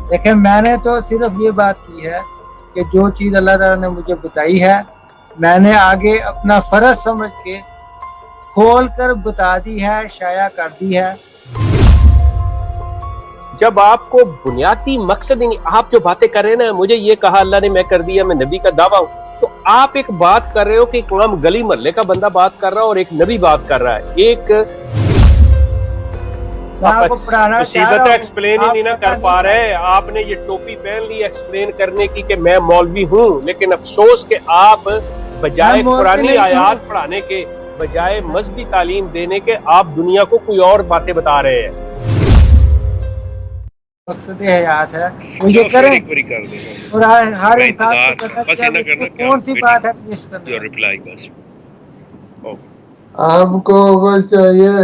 देखें, मैंने तो सिर्फ ये बात की है कि जो चीज़ अल्लाह ताला ने मुझे बताई है मैंने आगे अपना फर्ज समझ के खोल कर बता दी है, शाया कर दी है। जब आपको बुनियादी मकसद ही नहीं, आप जो बातें कर रहे हैं ना, मुझे ये कहा अल्लाह ने, मैं कर दिया, मैं नबी का दावा हूं, तो आप एक बात कर रहे हो कि इमाम गली मोहल्ले का बंदा बात कर रहा है और एक नबी बात कर रहा है। एक सीधत एक्सप्लेन ही नहीं ना कर पा रहे। आपने ये टोपी पहन ली एक्सप्लेन करने की कि मैं मौलवी हूं, लेकिन अफसोस कि आप बजाय पुरानी आयात पढ़ाने के, बजाय मजहबी तालीम देने के, आप दुनिया को कोई और बातें बता रहे हैं। मकसद हयात है वो ये करें और हर इंसान को पता है कौन सी बात है पेश करना। हमको बस ये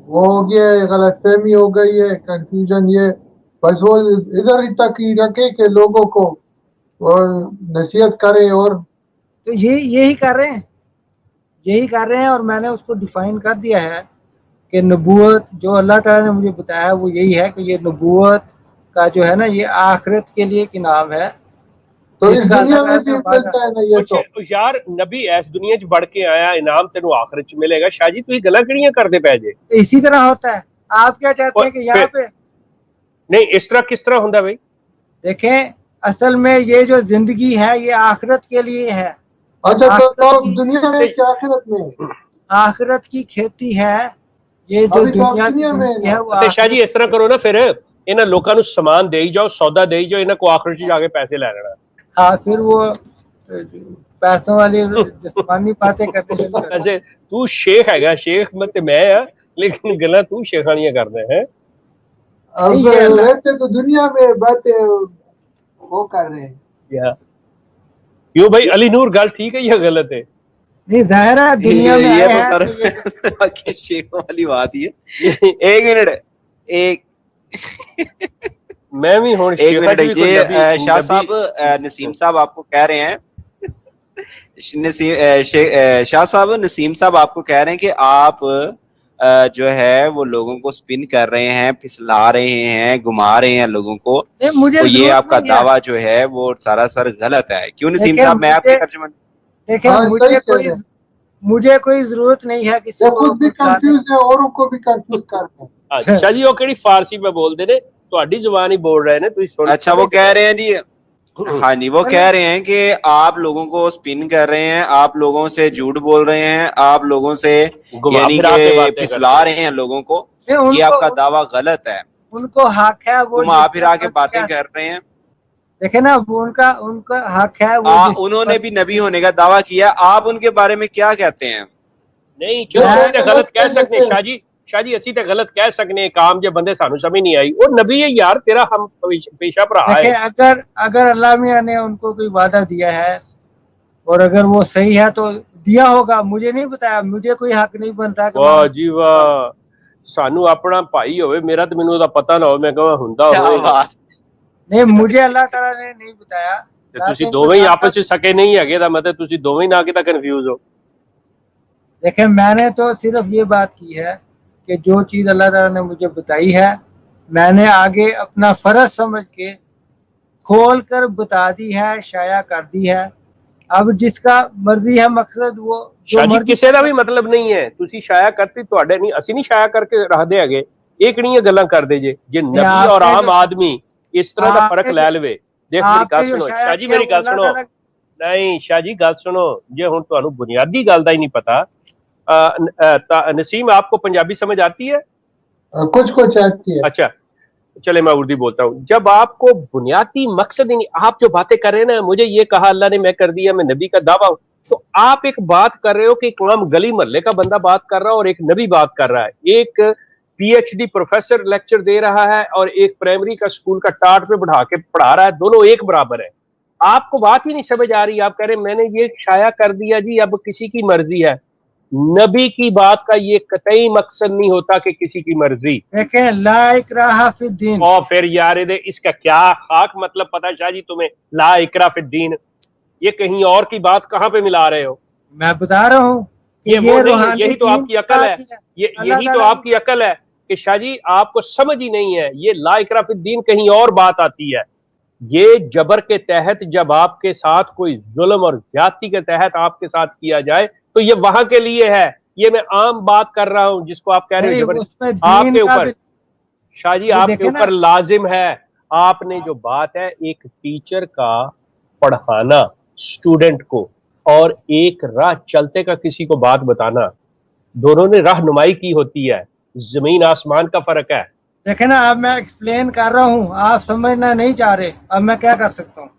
वो हो गया, गलतफहमी हो गई है, कंफ्यूजन, ये बस वो इधर ही तक ही रखे कि लोगों को वो नसीहत करें। और तो यही कर रहे हैं और मैंने उसको डिफाइन कर दिया है कि नबूवत जो अल्लाह ताला ने मुझे बताया है वो यही है कि ये नबूवत का जो है ना ये आखिरत के लिए एक इनाम है। तो इस दुनिया में भी मिलता है ना ये? तो यार नबी इस दुनिया च बढ़ के आया, इनाम तेनू आखिरत च मिलेगा। शाह जी तुम गल्लां किहड़ियां करदे पै जे? इसी तरह होता है। आप क्या चाहते हैं कि यहाँ पे नहीं, इस तरह किस तरह होता भाई? देखें, असल में ये जो जिंदगी है ये आखिरत के लिए है। अच्छा, तो दुनिया में क्या आखिरत में? आखिरत की खेती है ये जो दुनिया में है वो। शाह जी इस तरह करो ना, फिर इन्हां लोकां नूं समान देई जाओ, सौदा देई जाओ, इन्हां को आखिरत च जाके पैसे ले लेना। हाँ, फिर वो पैसों वाली जिस्मानी बातें करने लग जाते। ऐसे तू शेख हैगा, शेख मत मैं आ, लेकिन गल्लां तू शेखानियां करदे हैं। अब रहते तो दुनिया में बातें वो कर रहे हैं। क्यों भाई अली नूर, गल ठीक है या गलत है? नहीं, जाहिर है दुनिया में ये तो शेखों वाली बात ही है। एक मिनट, एक मैं भी हूं एक मिनट, ये शाह साहब नसीम साहब आपको कह रहे हैं, शाह साहब नसीम साहब आपको कह रहे हैं कि आप जो है वो लोगों को स्पिन कर रहे हैं, फिसला रहे हैं, घुमा रहे हैं लोगों को। मुझे तो ये आपका दावा जो है वो सरासर गलत है। क्यों नसीम साहब? मैं आपके तर्जुमान देखिए, मुझे कोई जरूरत नहीं है किसी को भी कंफ्यूज है, औरों को भी कंफ्यूज करते हैं। अच्छा जी, वो केड़ी फारसी में बोलते ने, ਤੁਹਾਡੀ जुबान ही बोल रहे ने, तुम सुन। अच्छा, वो कह रहे हैं जी, हाँ जी, वो कह रहे हैं कि आप लोगों को स्पिन कर रहे हैं, आप लोगों से झूठ बोल रहे हैं, आप लोगों से यानी कि फिसला रहे हैं लोगों को। ये आपका दावा गलत है। उनको हक है, वो घुमा फिरा के बातें कर रहे हैं। देखे ना, वो उनका हक है। उन्होंने भी नबी होने का दावा किया, आप उनके बारे में क्या कहते हैं? नहीं, चलो गलत कह सकते शाह जी असी तो गलत कह सकने, काम जो बंदे सानू समझ नहीं आई। वो नबी है यार, तेरा हम पेशा भरा है। अगर अल्लाह मियां ने उनको कोई वादा दिया है और अगर वो सही है तो दिया होगा, मुझे नहीं बताया, मुझे कोई हक नहीं बनता। वाह जी वाह, सानू अपना भाई होवे, मेरा तो मैनू पता ना हो, मैं कहां हुंदा होवे। नहीं, मुझे अल्लाह ताला ने नहीं बताया। ते तुसी दोवें ही आपस में सके नहीं है दा मतलब तुसी दोवें ही ना कि कंफ्यूज हो। देखें, मैंने तो सिर्फ ये बात की है कि जो चीज़ अल्लाह ताला ने मुझे बताई है मैंने आगे अपना फर्ज समझ के खोल कर बता दी है, शाया कर दी है। अब जिसका मर्जी है मकसद वो शाह जी किसी का भी मतलब नहीं है, तुसी शाया करती तुहाडे नहीं, असी नहीं शाया करके रखदे हैगे। ये किहड़ियां गल्लां करदे जे नबी और आम आदमी इस तरह का फर्क ले लवे। देख मेरी गल सुनो शाह जी, मेरी गल सुनो। नहीं शाह जी गल सुनो, जे हुण तुहानू बुनियादी गल दा ही नहीं पता। नसीम, आपको पंजाबी समझ आती है? कुछ कुछ आती है। अच्छा चले, मैं उर्दू बोलता हूँ। जब आपको बुनियादी मकसद ही नहीं, आप जो बातें कर रहे हैं ना, मुझे ये कहा अल्लाह ने, मैं कर दिया, मैं नबी का दावा हूं, तो आप एक बात कर रहे हो कि इमाम गली मोहल्ले का बंदा बात कर रहा है और एक नबी बात कर रहा है। एक पीएचडी प्रोफेसर लेक्चर दे रहा है और एक प्राइमरी का स्कूल का टाट पे बढ़ा के पढ़ा रहा है, दोनों एक बराबर है। आपको बात ही नहीं समझ आ रही। आप कह रहे मैंने ये शाया कर दिया जी, अब किसी की मर्जी है। नबी की बात का ये कतई मकसद नहीं होता कि किसी की मर्जी। देखें, ला इकराहा फिद्दीन, और फिर यार इसका क्या खाक मतलब पता शाह जी तुम्हें? ला इकरा फिद्दीन, ये कहीं और की बात कहां पे मिला रहे हो? मैं बता रहा हूँ ये वो नहीं है, यही तो आपकी अकल है, यही तो आपकी अकल है کہ शाह जी आपको समझ ही नहीं है, ये ला इकरा फिद्दीन कहीं और बात आती है। ये जबर के तहत जब आपके साथ कोई जुल्म और ज्यादती के तहत आपके साथ किया जाए तो ये वहां के लिए है, ये मैं आम बात कर रहा हूं जिसको आप कह रहे हो जबर आपके ऊपर शाह जी आपके ऊपर लाजिम है। आपने जो बात है एक टीचर का पढ़ाना स्टूडेंट को और एक राह चलते का किसी को बात बताना, दोनों ने रहनुमाई की होती है, जमीन आसमान का फर्क है। देखे ना, अब मैं एक्सप्लेन कर रहा हूँ, आप समझना नहीं चाह रहे, अब मैं क्या कर सकता हूँ,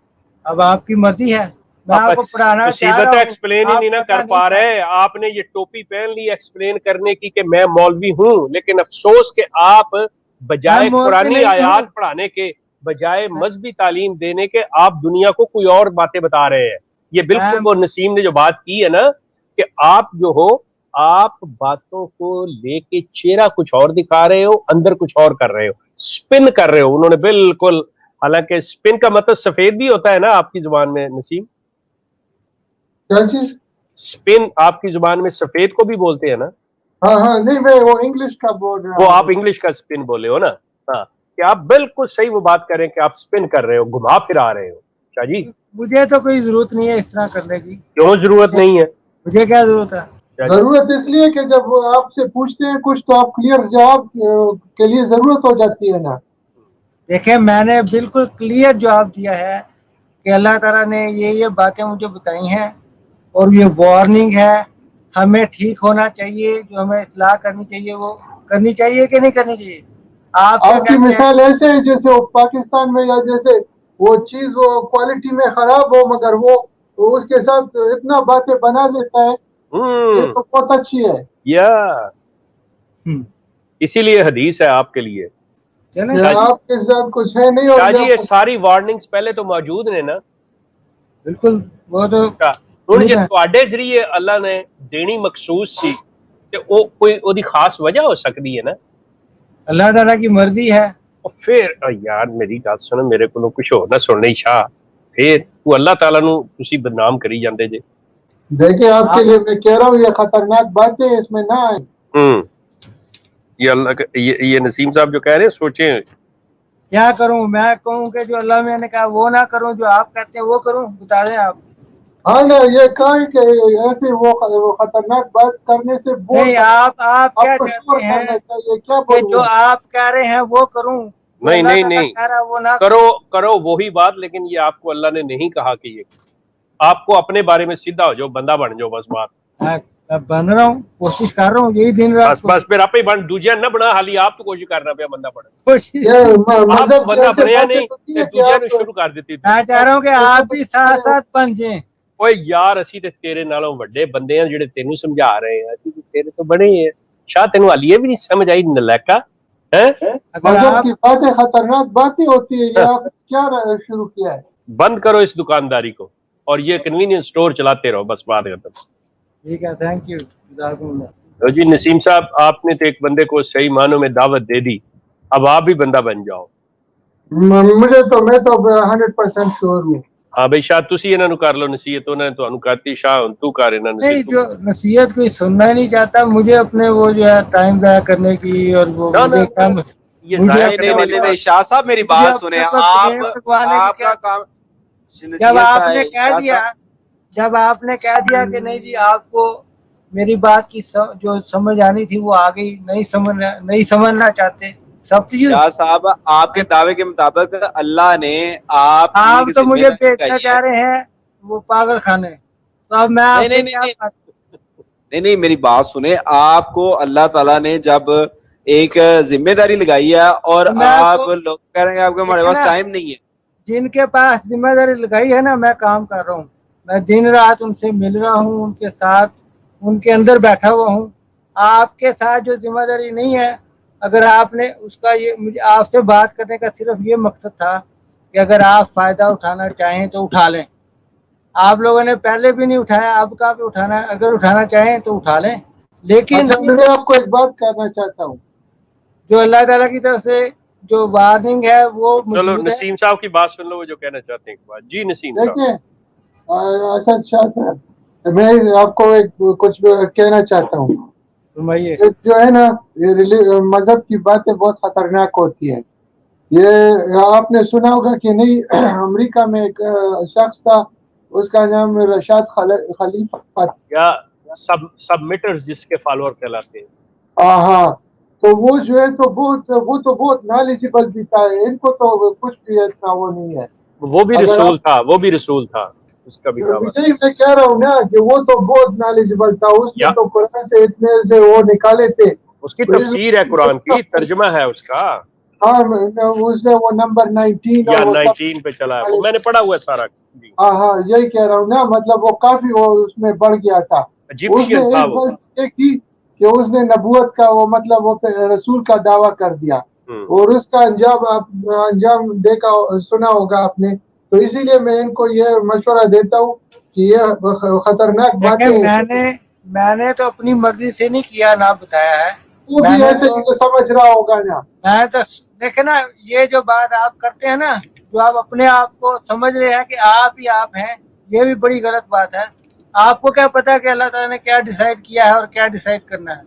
अब आपकी मर्जी है। मैं आपको पढ़ाना चाह रहा हूँ, एक्सप्लेन ही नहीं ना कर पा रहे। आपने ये टोपी पहन ली एक्सप्लेन करने की कि मैं मौलवी हूँ, लेकिन अफसोस कि आप बजाय पुरानी आयात पढ़ाने के, बजाय मजहबी तालीम देने के, आप दुनिया को कोई और बातें बता रहे हैं। ये बिल्कुल वो नसीम ने जो बात की है ना कि आप जो हो, आप बातों को लेके चेहरा कुछ और दिखा रहे हो, अंदर कुछ और कर रहे हो, स्पिन कर रहे हो। उन्होंने बिल्कुल, हालांकि स्पिन का मतलब सफेद भी होता है ना आपकी जुबान में नसीम, क्या चीज? स्पिन आपकी जुबान में सफेद को भी बोलते हैं ना? हाँ हाँ, नहीं मैं वो इंग्लिश का बोल रहा हूँ। वो आप इंग्लिश का स्पिन बोले हो ना? हाँ, कि आप बिल्कुल सही वो बात करें कि आप स्पिन कर रहे हो, घुमा फिरा रहे हो। शाह जी मुझे तो कोई जरूरत नहीं है इस तरह करने की। क्यों जरूरत नहीं है? मुझे क्या जरूरत है? जरूरत इसलिए कि जब वो आपसे पूछते हैं कुछ तो आप क्लियर जवाब के लिए जरूरत हो जाती है ना। देखें, मैंने बिल्कुल क्लियर जवाब दिया है कि अल्लाह ताला ने ये बातें मुझे बताई हैं और ये वार्निंग है, हमें ठीक होना चाहिए, जो हमें इस्लाह करनी चाहिए वो करनी चाहिए कि नहीं करनी चाहिए। आपकी मिसाल ऐसे है जैसे वो पाकिस्तान में, या जैसे वो चीज वो क्वालिटी में खराब हो मगर वो उसके साथ इतना बातें बना देता है, ये तो बहुत अच्छी है। या इसीलिए हदीस है आपके लिए। आपके साथ कुछ है नहीं। और जी ये सारी वार्निंग्स पहले तो मौजूद ने ना? बिल्कुल, वो तो ਹੁਣ ਜੇ ਤੁਹਾਡੇ ਜ਼ਰੀਏ ਅੱਲਾ ਨੇ ਦੇਣੀ ਮਖਸੂਸ ਸੀ ਤੇ ਉਹ ਕੋਈ ਉਹਦੀ ਖਾਸ ਵਜ੍ਹਾ ਹੋ ਸਕਦੀ ਹੈ ਨਾ? अल्लाह ताला की मर्जी है। और फिर यार मेरी गल सुन, मेरे को कुछ हो ना सुनने शाह, फिर तू अल्लाह ताला नु तुसी बदनाम करी जांदे जे। देखिए आपके लिए मैं कह रहा हूँ ये खतरनाक बातें इसमें ना आए। ये अल्लाह ये नसीम साहब जो कह रहे हैं सोचे। क्या करूं? मैं कहूं कि जो अल्लाह मैंने कहा वो ना करूं, जो आप कहते हैं वो करूं? बता दें आप। हाँ ना, ये कहा कि ऐसे वो खतरनाक बात करने से नहीं, आप क्या चाहते हैं कि जो आप कह रहे हैं वो करूं? नहीं नहीं नहीं, वो ना करो वही बात, लेकिन ये आपको अल्लाह ने नहीं कहा कि ये, आपको अपने बारे में सीधा हो जाओ, बंदा बन जाओ, बस बात। बन रहा हूँ, कोशिश कर रहा हूँ, यही दिन रात बस फिर आप ही बन, दूजिया न बना, हाली आप तो कोशिश करना पे बंदा बने, कोशिश बंदा बनया नहीं दूजिया ने शुरू कर दी। मैं चाह रहा हूँ कि आप भी साथ साथ बन जाएं। ओए यार असी ते तेरे नालों वड्डे बंदे हैं जेडे तेनू समझा रहे हैं, असी ते तेरे तो बड़े हैं। शाह तेनू हाली भी नहीं समझ आई नलायका है? मजहब की बातें खतरनाक बातें होती है, ये आप क्या शुरू किया है? बंद करो इस दुकानदारी को और ये कन्वीनियंस स्टोर चलाते रहो, बस बात खत्म। ठीक है, थैंक यू। तो जी नसीम साहब, आपने तो एक बंदे को सही मानों में दावत दे दी, अब आप भी बंदा बन जाओ। मुझे तो मैं तो 100% श्योर हूँ। हाँ भाई शाह तुसी इन्हां नू कर लो नसीहत, उन्होंने तुहानू करती, शाह हुण तू कर इन्हां नसीहत। नहीं, जो नसीहत कोई सुनना ही नहीं चाहता, मुझे अपने वो जो है टाइम ज़ाया करने की और वो ये नहीं शाह साहब मेरी बात सुने, आपका काम जब आपने कह दिया कि नहीं जी आपको मेरी बात की जो समझ आनी थी वो आ गई, नहीं समझना चाहते सब। शाह साहब आपके दावे के मुताबिक अल्लाह ने आप तो मुझे बेचना चाह रहे हैं वो पागल खाने, तो अब मैं नहीं मेरी बात सुने, आपको अल्लाह ताला ने जब एक जिम्मेदारी लगाई है और आप लोग कह रहे हैं आपके हमारे पास टाइम नहीं है। जिनके पास जिम्मेदारी लगाई है ना, मैं काम कर रहा हूँ, मैं दिन रात उनसे मिल रहा हूँ, उनके साथ उनके अंदर बैठा हुआ हूँ। आपके साथ जो जिम्मेदारी नहीं है, अगर आपने उसका ये मुझे आपसे बात करने का सिर्फ ये मकसद था कि अगर आप फायदा उठाना चाहें तो उठा लें। आप लोगों ने पहले भी नहीं उठाया, अब कहाँ पे उठाना है? अगर उठाना चाहें तो उठा लें, लेकिन मैं आपको एक बात कहना चाहता हूँ, जो अल्लाह ताला की तरफ से जो वार्निंग है वो चलो नसीम साहब की बात सुन लो, वो जो कहना चाहते हैं। जी नसीम साहब। देखिए असद शाह साहब, मैं आपको एक कुछ कहना चाहता हूँ। फरमाइए। ये जो है ना, ये मजहब की बातें बहुत खतरनाक होती है। ये आपने सुना होगा कि नहीं, अमेरिका में एक शख्स था, उसका नाम रशाद खलीफा था। या सबमिटर्स जिसके फॉलोअर कहलाते हैं। हाँ, तो वो जो है तो बहुत नॉलेजेबल भी था, इनको तो कुछ भी इतना वो नहीं है। वो भी रसूल था, वो भी रसूल था, उसका भी दावा। यही मैं कह रहा हूँ ना कि वो तो बहुत नॉलेजेबल था, उसने तो कुरान से इतने से वो निकाले थे। उसकी तफसीर है कुरान की, तर्जुमा है उसका। हाँ, उसने वो नंबर 19 या और वो 19 पे चला है, वो मैंने पढ़ा हुआ है सारा। हाँ, यही कह रहा हूँ ना, मतलब वो काफी वो उसमें बढ़ गया था। उसने इजिप्शियन था एक वो। गलती ये की कि उसने नबूवत का वो मतलब वो रसूल का दावा कर दिया, और उसका अंजाम देखा सुना होगा आपने। तो इसीलिए मैं इनको ये मशवरा देता हूँ कि ये खतरनाक बातें। मैंने तो अपनी मर्जी से नहीं किया, ना बताया है। वो भी ऐसे ही समझ रहा होगा ना। मैं तो देखे ना, ये जो बात आप करते हैं ना, जो आप अपने आप को समझ रहे हैं कि आप ही आप हैं, ये भी बड़ी गलत बात है। आपको क्या पता कि अल्लाह ताला ने क्या डिसाइड किया है और क्या डिसाइड करना है।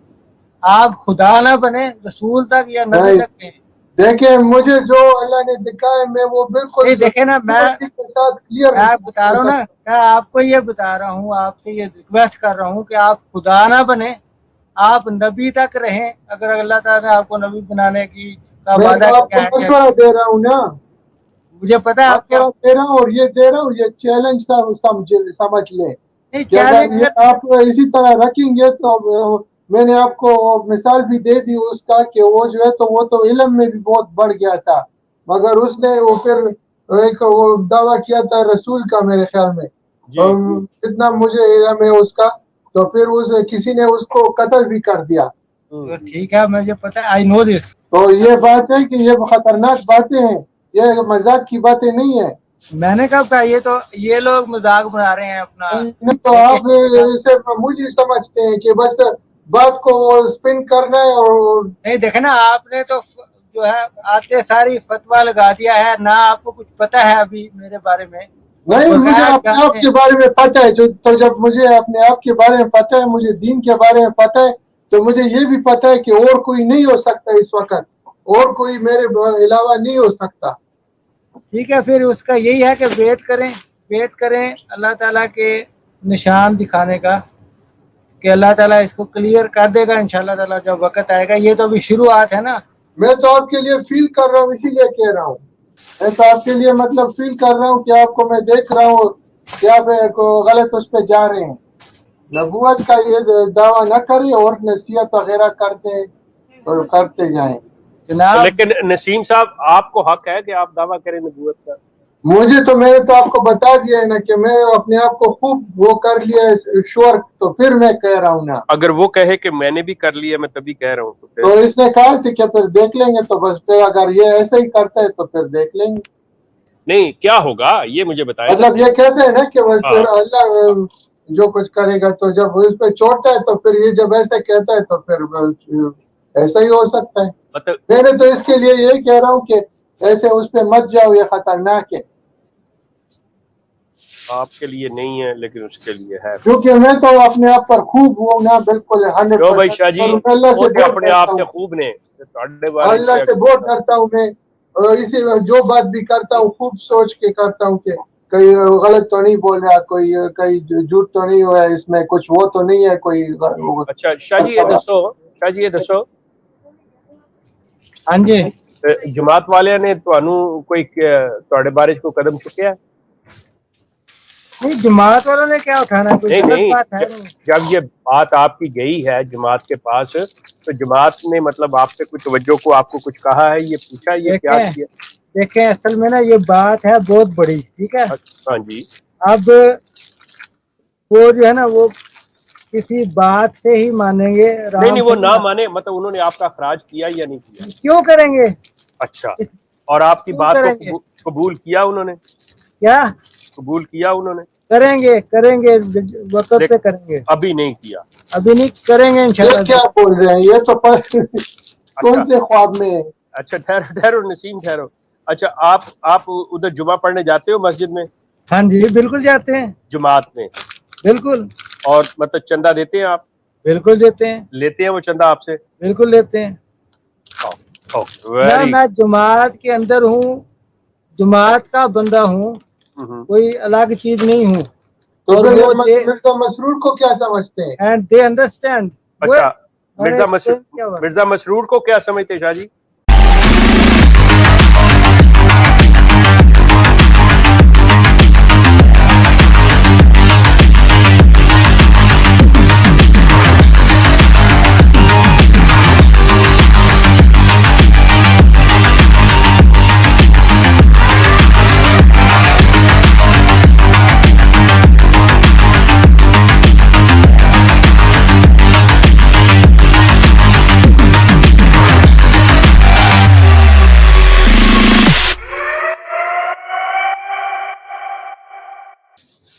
आप खुदा ना बने, रसूल तक या नबी तक हैं। देखिए, मुझे जो अल्लाह ने दिखाया है मैं वो बिल्कुल देखे ना, मैं के साथ क्लियर बता रहा हूँ ना, मैं आपको ये बता रहा हूँ, आपसे ये रिक्वेस्ट कर रहा हूँ कि आप खुदा ना बने, आप नबी तक रहें। अगर अल्लाह ताला ने आपको नबी बनाने की का मैं वादा तो किया आपको है, मशवरा दे रहा हूँ ना, मुझे पता है आप क्या दे रहा हूँ, और ये दे रहा हूँ, ये चैलेंज समझ ले नहीं कि अगर चैलेंज ये आप इसी तरह रखेंगे तो मैंने आपको मिसाल भी दे दी उसका कि वो जो है तो वो तो इल्म में भी बहुत बढ़ गया था, मगर उसने वो फिर एक वो दावा किया था रसूल का, मेरे ख्याल में इतना मुझे इल्म है उसका, तो फिर उस किसी ने उसको कत्ल भी कर दिया। तो ठीक है, मुझे पता है, आई नो दिस। तो ये बात है कि ये खतरनाक बातें हैं, ये मजाक की बातें नहीं है। मैंने कब कहा? ये तो ये लोग मजाक बना रहे हैं अपना। नहीं तो आप इसे मामूली समझते हैं कि बस बात को वो स्पिन करना है, और नहीं देखे ना, आपने तो जो है आते सारी फतवा लगा दिया है ना, आपको कुछ पता है अभी मेरे बारे में? नहीं, मुझे अपने आप के बारे में पता है। तो जब मुझे अपने आप के बारे में पता है, मुझे दीन के बारे में पता है, तो मुझे ये भी पता है कि और कोई नहीं हो सकता इस वक्त, और कोई मेरे अलावा नहीं हो सकता। ठीक है, फिर उसका यही है कि वेट करें अल्लाह ताला के निशान दिखाने का, कि अल्लाह ताला इसको क्लियर कर देगा इंशाल्लाह ताला जब वक्त आएगा। ये तो अभी शुरुआत है ना। मैं तो आपके लिए फील कर रहा हूँ, इसीलिए कह रहा हूँ। मैं तो आपके लिए मतलब फील कर रहा हूँ कि आपको मैं देख रहा हूँ कि आप गलत उस पर जा रहे हैं। नबूवत का ये दावा न करें और नसीहत वगैरह करते जाएं। लेकिन नसीम साहब, आपको हक है कि आप दावा करें नबूवत का। मैंने तो आपको बता दिया है ना कि मैं अपने आप को खूब वो कर लिया है श्योर, तो फिर मैं कह रहा हूँ ना। अगर वो कहे कि मैंने भी कर लिया, मैं तभी कह रहा हूँ। तो इसने कहा था कि फिर देख लेंगे, तो बस फिर अगर ये ऐसे ही करता है तो फिर देख लेंगे। नहीं, क्या होगा ये मुझे बताएं। मतलब ये कहते हैं ना कि बस फिर अल्लाह जो कुछ करेगा, तो जब उस पर चोटता है तो फिर ये जब ऐसे कहता है तो फिर ऐसा ही हो सकता है। मतलब मैंने तो इसके लिए यही कह रहा हूँ कि ऐसे उस पर मत जाओ, ये खतरनाक है। आपके लिए नहीं है लेकिन उसके लिए है, क्योंकि मैं तो अपने आप पर खूब हूँ ना, बिल्कुल 100%। भाई शाह जी, अल्लाह से अपने आप से खूब ने, अल्लाह से बहुत डरता हूँ मैं, इसी जो बात भी करता हूँ खूब सोच के करता हूँ कि कहीं गलत तो नहीं बोल रहा, कोई कहीं झूठ तो नहीं हुआ इसमें, कुछ वो तो नहीं है कोई। अच्छा शाह जी ये दसो हाँ जी, जमात वाले ने ਤੁਹਾਨੂੰ कोई ਤੁਹਾਡੇ बारे को कदम चुके है? नहीं, जमात वालों ने क्या उठाना, कोई गलत बात है। जब ये बात आपकी गई है जमात के पास, तो जमात ने मतलब आपसे कुछ तवज्जो को आपको कुछ कहा है, ये पूछा, ये क्या किया? देखें, असल में ना ये बात है बहुत बड़ी, ठीक है। हाँ जी। अब वो जो है ना, वो किसी बात से ही मानेंगे। नहीं, वो ना माने, मतलब उन्होंने आपका अखराज किया या नहीं किया? क्यों करेंगे? अच्छा, और आपकी बात को कबूल किया उन्होंने? क्या कबूल किया उन्होंने? करेंगे वक्त पे करेंगे। अभी नहीं किया? अभी नहीं करेंगे इंशाल्लाह। क्या बोल रहे हैं ये तो कौन से ख्वाब में है? अच्छा ठहरो नसीम, ठहरो। अच्छा, आप उधर जुमा पढ़ने जाते हो मस्जिद में? हाँ जी, बिल्कुल जाते हैं। जुमात में? बिल्कुल। और मतलब चंदा देते हैं आप? बिल्कुल देते हैं। लेते हैं वो चंदा आपसे? बिल्कुल लेते हैं। मैं जमात के अंदर हूँ, जमात का बंदा हूँ, कोई अलग चीज नहीं हूँ। तो मिर्जा मसरूर को क्या समझते हैं? And they understand. अच्छा, मिर्जा मसरूर को क्या समझते हैं शाह जी?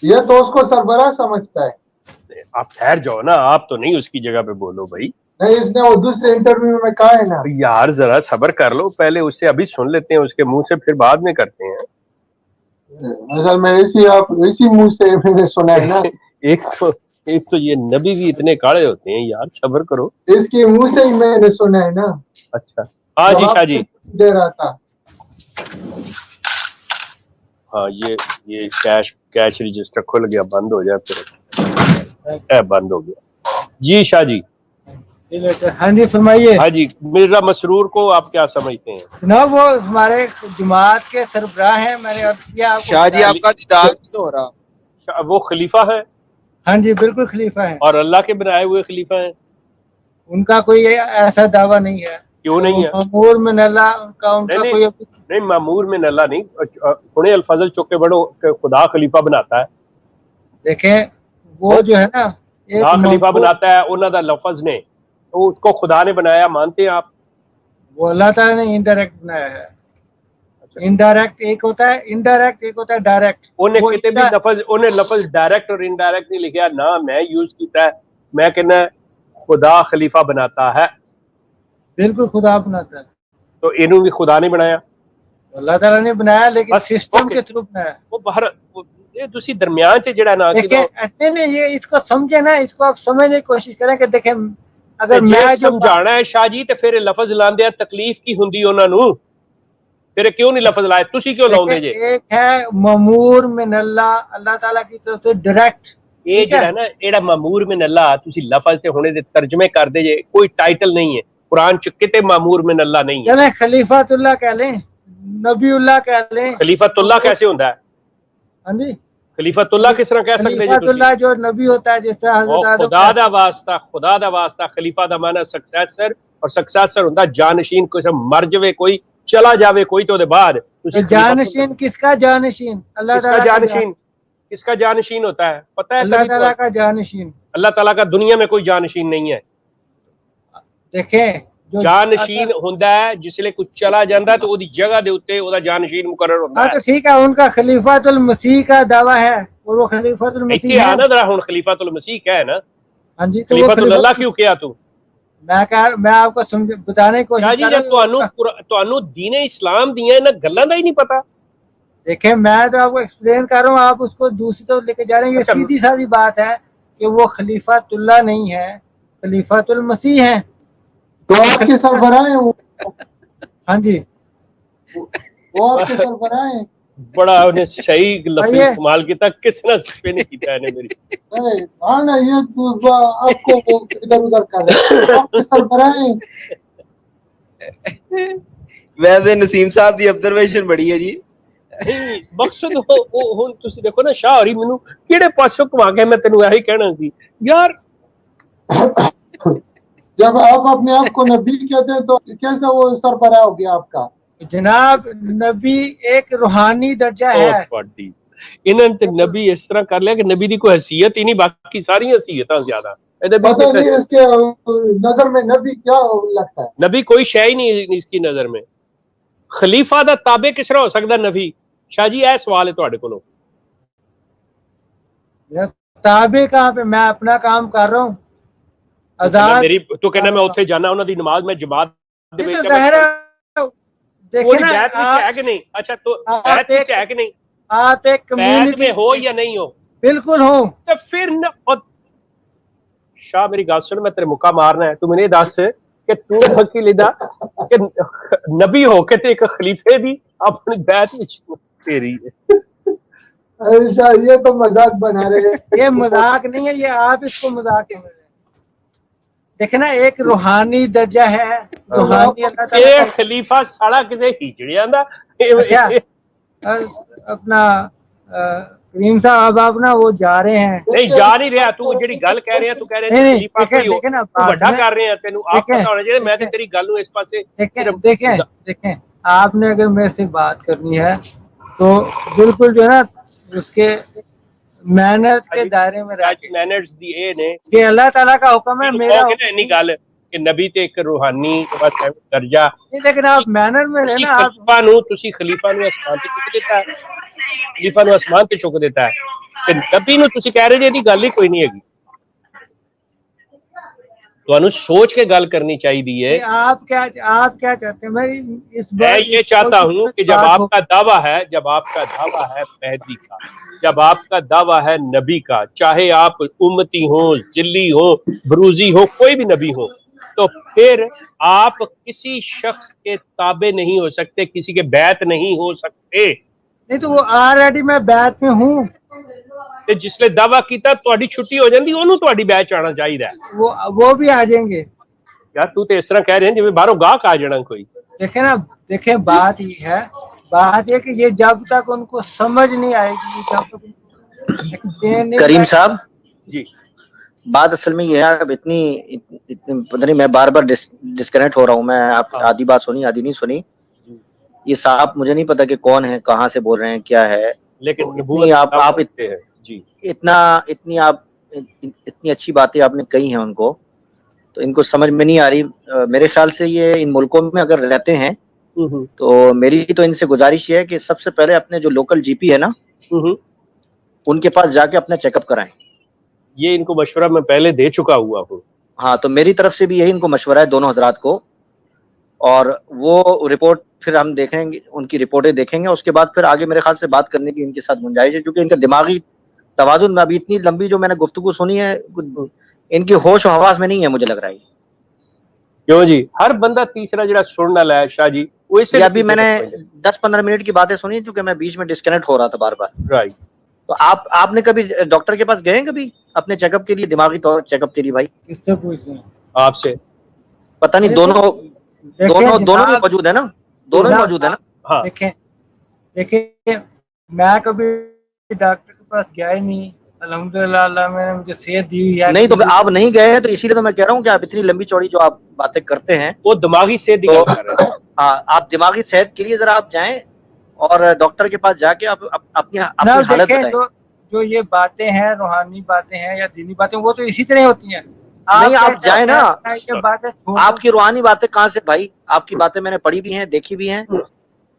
ये तो उसको सरबराह समझता है। आप ठहर जाओ ना, आप तो नहीं उसकी जगह पे बोलो भाई। नहीं, इसने वो दूसरे इंटरव्यू में कहा है ना। यार जरा सब्र कर लो, पहले उससे अभी सुन लेते हैं उसके मुंह से, फिर बाद में करते हैं। अगर मैं इसी मुंह से मैंने सुना है ना। एक तो ये नबी भी इतने काले होते हैं यार, सब्र करो। इसके मुंह से ही मैंने सुना है ना। अच्छा, हाँ जी शाह जी। दे रहा था। हाँ, ये कैश रजिस्टर खुल गया, बंद हो जाए फिर। बंद हो गया जी शाह जी। हाँ जी फरमाइए। हाँ जी, मिर्जा मसरूर को आप क्या समझते हैं? जनाब वो हमारे जमात के सरबराह हैं। मैंने अर्ज किया शाह जी आपका दीदार नहीं हो रहा। वो खलीफा है? हाँ जी बिल्कुल खलीफा है। और अल्लाह के बनाए हुए खलीफा हैं? उनका कोई ऐसा दावा नहीं है। क्यों नहीं है? मामूर में नल्ला उनका नहीं, कोई नहीं मामूर में नल्ला नहीं, उन्हें अल्फजल चुके बड़ो खुदा खलीफा बनाता है। देखें वो जो है ना, खुदा खलीफा बनाता है उन्हों दा लफ्ज ने, तो उसको खुदा ने बनाया मानते हैं आप? वो अल्लाह ताला ने इनडायरेक्ट बनाया है। इनडायरेक्ट एक होता है, इनडायरेक्ट एक होता है डायरेक्ट। उन्हें कितने भी लफ्ज, उन्हें लफ्ज डायरेक्ट और इनडायरेक्ट नहीं लिखा ना, मैं यूज किया है। मैं कहना खुदा खलीफा बनाता है। बिल्कुल खुदा बनाता है। तो इन्हों भी खुदा ने बनाया? अल्लाह ताला ने बनाया, लेकिन सिस्टम के थ्रू बनाया। वो बाहर ये दूसरी दरमियान से जड़ा ना ऐसे नहीं, ये इसको समझे ना, इसको आप समझने की कोशिश करें कि देखें अगर मैं समझाना है शाह जी, तो फिर लफ्ज लांदे तकलीफ की हुंदी उन्हां नूं, फिर क्यों नहीं लफ्ज लाए, तुसी क्यों लाउंदे जे? एक है ममूर मिनल्ला, अल्लाह ताला की तरफ से डायरेक्ट। ये जड़ा ना एड़ा ममूर मिनल्ला तुसी लफ्ज ते हुणे दे तर्जमे कर दे जे, कोई टाइटल नहीं है कुरान च, किते ममूर मिनल्ला नहीं है। चलें खलीफातुल्लाह कह लें, नबीउल्लाह कह लें। खलीफतुल्लाह कैसे होता है? हाँ जी, खलीफतुल्लाह किस तरह कह सकते हैं? खलीफातुल्लाह जो नबी होता है, जैसे हज़रत खुदा दा वास्ता, खुदा दा वास्ता। खलीफा दा माना सक्सेसर, और सक्सेसर होता जानशीन। कोई मर जावे कोई, चला जावे कोई, तो दे बाद जानशीन किसका जानशीन? अल्लाह ताला का जानशीन। किसका जानशीन होता है पता है? अल्लाह ताला का जानशीन। अल्लाह ताला का दुनिया में कोई जानशीन नहीं है। देखें जानशीन होता है जिसले कुछ चला जाता है तो उसकी जगह दे उत्ते उसका जानशीन मुकर्रर होता है। तो ठीक है, उनका खलीफातुल मसीह का दावा है, और वो खलीफातुल मसीह है ना। हुन खलीफातुल मसीह क्या है ना। हाँ जी, तो खलीफातुल अल्लाह क्यों किया तू? मैं आपको बताने की कोशिश कर रहा हूं। ਤੁਹਾਨੂੰ दीन इस्लाम दिया ना गल्लां दा ही नहीं पता। देखें मैं तो आपको एक्सप्लेन कर रहा हूँ, आप उसको दूसरी तरफ लेके जा रहे हैं। ये सीधी सादी बात है कि वो खलीफातुल्लाह नहीं है, खलीफातुल मसीह है। तो आपके सरबराह हैं वो। हाँ जी, वो आपके सरबराह हैं। बड़ा उन्हें सही लफ्ज़ इस्तेमाल किया, किसने स्पिन किया है मेरी। हाँ ना, ये आपको वो इधर उधर कर रहे हैं। आपके सरबराह हैं। वैसे नसीम साहब दी ऑब्जर्वेशन बड़ी है जी। नहीं मकसद हुन तुसी देखो ना शाह हरी मैनू किहड़े पासों घुमा के मैं तेनू यही कहना सी यार। जब आप अपने आप को नबी कहते हैं तो कैसे वो सरबराह हो गया आपका? जनाब नबी एक रूहानी दर्जा है। इन्होंने नबी इस तरह कर लिया कि नबी की कोई हैसियत ही नहीं, बाकी सारी हैसियतां ज्यादा। पता नहीं इसके नजर में नबी क्या लगता है? नबी कोई शय ही नहीं इसकी नजर में। खलीफा दा ताबे किस तरह हो सकता नबी? शाह जी यह सवाल है तुहाडे कोलों। ताबे कहाँ पे? मैं अपना काम कर रहा हूँ। आजाद मेरी तो कहना मैं उत्थे जाना उन्हां दी नमाज में जमात दे विच देखे ना है कि नहीं? अच्छा तो बैत विच है कि नहीं? आप एक कम्युनिटी में हो या नहीं हो? बिल्कुल हो। तो फिर शाह मेरी गल सुन, मैं तेरे मुक्का मारना है, तू मैंने दस कि तू फकी लिदा कि नबी होके ते एक खलीफे दी अपनी बैत विच तेरी है। अच्छा, ये तो मजाक बना रहे हैं। ये मजाक नहीं है, ये आप इसको मजाक समझ रहे हैं। देखे ना, एक रूहानी दर्जा है, रूहानी अल्लाह ताला ये का। खलीफा साड़ा किसे हिजड़ियां दा अच्छा, अपना करीम साहब आप ना वो जा रहे हैं। नहीं जा नहीं रहा, तू जेडी गल कह रहे हैं, तू कह रहे हैं खलीफा कोई हो, देखे ना, तू बड़ा कर रहे हैं, तेनू आप पता होना चाहिए। मैं तेरी गल नूं इस पासे देखें आपने अगर मेरे से बात करनी है तो बिल्कुल जो है ना उसके मैनर्स के दायरे में रह के, मैनर्स दी ए ने कि अल्लाह ताला का हुक्म है, मेरा हुक्म नहीं गल कि नबी ते एक रूहानी बस दर्जा, लेकिन आप मैनर में रहे ना। आप खलीफा नूं आसमान ते चुक देता है, खलीफा नूं आसमान ते चुक देता है ते नबी नूं तुसीं कह रहे जे दी गल ही कोई नहीं हैगी। तुहानू सोच के गल करनी चाहिए है। आप क्या चाहते हैं? मैं मैं ये चाहता हूं कि जब आपका दावा है मेहदी का, जब आपका दावा है नबी का, चाहे आप उम्मती हो, जिल्ली हो, बरूजी हो, कोई भी नबी हो, तो फिर आप किसी शख्स के ताबे नहीं हो सकते, किसी के बैत नहीं हो सकते। नहीं तो वो ऑलरेडी मैं बैत में हूँ। ਤੇ ਜਿਸਲੇ ਦਾਵਾ ਕੀਤਾ ਤੁਹਾਡੀ ਛੁੱਟੀ ਹੋ ਜਾਂਦੀ, ਉਹਨੂੰ ਤੁਹਾਡੀ ਬੈਚ ਆਣਾ ਚਾਹੀਦਾ। वो भी आ जाएंगे यार तू तो इस तरह कह रहे हैं जिਵੇਂ बाहरों गाहक आ जाना कोई। देखे बात ये कि ये जब तक उनको समझ नहीं आएगी, जब तक करीम साहब जी, बात असल में ये है, अब इतनी पता नहीं, मैं बार बार डिस्कनेक्ट हो रहा हूँ। मैं आप आधी बात सुनी आधी नहीं सुनी। ये साहब मुझे नहीं पता कि कौन है, कहाँ से बोल रहे हैं, क्या है, लेकिन इतनी आप जी इतनी अच्छी बातें आपने कही हैं उनको, तो इनको समझ में नहीं आ रही। मेरे ख्याल से ये इन मुल्कों में अगर रहते हैं तो मेरी तो इनसे गुजारिश ये है कि सबसे पहले अपने जो लोकल जीपी है ना, उनके पास जाके अपना चेकअप कराएं। ये इनको मशवरा मैं पहले दे चुका हुआ हूँ। हाँ, तो मेरी तरफ से भी यही इनको मशवरा है दोनों हजरात को, और वो रिपोर्ट फिर हम देखेंगे, उनकी रिपोर्टें देखेंगे, उसके बाद फिर आगे मेरे ख्याल से बात करने की इनके साथ गुंजाइश है, क्योंकि इनका दिमागी तवाजुन में अभी इतनी लंबी जो मैंने गुफ्तगू सुनी है, इनकी होश और हवास में नहीं है, मुझे लग रहा है। क्यों जी, हर बंदा तीसरा जरा सुनने वाला है शाह जी, वैसे अभी मैंने 10-15 मिनट की बातें सुनी, क्योंकि मैं बीच में डिस्कनेक्ट हो रहा था बार बार। राइट। तो आपने कभी डॉक्टर के पास गए हैं कभी अपने चेकअप के लिए, दिमागी तौर चेकअप के लिए? भाई किससे पूछ रहे हैं? आपसे। पता नहीं, दोनों ही मौजूद है ना? दोनों ही मौजूद है ना? हाँ। देखें मैं कभी डॉक्टर के पास गया ही नहीं, अल्हम्दुलिल्लाह अल्लाह ने मुझे सेहत दी हुई है। नहीं तो आप नहीं गए हैं, तो इसीलिए तो मैं कह रहा हूँ कि आप इतनी लंबी चौड़ी जो आप बातें करते हैं, वो दिमागी सेहत की बात कर रहे हैं। हाँ, आप दिमागी सेहत के लिए जरा आप जाएं और डॉक्टर के पास जाके आप अपनी हालत बताएं। जो ये बातें हैं, रूहानी बातें हैं या दीनी बातें, वो तो इसी तरह होती हैं। नहीं, आप जाए ना, बातें आपकी रूहानी बातें कहाँ से भाई? आपकी बातें मैंने पढ़ी भी हैं, देखी भी हैं।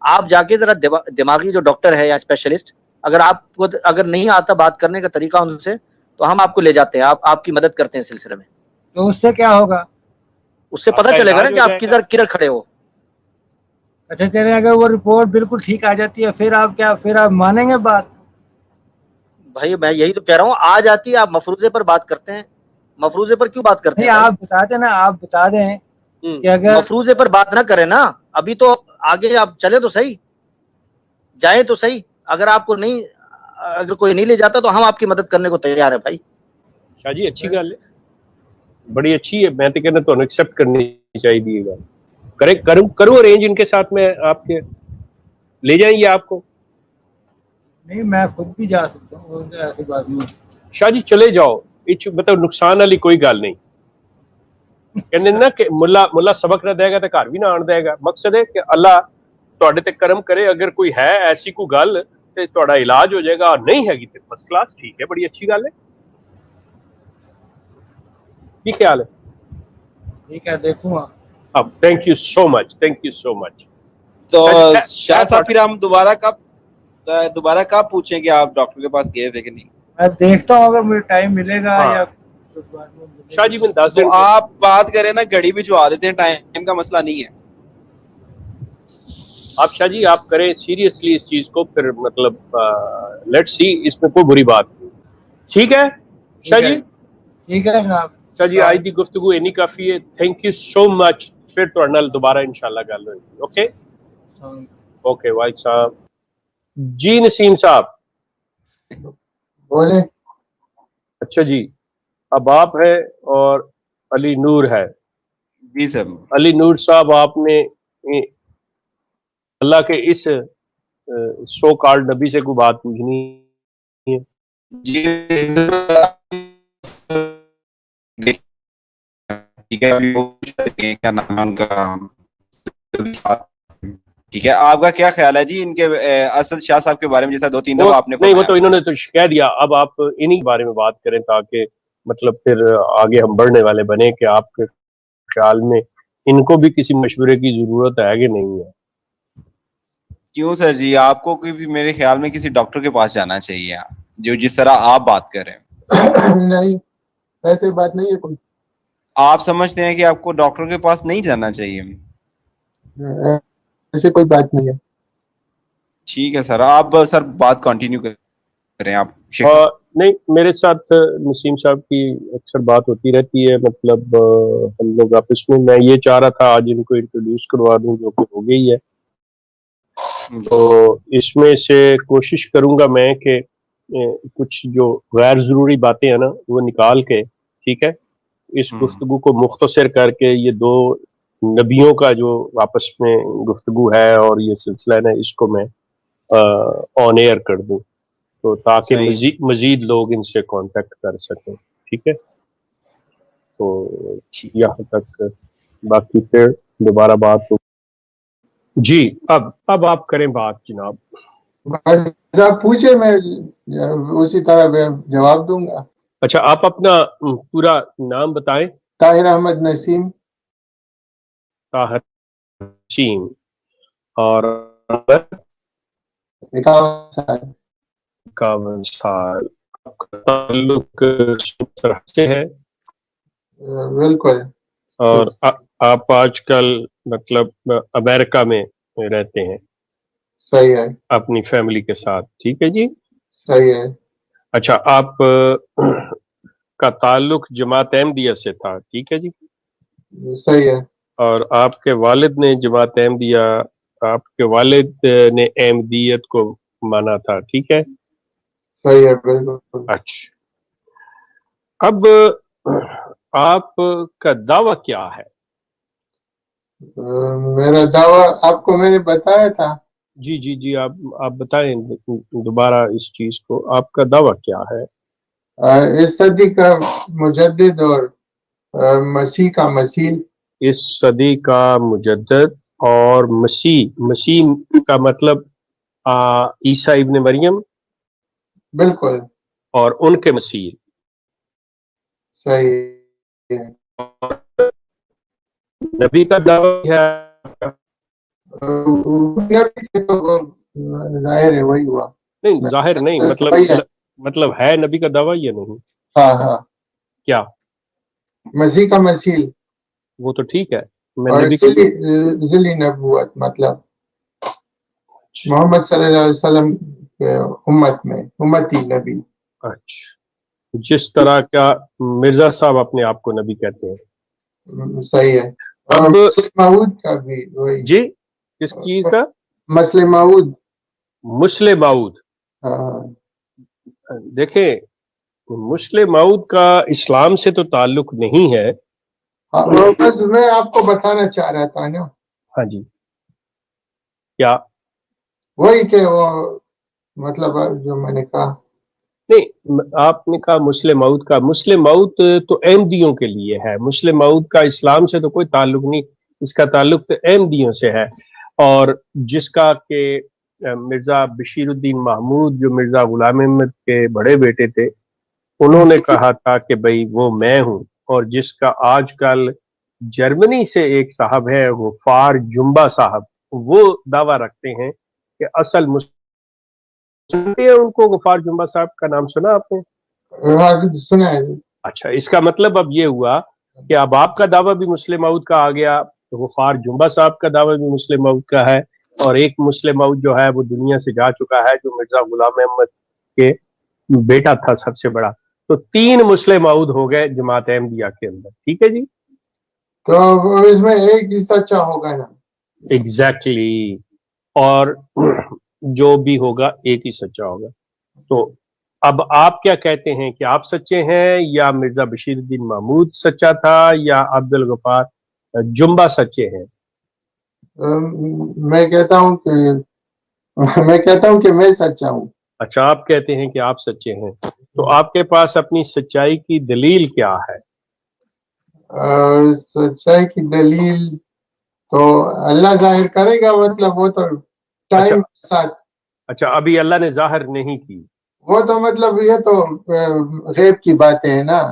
आप जाके जरा दिमागी जो डॉक्टर है या स्पेशलिस्ट, अगर आपको अगर नहीं आता बात करने का तरीका उनसे, तो हम आपको ले जाते हैं, आपकी मदद करते हैं इस सिलसिले में। तो उससे क्या होगा? उससे पता चलेगा ना कि आप किधर खड़े हो। अच्छा चले, अगर वो रिपोर्ट बिल्कुल ठीक आ जाती है, फिर आप मानेंगे बात? भाई मैं यही तो कह रहा हूँ, आ जाती है, आप मफरूजे पर बात करते हैं। मफरूजे पर क्यों बात करते हैं? आप बता दें ना, आप बता दें कि अगर मफरूजे पर बात ना करें ना, अभी तो आगे आप चले तो सही, जाए तो सही। अगर कोई नहीं ले जाता तो हम आपकी मदद करने को तैयार है भाई। शाह जी अच्छी गल है, बड़ी अच्छी है, मैं तो कहना तो एक्सेप्ट करनी चाहिए। करूं अरेंज इनके साथ में, आपके ले जाएंगे आपको? नहीं, मैं खुद भी जा सकता हूँ, ऐसी बात नहीं। शाह जी चले जाओ, मतलब नुकसान वाली कोई गल नहीं। कहने ना कि मुला सबक ना देगा तो घर भी ना आन देगा। मकसद है कि अल्लाह तुहाडे ते करम करे, अगर कोई है ऐसी कोई गल ते तुहाडा इलाज हो जाएगा, और नहीं हैगी तो फर्स्ट क्लास, ठीक है, बड़ी अच्छी गल है। की ख्याल है? ठीक है, देखूंगा। अब thank you so much, thank you so much. तो शाह साहब फिर हम दोबारा कब पूछें कि आप डॉक्टर के पास गए थे कि नहीं? मैं देखता हूँ अगर मुझे टाइम मिलेगा। हाँ। या शाह जी मैं 10 तो आप बात करें ना, घड़ी भिजवा देते हैं, टाइम का मसला नहीं है। आप शाह जी आप करें सीरियसली इस चीज को, फिर मतलब लेट्स सी, इसमें कोई बुरी बात नहीं। ठीक है शाह जी? ठीक है जनाब। अच्छा जी, आज दी गुफ्तगू इन्नी काफी है। Thank you so much. फिर तुहाडे नाल दोबारा इंशाल्लाह गल होएगी। ओके ओके वाइक साहब जी। नसीम साहब बोले। अच्छा जी, अब आप है और अली नूर है। जी सर। अली नूर साहब, आपने अल्लाह के इस सो कॉल्ड नबी से कोई बात पूछनी है? जी ठीक है, अभी वो क्या नाम है उनका, ठीक है। आपका क्या ख्याल है जी इनके असद शाह साहब के बारे में, जैसा 2-3 दफा आपने नहीं, वो तो इन्होंने तो कह दिया। अब आप इन्हीं के बारे में बात करें ताकि मतलब फिर आगे हम बढ़ने वाले बने कि आपके ख्याल में इनको भी किसी मशवरे की जरूरत है कि नहीं है? क्यों सर जी, आपको भी मेरे ख्याल में किसी डॉक्टर के पास जाना चाहिए, जो जिस तरह आप बात कर रहे हैं। नहीं, ऐसी बात नहीं है कोई। आप समझते हैं कि आपको डॉक्टर के पास नहीं जाना चाहिए? ऐसी कोई बात नहीं है। ठीक है सर, आप सर बात कंटिन्यू करें आप। नहीं, मेरे साथ नसीम साहब की अक्सर बात होती रहती है। मतलब हम लोग आपस में, मैं ये चाह रहा था आज इनको इंट्रोड्यूस करवा दूं, जो कि हो गई है। तो इसमें से कोशिश करूंगा मैं कि कुछ जो गैर जरूरी बातें हैं ना वो निकाल के, ठीक है, इस गुफ्तगू को मुख्तसर करके ये दो नबियों का जो आपस में गुफ्तगू है और ये सिलसिला है ना, इसको मैं ऑन एयर कर दूं, तो ताकि मजीद लोग इनसे कांटेक्ट कर सकें। ठीक है, तो यहाँ तक, बाकी फिर दोबारा बात हो। जी, अब आप करें बात जनाब। आप पूछे, मैं उसी तरह जवाब दूंगा। अच्छा, आप अपना पूरा नाम बताएं। ताहिर अहमद नसीम। ताहिर नसीम। और 51 साल। आपका ताल्लुक सरहद से है? बिल्कुल। और आप आजकल मतलब अमेरिका में रहते हैं? सही है। अपनी फैमिली के साथ? ठीक है जी, सही है। अच्छा, आप का ताल्लुक जमात अहमदिया से था? ठीक है जी, सही है। और आपके वालिद ने जमात अहमदिया, आपके वालिद ने अहमदियत को माना था? ठीक है, सही है, बिल्कुल। अच्छा, अब आपका दावा क्या है? मेरा दावा आपको मैंने बताया था। जी जी जी, आप बताएं दोबारा इस चीज को, आपका दावा क्या है? इस सदी का मुजद्दिद और मसीह का मसीह। इस सदी का मुजद्दिद और मसीह। मसीह का मतलब ईसा इब्न मरियम? बिल्कुल। और उनके मसीह? सही है। नबी का दावा है? तो जाहिर है वही हुआ। नहीं, जाहिर नहीं, मतलब है नबी का दावा या नहीं? हाँ हाँ, क्या? मसीह का मसीह वो तो ठीक है, मैं और नबी जिली नबूवत, मतलब मोहम्मद सल्लल्लाहु अलैहि वसल्लम के उम्मत में उम्मती नबी। अच्छा, जिस तरह का मिर्जा साहब अपने आप को नबी कहते हैं। सही है। और मसले माऊद का भी वही। जी, किस चीज का? मसले माऊद। मुस्ले माऊद। हाँ। देखें, मुस्ले माऊद का इस्लाम से तो ताल्लुक नहीं है। हाँ, बस मैं आपको बताना चाह रहा था ना। हाँ जी, क्या? वही के वो, मतलब जो मैंने कहा। नहीं, आपने कहा मुस्ले माऊद का। मुस्ले माऊद तो अहमदियों के लिए है। मुस्ले माऊद का इस्लाम से तो कोई ताल्लुक नहीं, इसका ताल्लुक तो अहमदियों से है। और जिसका के मिर्जा बशीरुद्दीन महमूद, जो मिर्जा गुलाम अहमद के बड़े बेटे थे, उन्होंने कहा था कि भाई वो मैं हूं। और जिसका आजकल जर्मनी से एक साहब है, गफार जुम्बा साहब, वो दावा रखते हैं कि असल सुनते हैं उनको। गफार जुम्बा साहब का नाम सुना आपने? हाँ, सुना है। अच्छा, इसका मतलब अब ये हुआ कि अब आपका दावा भी मुस्लिम मऊद का आ गया, तो गफार जुम्बा साहब का दावा भी मुस्लिम मऊद का है। और एक मुस्लिम मऊद जो है वो दुनिया से जा चुका है, जो मिर्जा गुलाम अहमद के बेटा था सबसे बड़ा, تو 3 मुस्लिम माऊद हो गए जमात अहमदिया के अंदर, ठीक है जी। तो इसमें एक ही सच्चा होगा ना? एग्जैक्टली और जो भी होगा एक ही सच्चा होगा। तो अब आप क्या कहते हैं कि आप सच्चे हैं या मिर्जा बशीरुद्दीन महमूद सच्चा था या अब्दुल गफ्फार जुम्बा सच्चे हैं? मैं कहता हूँ कि मैं सच्चा हूँ। अच्छा, आप कहते हैं कि आप सच्चे हैं, तो आपके पास अपनी सच्चाई की दलील क्या है? सच्चाई की दलील तो अल्लाह जाहिर करेगा, मतलब वो तो टाइम के साथ। अच्छा, अभी अल्लाह ने जाहिर नहीं की? वो तो मतलब ये तो गैब की बातें है ना।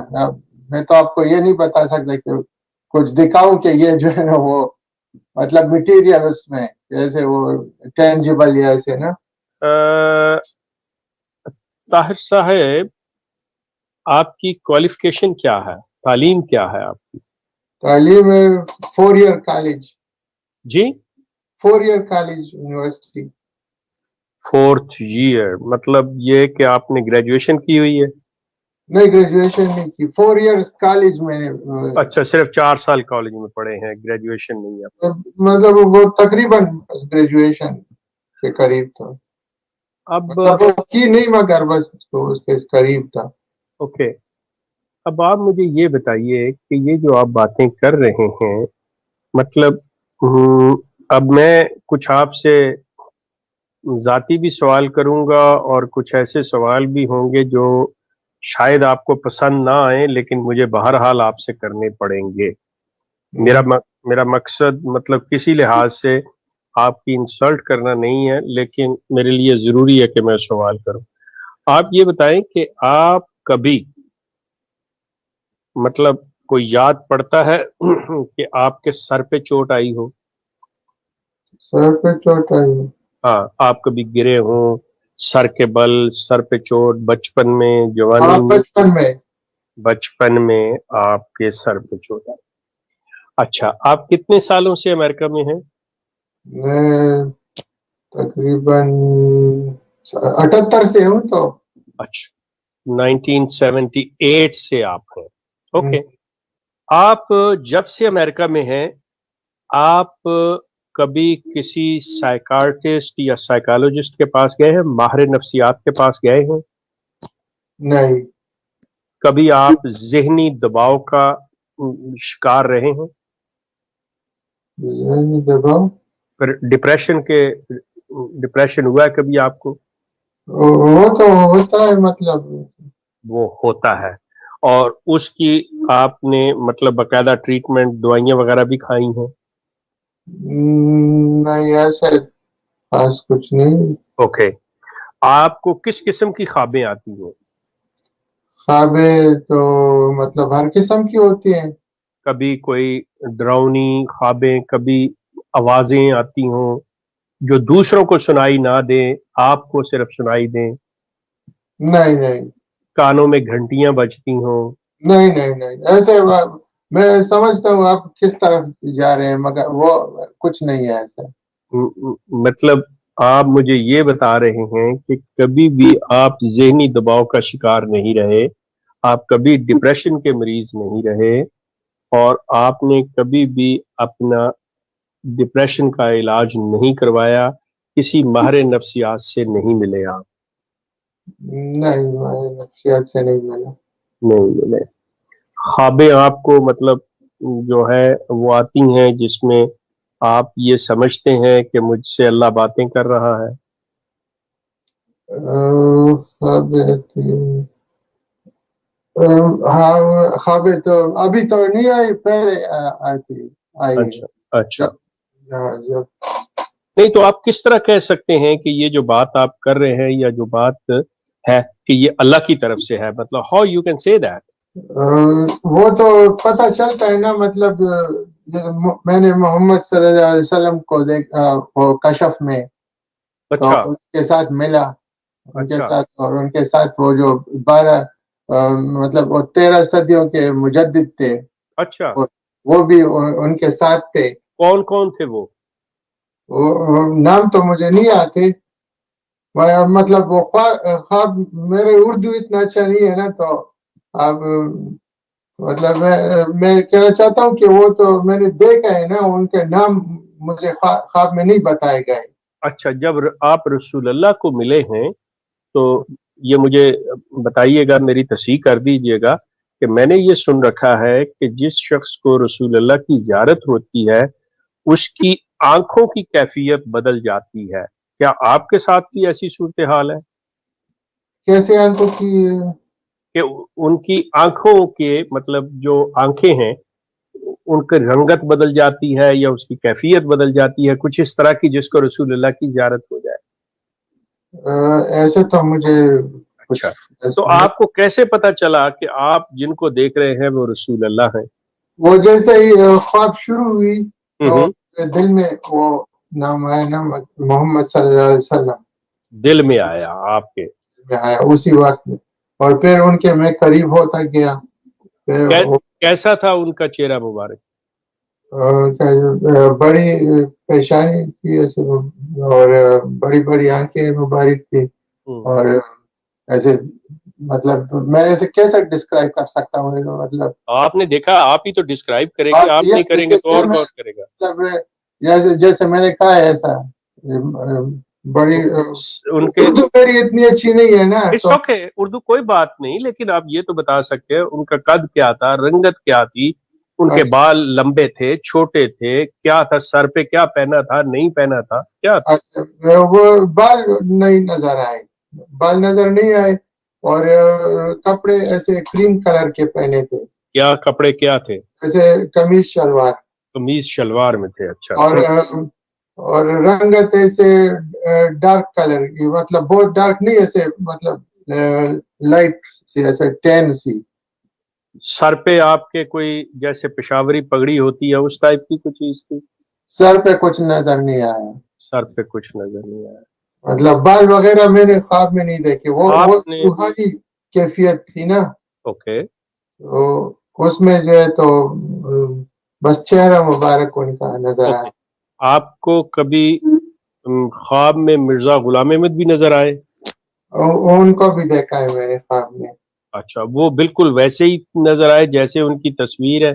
मैं तो आपको ये नहीं बता सकता कि कुछ दिखाऊं कि ये जो है ना वो मतलब मटेरियल उसमें जैसे वो टेंजिबल या ऐसे ना। ताहिर साहब, आपकी क्वालिफिकेशन क्या है, तालीम क्या है आपकी? तालीम 4 ईयर कॉलेज। जी, 4 year college university. 4th year मतलब ये कि आपने ग्रेजुएशन की हुई है? नहीं, ग्रेजुएशन नहीं की, 4 इयर्स कॉलेज मैंने। अच्छा, सिर्फ 4 साल कॉलेज में पढ़े हैं, ग्रेजुएशन नहीं है? मतलब वो तकरीबन ग्रेजुएशन के करीब था। अब मतलब वो की नहीं मगर बस तो उसके करीब था। ओके, अब आप मुझे ये बताइए कि ये जो आप बातें कर रहे हैं, मतलब अब मैं कुछ आपसे जाती भी सवाल करूंगा और कुछ ऐसे सवाल भी होंगे जो शायद आपको पसंद ना आए, लेकिन मुझे बहरहाल आपसे करने पड़ेंगे। मेरा मकसद मतलब किसी लिहाज से आपकी इंसल्ट करना नहीं है, लेकिन मेरे लिए जरूरी है कि मैं सवाल करूं। आप ये बताएं कि आप कभी मतलब कोई याद पड़ता है कि आपके सर पे चोट आई हो? सर पे चोट आई? हाँ, आप कभी गिरे हो सर के बल, सर पे चोट, बचपन में, जवानी हाँ, में? बचपन में आपके सर पे चोट आई। अच्छा, आप कितने सालों से अमेरिका में हैं? मैं तकरीबन 78 से हूँ तो। अच्छा, 1978 से आप हैं, ओके। आप जब से अमेरिका में हैं, आप कभी किसी साइकार्टिस्ट या साइकोलॉजिस्ट के पास गए हैं, माहिर नफ्सियात के पास गए हैं? नहीं। कभी आप ज़हनी दबाव का शिकार रहे हैं? दबाव? फिर डिप्रेशन हुआ है कभी आपको? वो तो होता है, मतलब वो होता है, और उसकी आपने मतलब बाकायदा ट्रीटमेंट, दवाइयां वगैरह भी खाई हैं? नहीं, ऐसे खास कुछ नहीं। ओके, आपको किस किस्म की ख्वाबें आती हैं? ख्वाबें तो मतलब हर किस्म की होती हैं। कभी कोई डरावनी ख्वाबें, कभी आवाजें आती हों जो दूसरों को सुनाई ना दें, आपको सिर्फ सुनाई दें? नहीं नहीं कानों में घंटियां बजती हों? नहीं नहीं नहीं ऐसे मैं समझता हूँ आप किस तरफ जा रहे हैं, मगर वो कुछ नहीं है ऐसा। मतलब आप मुझे ये बता रहे हैं कि कभी भी आप ज़हनी दबाव का शिकार नहीं रहे, आप कभी डिप्रेशन के मरीज नहीं रहे, और आपने कभी भी अपना डिप्रेशन का इलाज नहीं करवाया, किसी माहिर नफ्सियात से नहीं मिले आप? नहीं, मैं नफ्सियात से नहीं मिला। नहीं मिले। ख्वाबें आपको मतलब जो है वो आती हैं जिसमें आप ये समझते हैं कि मुझसे अल्लाह बातें कर रहा है? ख्वाबें हाँ, ख्वाबें तो अभी तो नहीं आई, पहले आई है। अच्छा अच्छा। जब नहीं, तो आप किस तरह कह सकते हैं कि ये जो बात आप कर रहे हैं या जो बात है कि ये अल्लाह की तरफ से है? मतलब how you can say that? वो तो पता चलता है ना, मतलब मैंने मोहम्मद सल्लल्लाहु अलैहि वसल्लम को देखा वो कशफ में, तो अच्छा उसके साथ मिला, उनके अच्छा साथ, और उनके साथ वो जो 12 मतलब वो 13 सदियों के मुजद्दिद थे, अच्छा। वो भी उनके साथ थे। कौन कौन थे वो? वो नाम तो मुझे नहीं आते, मतलब वो ख्वाब, मेरे उर्दू इतना अच्छा नहीं है ना, तो اب مطلب میں کہنا چاہتا ہوں کہ وہ تو میں نے دیکھا ہے نا، ان کے نام مجھے خواب میں نہیں بتائے گئے. اچھا، جب آپ رسول اللہ کو ملے ہیں تو یہ مجھے بتائیے گا، میری تصحیح کر دیجئے گا کہ میں نے یہ سن رکھا ہے کہ جس شخص کو رسول اللہ کی زیارت ہوتی ہے اس کی آنکھوں کی کیفیت بدل جاتی ہے. کیا آپ کے ساتھ بھی ایسی صورتحال ہے کیسے آنکھوں کی؟ کہ ان کی آنکھوں کے مطلب جو آنکھیں ہیں ان کی رنگت بدل جاتی ہے یا اس کی کیفیت بدل جاتی ہے، کچھ اس طرح کی جس کو رسول اللہ کی زیارت ہو جائے؟ ایسے تو مجھے اچھا، تو آپ کو کیسے پتا چلا کہ آپ جن کو دیکھ رہے ہیں وہ رسول اللہ ہیں؟ وہ جیسے ہی خواب شروع ہوئی تو دل میں وہ نام آیا نا محمد صلی اللہ علیہ وسلم، دل میں آیا آپ کے؟ آیا اسی وقت میں، اور پھر ان کے میں قریب ہوتا گیا. کیسا تھا ان کا چہرہ مبارک؟ بڑی پیشانی تھی ایسے، اور بڑی بڑی آنکھیں مبارک تھی، اور ایسے مطلب میں ایسے کیسے ڈسکرائب کر سکتا ہوں، مطلب آپ نے دیکھا، آپ ہی تو ڈسکرائب کریں گے، آپ نہیں کریں گے تو اور کون کرے گا؟ جیسے میں نے کہا ایسا بڑی ان کے اردو میری اتنی اچھی نہیں ہے نا تو اردو کوئی بات نہیں، لیکن آپ یہ تو بتا سکتے ہیں ان کا قد کیا تھا، رنگت کیا تھی، ان کے بال لمبے تھے چھوٹے تھے، کیا تھا سر پہ، کیا پہنا تھا نہیں پہنا تھا، کیا تھا؟ وہ بال نہیں نظر آئے، بال نظر نہیں آئے، اور کپڑے ایسے کریم کلر کے پہنے تھے. کیا کپڑے کیا تھے؟ ایسے قمیص شلوار. قمیص شلوار میں تھے، اچھا. اور رنگت ایسے ڈارک کلر کی، مطلب بہت ڈارک نہیں، ایسے مطلب لائٹ سی، ایسے ٹین سی. سر پہ آپ کے کوئی جیسے پشاوری پگڑی ہوتی ہے اس ٹائپ کی کچھ چیز تھی؟ سر پہ کچھ نظر نہیں آیا. سر پہ کچھ نظر نہیں آیا. مطلب بال وغیرہ میں نے خواب میں نہیں دیکھے، وہ روحانی کیفیت تھی نا. اوکے. اس میں جو ہے تو بس چہرہ مبارک ان کا نظر آیا. آپ کو کبھی خواب میں مرزا غلام احمد بھی نظر آئے؟ ان کو بھی دیکھا ہے میں نے خواب میں. اچھا، وہ بالکل ویسے ہی نظر آئے جیسے ان کی تصویر ہے؟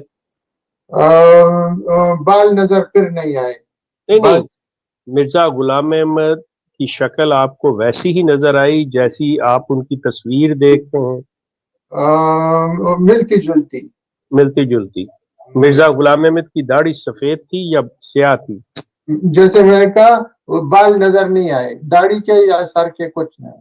بال نظر پھر نہیں آئے. نہیں، مرزا غلام احمد کی شکل آپ کو ویسی ہی نظر آئی جیسی آپ ان کی تصویر دیکھتے ہیں؟ ملتی جلتی. ملتی جلتی. مرزا غلام احمد کی داڑھی سفید تھی یا سیاہ تھی؟ جیسے میں نے کہا وہ بال نظر نہیں آئے، داڑھی کے یا سر کے کچھ نہیں.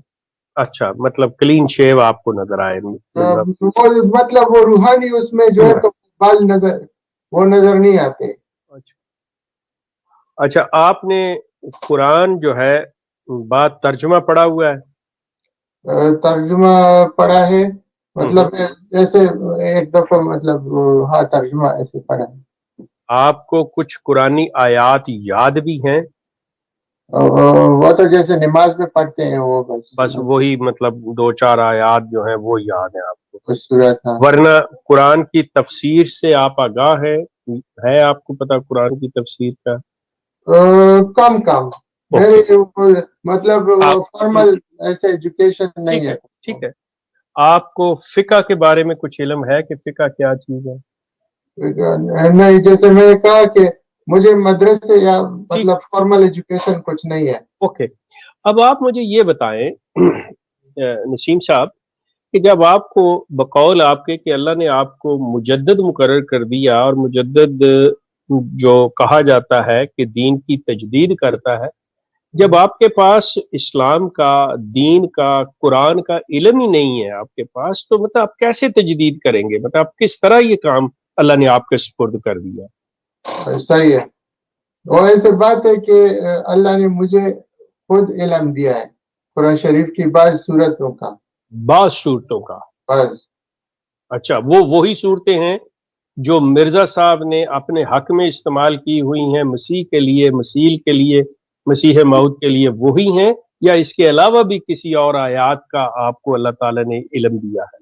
اچھا، مطلب کلین شیو آپ کو نظر آئے؟ مطلب وہ روحانی اس میں جو ہے تو بال نظر نہیں آتے. اچھا، آپ نے قرآن جو ہے بات ترجمہ پڑھا ہوا ہے؟ ترجمہ پڑھا ہے، مطلب ایسے ایک دفعہ، مطلب ہاں ترجمہ ایسے پڑھا ہے. آپ کو کچھ قرآنی آیات یاد بھی ہیں؟ وہ تو جیسے نماز میں پڑھتے ہیں وہ بس وہی، مطلب 2-4 آیات جو ہیں وہ یاد ہیں آپ کو. ورنہ قرآن کی تفسیر سے آپ آگاہ ہے آپ کو پتا قرآن کی تفسیر کا؟ کم مطلب فارمل ایسے ایجوکیشن نہیں ہے. ٹھیک ہے. آپ کو فقہ کے بارے میں کچھ علم ہے کہ فقہ کیا چیز ہے؟ نہیں، جیسے میں نے کہا کہ مجھے مدرسے یا مطلب فارمل ایجوکیشن کچھ نہیں ہے. اوکے. اب آپ مجھے یہ بتائیں نسیم صاحب کہ جب آپ کو بقول آپ کے کہ اللہ نے آپ کو مجدد مقرر کر دیا، اور مجدد جو کہا جاتا ہے کہ دین کی تجدید کرتا ہے، جب آپ کے پاس اسلام کا، دین کا، قرآن کا علم ہی نہیں ہے آپ کے پاس، تو مطلب آپ کیسے تجدید کریں گے؟ مطلب آپ کس طرح یہ کام اللہ نے آپ کے سپرد کر دیا؟ صحیح ہے. وہ ایسے بات ہے کہ اللہ نے مجھے خود علم دیا ہے قرآن شریف کی بعض صورتوں کا. بس. اچھا، وہ وہی صورتیں ہیں جو مرزا صاحب نے اپنے حق میں استعمال کی ہوئی ہیں مسیح کے لیے، مسیل کے لیے، مسیح موعود کے لیے، وہی ہیں یا اس کے علاوہ بھی کسی اور آیات کا آپ کو اللہ تعالیٰ نے علم دیا ہے؟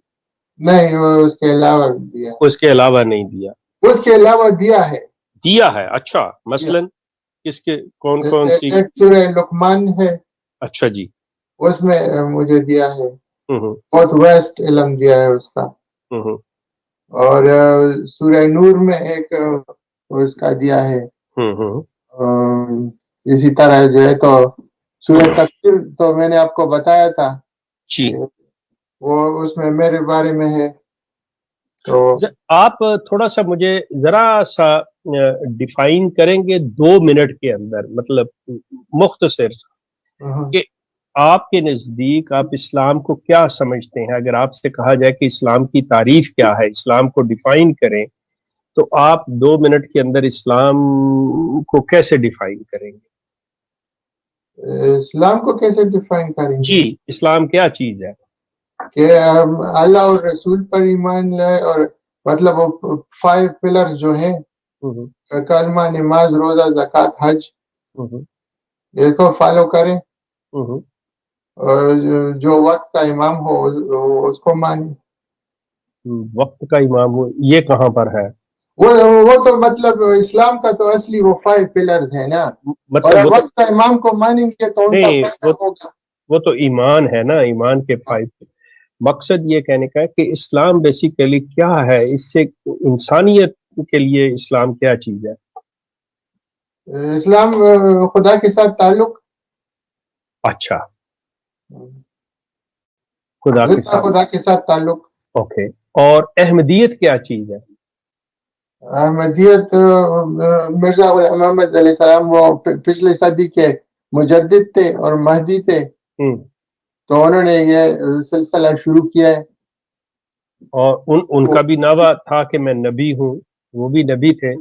نہیں، اس کے علاوہ دیا. اس کے علاوہ نہیں دیا؟ اس کے علاوہ دیا ہے. اچھا، مثلا کس کے، کون سی؟ ایک سورہ لقمان ہے. اچھا جی. اس میں مجھے دیا ہے، بہت ویسٹ علم دیا ہے اس کا. اور سورہ نور میں ایک اس کا دیا ہے، اسی طرح جو ہے تو سورہ تکویر تو میں نے آپ کو بتایا تھا، وہ اس میں میرے بارے میں ہے. تو آپ تھوڑا سا مجھے ذرا سا ڈیفائن کریں گے 2 منٹ کے اندر، مطلب مختصر کہ آپ کے نزدیک آپ اسلام کو کیا سمجھتے ہیں؟ اگر آپ سے کہا جائے کہ اسلام کی تعریف کیا ہے، اسلام کو ڈیفائن کریں، تو آپ 2 منٹ کے اندر اسلام کو کیسے ڈیفائن کریں گے؟ اسلام کو کیسے ڈیفائن کریں گے؟ جی، اسلام کیا چیز ہے؟ کہ اللہ اور رسول پر ایمان لائے، اور مطلب وہ 5 پلرز جو ہیں، کلمہ، نماز، روزہ، زکوٰۃ، حج، اس کو فالو کریں، اور جو وقت کا امام ہو اس کو مانیں. وقت کا امام ہو، یہ کہاں پر ہے؟ وہ تو مطلب اسلام کا تو اصلی وہ 5 پلرز ہیں نا، اور وقت کا امام کو مانیں گے تو ان کا فائدہ ہوگا. وہ تو ایمان ہے نا، ایمان کے 5. مقصد یہ کہنے کا ہے کہ اسلام بیسیکلی کیا ہے، اس سے انسانیت کے لیے اسلام کیا چیز ہے؟ اسلام خدا کے ساتھ تعلق. اچھا، خدا کے ساتھ تعلق. اوکے. اور احمدیت کیا چیز ہے؟ احمدیت مرزا غلام محمد علیہ السلام وہ پچھلی صدی کے مجدد تھے اور مہدی تھے، تو انہوں نے یہ سلسلہ شروع کیا ہے. اور ان کا بھی دعویٰ تھا کہ میں نبی ہوں، وہ بھی نبی تھے.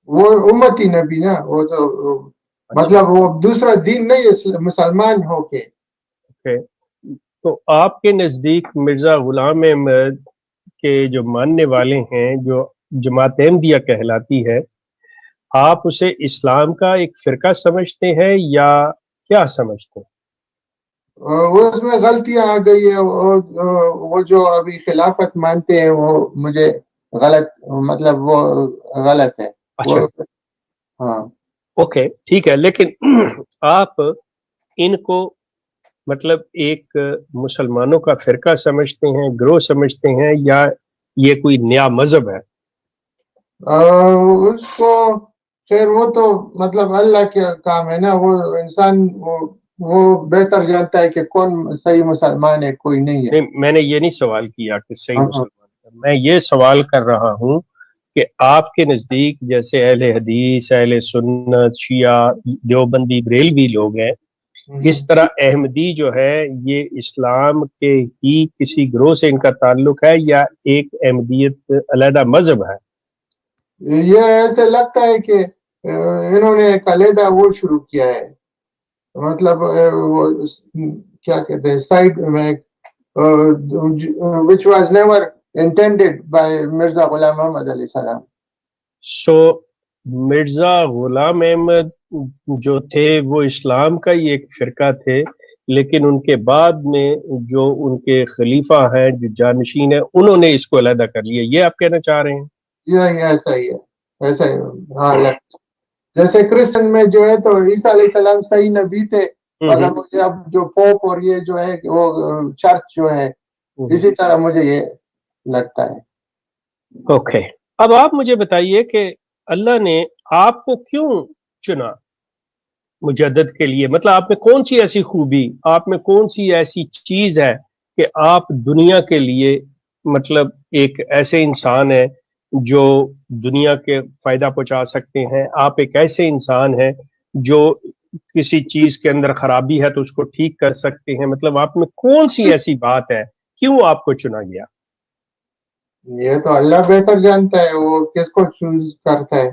وہ امتی نبی نا، وہ تو مطلب وہ دوسرا دین نہیں، مسلمان ہو کے. تو آپ کے نزدیک مرزا غلام احمد کے جو ماننے والے ہیں، جو جماعت احمدیہ کہلاتی ہے، آپ اسے اسلام کا ایک فرقہ سمجھتے ہیں یا کیا سمجھتے ہیں؟ اس میں غلطیاں آ گئی ہے. وہ جو ابھی خلافت مانتے ہیں وہ مجھے غلط، مطلب وہ غلط ہے. ہاں اوکے، ٹھیک ہے. لیکن آپ ان کو مطلب ایک مسلمانوں کا فرقہ سمجھتے ہیں، گروہ سمجھتے ہیں، یا یہ کوئی نیا مذہب ہے؟ اس کو خیر وہ تو مطلب اللہ کے کام ہے نا، وہ انسان وہ بہتر جانتا ہے کہ کون صحیح مسلمان ہے، کوئی نہیں ہے. میں نے یہ نہیں سوال کیا کہ صحیح مسلمان ہے، میں یہ سوال کر رہا ہوں کہ آپ کے نزدیک جیسے اہل حدیث، اہل سنت، شیعہ، دیوبندی، بریلوی لوگ ہیں، اس طرح احمدی جو ہے یہ اسلام کے ہی کسی گروہ سے ان کا تعلق ہے یا ایک احمدیت علیحدہ مذہب ہے؟ یہ ایسے لگتا ہے کہ انہوں نے ایک علیحدہ وہ شروع کیا ہے، مطلب وہ کیا کہتے ہیں، سائڈ میں which was never intended by Mirza Ghulam محمد علیہ السلام. سو مرزا غلام احمد جو تھے وہ اسلام کا ہی ایک فرقہ تھے، لیکن ان کے بعد میں جو ان کے خلیفہ ہیں، جو جانشین ہیں، انہوں نے اس کو علیحدہ کر لیا، یہ آپ کہنا چاہ رہے ہیں؟ یہ ایسا ہی ہے، ایسا ہی. ہاں، جیسے کرسچن میں جو ہے تو عیسیٰ علیہ السلام صحیح نبی تھے، مگر مجھے اب جو پوپ اور یہ جو ہے وہ چرچ جو ہے، اسی طرح مجھے یہ لگتا ہے. اوکے. اب آپ مجھے بتائیے کہ اللہ نے آپ کو کیوں چنا مجدد کے لیے؟ مطلب آپ میں کون سی ایسی خوبی، آپ میں کون سی ایسی چیز ہے کہ آپ دنیا کے لیے مطلب ایک ایسے انسان ہیں جو دنیا کے فائدہ پہنچا سکتے ہیں؟ آپ ایک ایسے انسان ہیں جو کسی چیز کے اندر خرابی ہے تو اس کو ٹھیک کر سکتے ہیں. مطلب آپ میں کون سی ایسی بات ہے، کیوں آپ کو چنا گیا؟ یہ تو اللہ بہتر جانتا ہے وہ کس کو چوز کرتا ہے.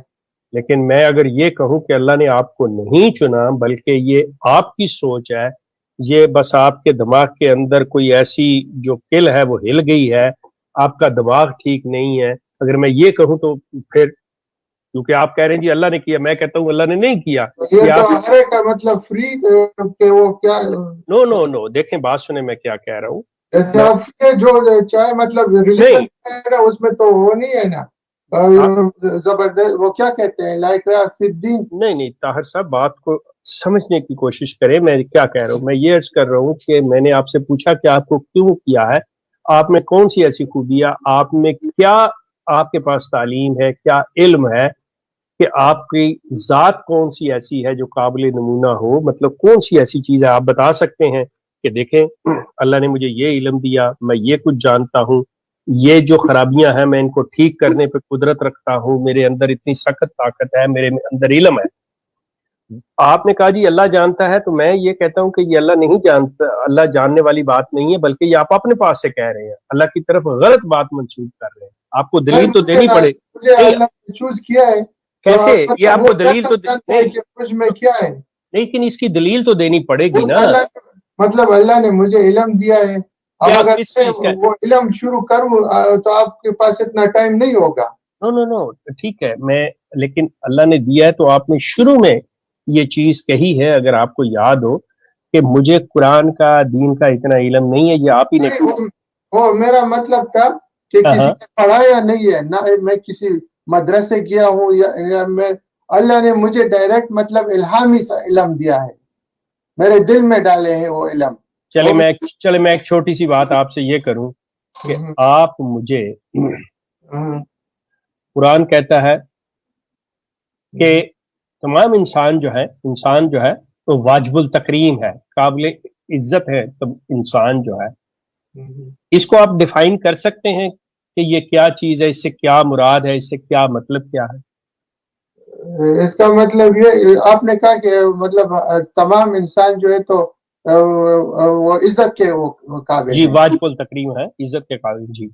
لیکن میں اگر یہ کہوں کہ اللہ نے آپ کو نہیں چنا بلکہ یہ آپ کی سوچ ہے، یہ بس آپ کے دماغ کے اندر کوئی ایسی جو کل ہے وہ ہل گئی ہے، آپ کا دماغ ٹھیک نہیں ہے، اگر میں یہ کہوں تو پھر کیونکہ آپ کہہ رہے ہیں جی اللہ نے کیا، میں کہتا ہوں اللہ نے نہیں کیا. یہ تو ہر کا مطلب فری کہ وہ کیا. نو دیکھیں بات سنیں میں کیا کہہ رہا ہوں. جیسے آپ جو چاہے مطلب ریلیجن اس میں تو وہ نہیں ہے نا زبردست، وہ کیا کہتے ہیں لائک الدین. نہیں طاہر صاحب بات کو سمجھنے کی کوشش کریں. میں کیا کہہ رہا ہوں، میں یہ عرض کر رہا ہوں کہ میں نے آپ سے پوچھا کہ آپ کو کیوں کیا ہے، آپ میں کون سی ایسی خوبیاں، آپ میں کیا، آپ کے پاس تعلیم ہے، کیا علم ہے کہ آپ کی ذات کون سی ایسی ہے جو قابل نمونہ ہو، مطلب کون سی ایسی چیز ہے آپ بتا سکتے ہیں کہ دیکھیں اللہ نے مجھے یہ علم دیا، میں یہ کچھ جانتا ہوں، یہ جو خرابیاں ہیں میں ان کو ٹھیک کرنے پہ قدرت رکھتا ہوں، میرے اندر اتنی سخت طاقت ہے، میرے اندر علم ہے. آپ نے کہا جی اللہ جانتا ہے، تو میں یہ کہتا ہوں کہ یہ اللہ نہیں جانتا، اللہ جاننے والی بات نہیں ہے، بلکہ یہ آپ اپنے پاس سے کہہ رہے ہیں، اللہ کی طرف غلط بات منسوخ کر رہے ہیں. آپ کو دلیل تو دینی پڑے. مجھے اللہ نے چوز کیا ہے کیسے؟ یہ آپ کو دلیل تو نہیں میں کیا ہے، لیکن اس کی دلیل تو دینی پڑے گی نا. مطلب اللہ نے مجھے علم دیا ہے، اب اگر کس چیز کا؟ وہ علم شروع کروں تو آپ کے پاس اتنا ٹائم نہیں ہوگا. نو ٹھیک ہے، میں لیکن اللہ نے دیا ہے تو آپ نے شروع میں یہ چیز کہی ہے، اگر آپ کو یاد ہو کہ مجھے قرآن کا، دین کا اتنا علم نہیں ہے، یہ آپ ہی نے. وہ میرا مطلب تھا کہ کسی نے پڑھایا نہیں ہے، نہ میں کسی مدرسے گیا ہوں یا میں، اللہ نے مجھے ڈائریکٹ مطلب الہامی سا علم دیا ہے، میرے دل میں ڈالے ہیں وہ علم. چلے میں ایک چھوٹی سی بات آپ سے یہ کروں کہ آپ مجھے، قرآن کہتا ہے کہ تمام انسان جو ہے وہ واجب التکریم ہے، قابل عزت ہے. تو انسان جو ہے اس کو آپ ڈیفائن کر سکتے ہیں کہ یہ کیا چیز ہے، اس سے کیا مراد ہے، اس سے کیا مطلب کیا ہے؟ اس کا مطلب یہ آپ نے کہا کہ مطلب تمام انسان جو ہے تو وہ عزت کے وہ قابل جی ہے. واجب التکریم ہے، عزت کے قابل. جی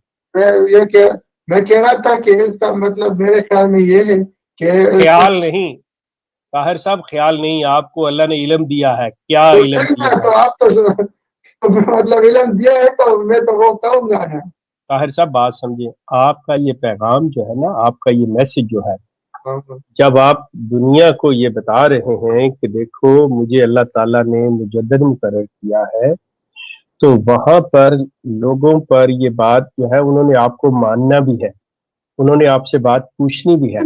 میں کہہ رہا تھا کہ اس کا مطلب میرے خیال میں یہ ہے کہ خیال نہیں طاہر صاحب، خیال نہیں، آپ کو اللہ نے علم دیا ہے. کیا علم دیا ہے؟ تو آپ تو مطلب علم دیا ہے تو میں تو وہ کہوں گا نا. طاہر صاحب بات سمجھیں، آپ کا یہ پیغام جو ہے نا، آپ کا یہ میسج جو ہے، جب آپ دنیا کو یہ بتا رہے ہیں کہ دیکھو مجھے اللہ تعالیٰ نے مجدد مقرر کیا ہے، تو وہاں پر لوگوں پر یہ بات جو ہے انہوں نے آپ کو ماننا بھی ہے، انہوں نے آپ سے بات پوچھنی بھی ہے.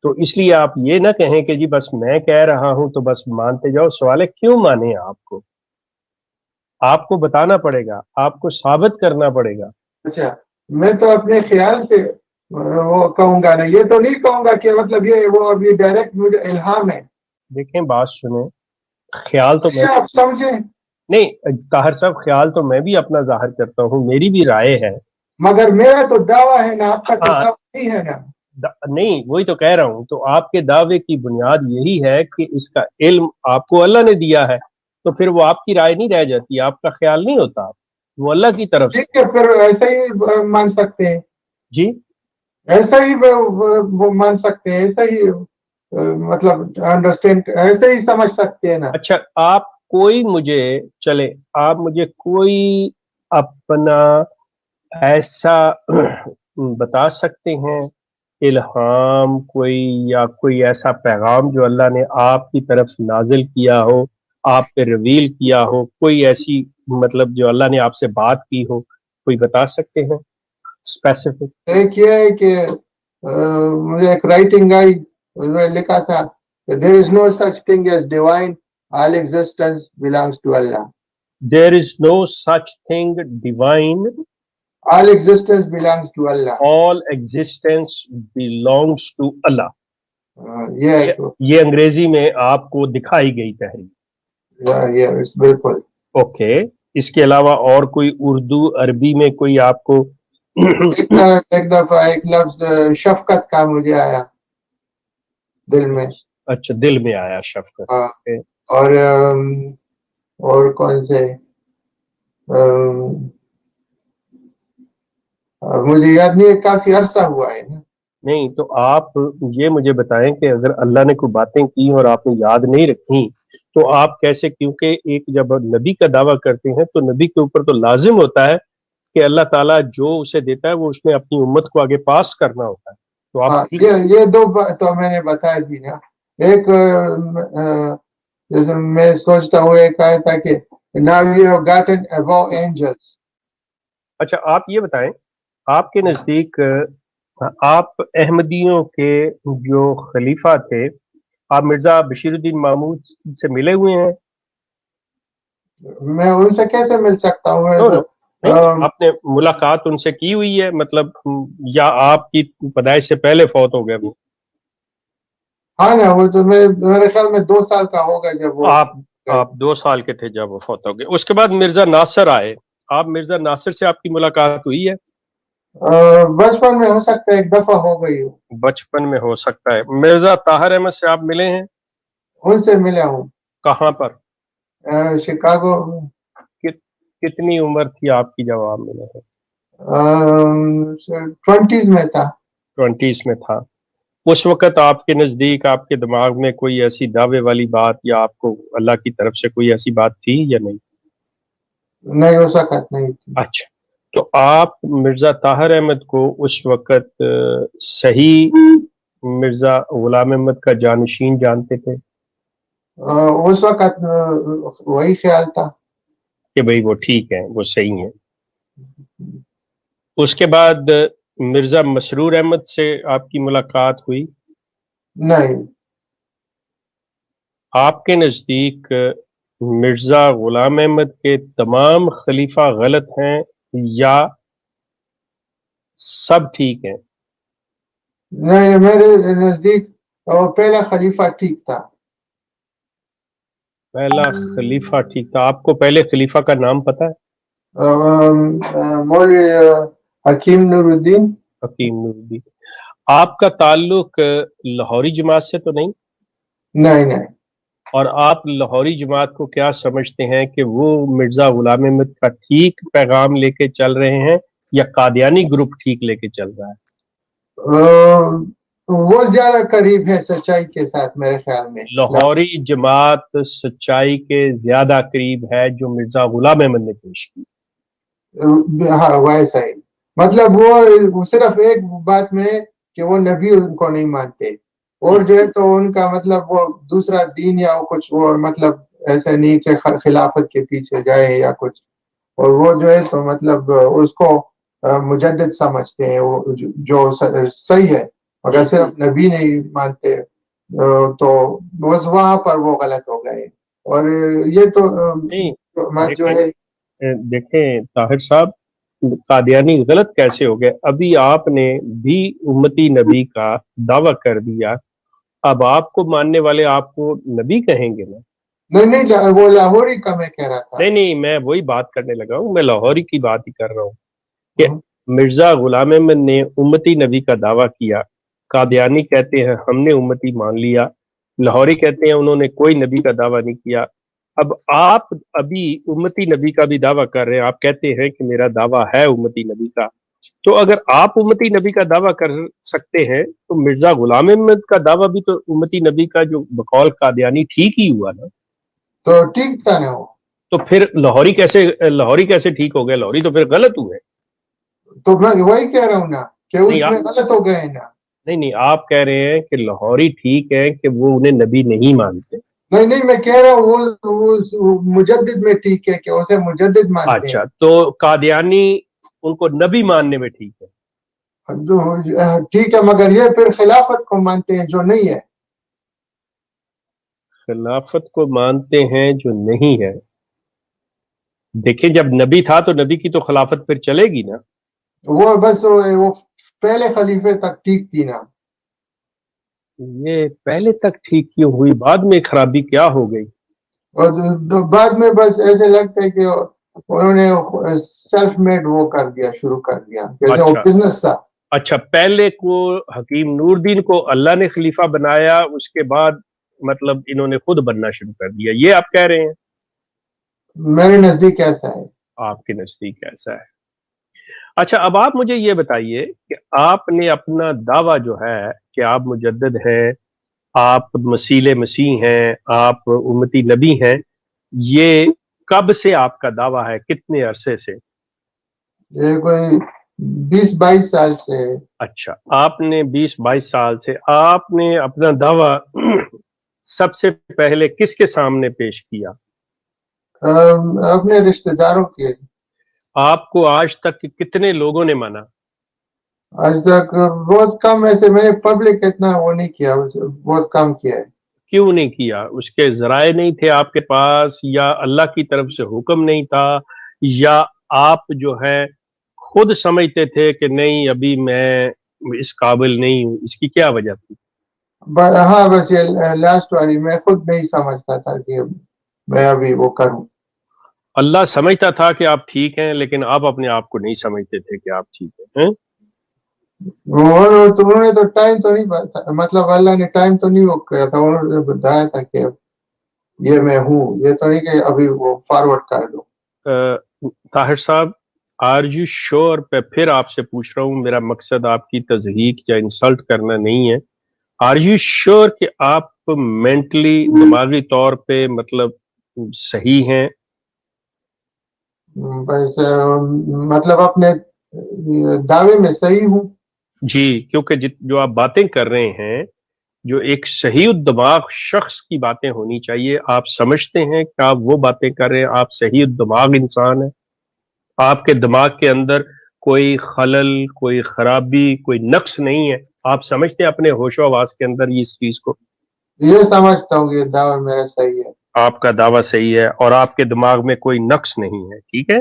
تو اس لیے آپ یہ نہ کہیں کہ جی بس میں کہہ رہا ہوں تو بس مانتے جاؤ. سوال ہے کیوں مانے؟ آپ کو بتانا پڑے گا، آپ کو ثابت کرنا پڑے گا. اچھا میں تو اپنے خیال سے وہ کہوں گا نا، یہ تو نہیں کہوں گا کہ مطلب یہ وہ ابھی ڈائریکٹ مجھے الہام ہے. دیکھیں بات سنیں، خیال تو میں آپ سمجھیں، نہیں طاہر صاحب، خیال تو میں بھی اپنا ظاہر کرتا ہوں، میری بھی رائے ہے، مگر میرا تو دعویٰ ہے نا، آپ کا تو دعویٰ نہیں ہے نا. نہیں وہی تو کہہ رہا ہوں. تو آپ کے دعوے کی بنیاد یہی ہے کہ اس کا علم آپ کو اللہ نے دیا ہے، تو پھر وہ آپ کی رائے نہیں رہ جاتی، آپ کا خیال نہیں ہوتا، وہ اللہ کی طرف سے. ٹھیک ہے پھر ایسا ہی مان سکتے ہیں. جی ایسا ہی وہ مان سکتے ہیں، ایسا ہی مطلب انڈرسٹینڈ ایسے ہی سمجھ سکتے ہیں نا. اچھا آپ مجھے کوئی اپنا ایسا بتا سکتے ہیں الہام کوئی، یا کوئی ایسا پیغام جو اللہ نے آپ کی طرف نازل کیا ہو، آپ پہ ریویل کیا ہو، کوئی ایسی مطلب جو اللہ نے آپ سے بات کی ہو، کوئی بتا سکتے ہیں اسپیسیفک؟ ایک یہ ہے کہ مجھے ایک رائٹنگ آئی، اس میں لکھا تھا there is no such thing as divine, all existence belongs to Allah. There is no such thing divine, all existence belongs to Allah. all existence belongs to Allah. یہ انگریزی میں آپ کو دکھائی گئی تحریر. بالکل اوکے. اس کے علاوہ اور کوئی اردو عربی میں کوئی آپ کو؟ ایک دفعہ ایک لفظ شفقت کا مجھے آیا دل میں. اچھا دل میں آیا شفقت. اور کون سے مجھے یاد نہیں، کافی عرصہ ہوا ہے نا. نہیں تو آپ یہ مجھے بتائیں کہ اگر اللہ نے کوئی باتیں کی اور آپ نے یاد نہیں رکھی تو آپ کیسے؟ کیونکہ ایک جب نبی کا دعویٰ کرتے ہیں تو نبی کے اوپر تو لازم ہوتا ہے کہ اللہ تعالیٰ جو اسے دیتا ہے وہ اس نے اپنی امت کو آگے پاس کرنا ہوتا ہے. تو آپ یہ دو تو میں نے بتایا دی نا. ایک جیسے میں سوچتا ہوں ایک آیا تھا کہ now you have gotten above angels. اچھا آپ یہ بتائیں، آپ کے نزدیک آپ احمدیوں کے جو خلیفہ تھے، آپ مرزا بشیر الدین محمود سے ملے ہوئے ہیں؟ میں ان سے کیسے مل سکتا ہوں؟ آپ نے ملاقات ان سے کی ہوئی ہے مطلب، یا آپ کی پیدائش سے پہلے فوت ہو گئے وہ؟ ہاں نا، وہ تو میرے خیال میں 2 سال کا ہوگا جب وہ آپ 2 سال کے تھے جب وہ فوت ہو گئے. اس کے بعد مرزا ناصر آئے. آپ مرزا ناصر سے آپ کی ملاقات ہوئی ہے؟ بچپن میں ہو سکتا ہے، ایک دفعہ ہو گئی ہو. بچپن میں ہو سکتا ہے. مرزا طاہر احمد سے آپ ملے ہیں؟ ان سے ملا ہوں. کہاں پر؟ شکاگو. کتنی عمر تھی آپ کی جب آپ ملے ہیں؟ 20s میں تھا. 20s میں تھا. اس وقت آپ کے نزدیک، آپ کے دماغ میں کوئی ایسی دعوے والی بات یا آپ کو اللہ کی طرف سے کوئی ایسی بات تھی یا نہیں؟ نہیں، اس وقت نہیں تھی. اچھا، تو آپ مرزا طاہر احمد کو اس وقت صحیح مرزا غلام احمد کا جانشین جانتے تھے؟ اس وقت وہی خیال تھا کہ بھئی وہ ٹھیک ہے، وہ صحیح ہیں. اس کے بعد مرزا مسرور احمد سے آپ کی ملاقات ہوئی؟ نہیں. آپ کے نزدیک مرزا غلام احمد کے تمام خلیفہ غلط ہیں یا سب ٹھیک ہیں؟ نہیں، میرے نزدیک پہلا خلیفہ ٹھیک تھا. پہلا خلیفہ ٹھیک تھا. آپ کو پہلے خلیفہ کا نام پتہ ہے؟ مولوی حکیم نور الدین. حکیم نور الدین. آپ کا تعلق لاہوری جماعت سے تو نہیں؟ نہیں. اور آپ لاہوری جماعت کو کیا سمجھتے ہیں کہ وہ مرزا غلام احمد کا ٹھیک پیغام لے کے چل رہے ہیں یا قادیانی گروپ ٹھیک لے کے چل رہا ہے؟ وہ زیادہ قریب ہے سچائی کے ساتھ میرے خیال میں. لاہوری جماعت سچائی کے زیادہ قریب ہے جو مرزا غلام احمد نے پیش کی. ہاں، ویسا ہی. مطلب وہ صرف ایک بات میں کہ وہ نبی ان کو نہیں مانتے، اور جو ہے تو ان کا مطلب وہ دوسرا دین یا کچھ اور مطلب ایسا نہیں کہ خلافت کے پیچھے جائے یا کچھ. اور وہ جو ہے تو مطلب اس کو مجدد سمجھتے ہیں، وہ جو صحیح ہے، اگر صرف نبی نہیں مانتے تو بس وہاں پر وہ غلط ہو گئے. اور یہ تو جو ہے. دیکھیں طاہر صاحب، قادیانی غلط کیسے ہو گئے؟ ابھی آپ نے بھی امتی نبی کا دعویٰ کر دیا، اب آپ کو ماننے والے آپ کو نبی کہیں گے نا؟ نہیں، وہ لاہوری کا میں کہہ رہا تھا. نہیں، میں وہی بات کرنے لگا ہوں، میں لاہوری کی بات ہی کر رہا ہوں کہ مرزا غلام احمد نے امتی نبی کا دعویٰ کیا، قادیانی کہتے ہیں ہم نے امتی مان لیا، لاہوری کہتے ہیں انہوں نے کوئی نبی کا دعویٰ نہیں کیا. اب آپ ابھی امتی نبی کا بھی دعویٰ کر رہے ہیں، آپ کہتے ہیں کہ میرا دعویٰ ہے امتی نبی کا. تو اگر آپ امتی نبی کا دعویٰ کر سکتے ہیں تو مرزا غلام احمد کا دعویٰ بھی تو امتی نبی کا جو بقول قادیانی ٹھیک ہی ہوا نا؟ تو ٹھیک تھا نا وہ. تو پھر لاہوری کیسے ٹھیک ہو گئے؟ لاہوری تو پھر غلط ہوئے. تو میں وہی کہہ رہا ہوں نا کہ اس میں غلط ہو گئے نا. نہیں، آپ کہہ رہے ہیں کہ لاہوری ٹھیک ہے کہ وہ انہیں نبی نہیں مانتے. نہیں، میں کہہ رہا ہوں وہ مجدد میں ٹھیک ہے کہ اسے مجدد مانتے ہیں. اچھا، تو قادیانی ان کو نبی ماننے میں ٹھیک ہے؟ ٹھیک ہے، مگر یہ پھر خلافت کو مانتے ہیں جو نہیں ہے. خلافت کو مانتے ہیں جو نہیں ہے. دیکھیں جب نبی تھا تو نبی کی تو خلافت پھر چلے گی نا. وہ بس وہ پہلے خلیفے تک ٹھیک تھی نا. یہ پہلے تک ٹھیک کیوں ہوئی؟ بعد میں خرابی کیا ہو گئی؟ اور بعد میں بس ایسے لگتا ہے کہ انہوں نے سیلف میڈ وہ کر دیا، شروع کر دیا جیسے وہ بزنس تھا. اچھا، پہلے کو حکیم نور الدین کو اللہ نے خلیفہ بنایا، اس کے بعد مطلب انہوں نے خود بننا شروع کر دیا، یہ آپ کہہ رہے ہیں؟ میرے نزدیک ایسا ہے. آپ کے نزدیک ایسا ہے. اچھا، اب آپ مجھے یہ بتائیے کہ آپ نے اپنا دعویٰ جو ہے کہ آپ مجدد ہیں، آپ مسیح مسیح ہیں، آپ امتی نبی ہیں، یہ کب سے آپ کا دعویٰ ہے؟ کتنے عرصے سے؟ یہ کوئی 20-22 سال سے. اچھا، آپ نے 20-22 سال سے. آپ نے اپنا دعویٰ سب سے پہلے کس کے سامنے پیش کیا؟ اپنے رشتہ داروں کے. آپ کو آج تک کتنے لوگوں نے مانا؟ آج تک بہت کم. ایسے میں نے پبلک اتنا وہ نہیں کیا، بہت کم کیا ہے. کیوں نہیں کیا؟ اس کے ذرائع نہیں تھے آپ کے پاس، یا اللہ کی طرف سے حکم نہیں تھا، یا آپ جو ہے خود سمجھتے تھے کہ نہیں ابھی میں اس قابل نہیں ہوں؟ اس کی کیا وجہ تھی؟ ہاں بس یہ لاسٹ والی میں خود نہیں سمجھتا تھا کہ میں ابھی وہ کروں. اللہ سمجھتا تھا کہ آپ ٹھیک ہیں لیکن آپ اپنے آپ کو نہیں سمجھتے تھے کہ آپ ٹھیک ہیں. انہوں نے تو ٹائم تو نہیں بتایا, مطلب اللہ نے ٹائم تو نہیں وہ کیا تھا, انہوں نے بتایا تھا کہ یہ میں ہوں, یہ تو نہیں کہ ابھی وہ فارورڈ کر دو. طاہر صاحب آر یو شور پہ پھر آپ سے پوچھ رہا ہوں, میرا مقصد آپ کی تضحیق یا انسلٹ کرنا نہیں ہے. آر یو شور کہ آپ مینٹلی دماغی طور پہ مطلب صحیح ہیں؟ بس مطلب اپنے دعوے میں صحیح ہوں. جی, کیونکہ جو آپ باتیں کر رہے ہیں جو ایک صحیح الدماغ شخص کی باتیں ہونی چاہیے, آپ سمجھتے ہیں کہ آپ وہ باتیں کر رہے ہیں, آپ صحیح الدماغ انسان ہیں, آپ کے دماغ کے اندر کوئی خلل, کوئی خرابی, کوئی نقص نہیں ہے, آپ سمجھتے ہیں اپنے ہوش و حواس کے اندر اس چیز کو؟ یہ سمجھتا ہوں کہ دعویٰ میرا صحیح ہے. آپ کا دعویٰ صحیح ہے اور آپ کے دماغ میں کوئی نقص نہیں ہے, ٹھیک ہے؟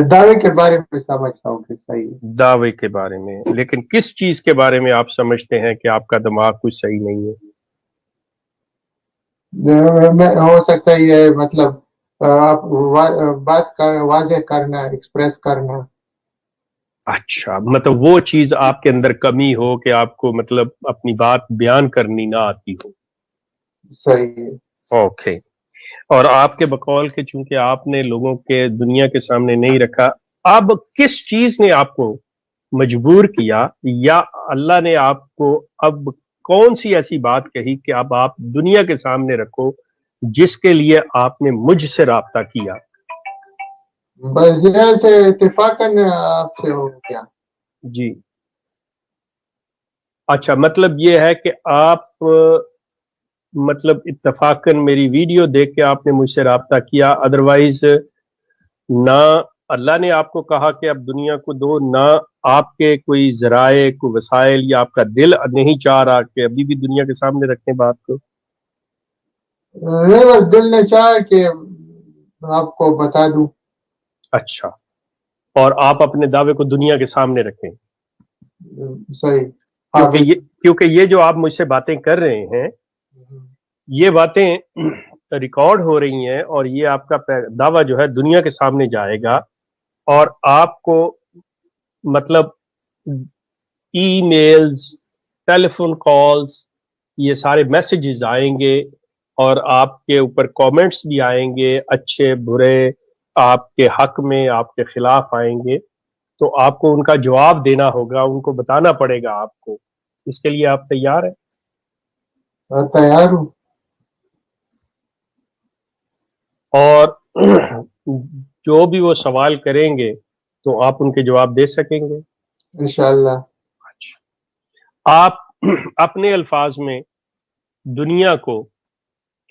دعوے کے بارے میں سمجھتا ہوں کہ صحیح ہے. دعوے کے بارے میں, لیکن کس چیز کے بارے میں آپ سمجھتے ہیں کہ آپ کا دماغ کچھ صحیح نہیں ہے؟ ہو سکتا ہے یہ مطلب آپ بات واضح کرنا, ایکسپریس کرنا. اچھا, مطلب وہ چیز آپ کے اندر کمی ہو کہ آپ کو مطلب اپنی بات بیان کرنی نہ آتی ہو. صحیح ہے. اوکے. اور آپ کے بقول کہ چونکہ آپ نے لوگوں کے دنیا کے سامنے نہیں رکھا, اب کس چیز نے آپ کو مجبور کیا یا اللہ نے آپ کو اب کون سی ایسی بات کہی کہ اب آپ دنیا کے سامنے رکھو جس کے لیے آپ نے مجھ سے رابطہ کیا؟ بس جیسے اتفاقاً آپ سے ہو گیا. جی اچھا, مطلب یہ ہے کہ آپ مطلب اتفاقاً میری ویڈیو دیکھ کے آپ نے مجھ سے رابطہ کیا, ادروائز نہ اللہ نے آپ کو کہا کہ اب دنیا کو دو, نہ آپ کے کوئی ذرائع, کوئی وسائل یا آپ کا دل نہیں چاہ رہا کہ ابھی بھی دنیا کے سامنے رکھیں بات کو؟ نہیں, بس دل نے چاہا کہ آپ کو بتا دوں. اچھا, اور آپ اپنے دعوے کو دنیا کے سامنے رکھیں. صحیح. کیونکہ یہ جو آپ مجھ سے باتیں کر رہے ہیں یہ باتیں ریکارڈ ہو رہی ہیں اور یہ آپ کا دعویٰ جو ہے دنیا کے سامنے جائے گا, اور آپ کو مطلب ای میلز, ٹیلی فون کالز, یہ سارے میسیجز آئیں گے اور آپ کے اوپر کامنٹس بھی آئیں گے, اچھے برے, آپ کے حق میں, آپ کے خلاف آئیں گے, تو آپ کو ان کا جواب دینا ہوگا, ان کو بتانا پڑے گا آپ کو. اس کے لیے آپ تیار ہیں؟ تیار ہوں. اور جو بھی وہ سوال کریں گے تو آپ ان کے جواب دے سکیں گے انشاءاللہ. آپ اپنے الفاظ میں دنیا کو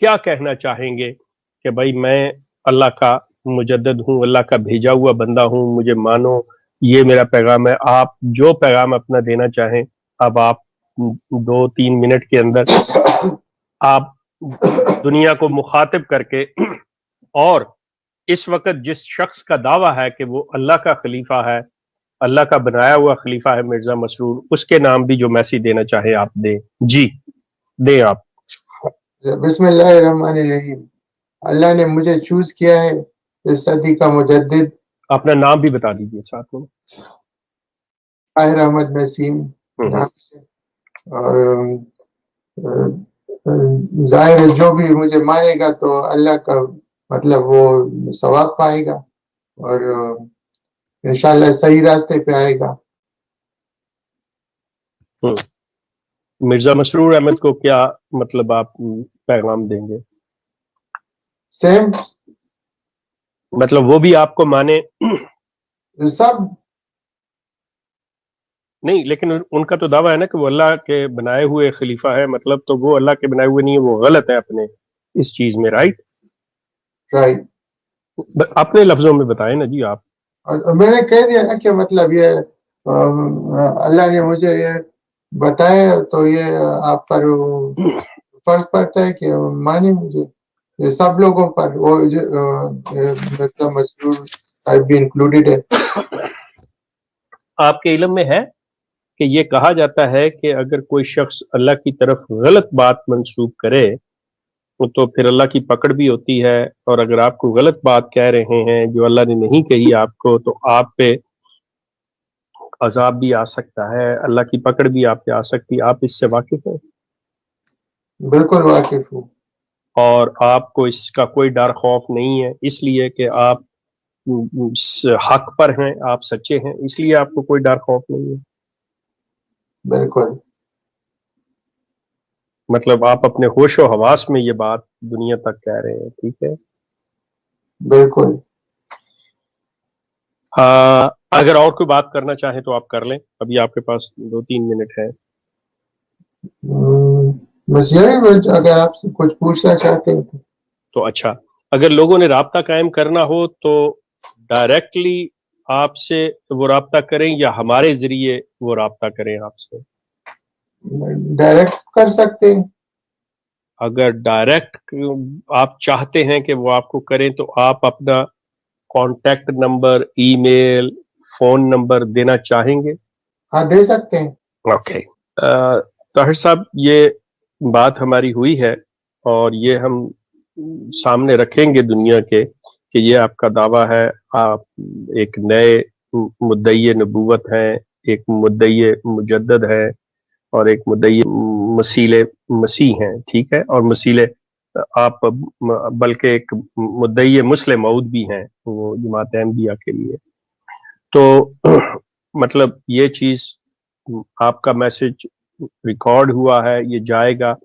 کیا کہنا چاہیں گے کہ بھائی میں اللہ کا مجدد ہوں, اللہ کا بھیجا ہوا بندہ ہوں, مجھے مانو, یہ میرا پیغام ہے. آپ جو پیغام اپنا دینا چاہیں, اب آپ 2-3 منٹ کے اندر آپ دنیا کو مخاطب کر کے, اور اس وقت جس شخص کا دعویٰ ہے کہ وہ اللہ کا خلیفہ ہے, اللہ کا بنایا ہوا خلیفہ ہے, مرزا مسرور, اس کے نام بھی جو میسیج دینا چاہے آپ دیں. جی دیں آپ. بسم اللہ الرحمن الرحیم. اللہ نے مجھے چوز کیا ہے اس صدی کا مجدد. اپنا نام بھی بتا دیجئے ساتھ میں. طاہر احمد نسیم نام سے. اور ظاہر ہے جو بھی مجھے مانے گا تو اللہ کا مطلب وہ ثواب پائے گا اور انشاءاللہ صحیح راستے پہ آئے گا. مرزا مسرور احمد کو کیا مطلب آپ پیغام دیں گے؟ سیم, مطلب وہ بھی آپ کو مانے سب نہیں, لیکن ان کا تو دعویٰ ہے نا کہ وہ اللہ کے بنائے ہوئے خلیفہ ہے, مطلب تو وہ اللہ کے بنائے ہوئے نہیں ہے, وہ غلط ہے اپنے اس چیز میں, رائٹ؟ رائٹ. اپنے لفظوں میں بتائیں نا جی آپ. میں نے کہہ دیا نا کہ مطلب یہ اللہ نے مجھے یہ بتایا تو یہ آپ پر فرض پڑتا ہے کہ مانے مجھے. सब लोगों पर वो मिर्जा मसरूर भी इंक्लूडेड है। आपके इल्म में है कि ये कहा जाता है कि अगर कोई शख्स अल्लाह की तरफ गलत बात मंसूब करे तो फिर अल्लाह की पकड़ भी होती है, और अगर आपको गलत बात कह रहे हैं जो अल्लाह ने नहीं कही आपको, तो आप पे अजाब भी आ सकता है, अल्लाह की पकड़ भी आप पे आ सकती है। आप इससे वाकिफ हैं? बिल्कुल वाकिफ हूँ। और आपको इसका कोई डर खौफ नहीं है, इसलिए कि आप हक पर हैं, आप सच्चे हैं, इसलिए आपको कोई डर खौफ नहीं है? बिल्कुल। मतलब आप अपने होश और हवास में ये बात दुनिया तक कह रहे हैं, ठीक है? बिल्कुल। अगर और कोई बात करना चाहे तो आप कर लें, अभी आपके पास 2-3 मिनट है। बस यही, अगर आपसे कुछ पूछना चाहते हैं तो अच्छा, अगर लोगों ने राब्ता कायम करना हो तो डायरेक्टली आपसे वो राब्ता करें या हमारे जरिए वो राब्ता करें आपसे? डायरेक्ट कर सकते हैं। अगर डायरेक्ट आप चाहते हैं कि वो आपको करें तो आप अपना contact number, email, phone number देना चाहेंगे? हाँ, दे सकते हैं। ओके। ताहिर साहब, ये बात हमारी हुई है और ये हम सामने रखेंगे दुनिया के कि ये आपका दावा है, आप एक नए मुद्दई नबूवत हैं, एक मुद्दई मुजद्दद है और एक मुद्दई मसीले मसीह हैं, ठीक है? और मसीले आप बल्कि एक मुद्दई मुस्लिम मऊद भी हैं वो जमात अहमदिया के लिए। तो मतलब ये चीज, आपका मैसेज रिकॉर्ड हुआ है, ये जाएगा,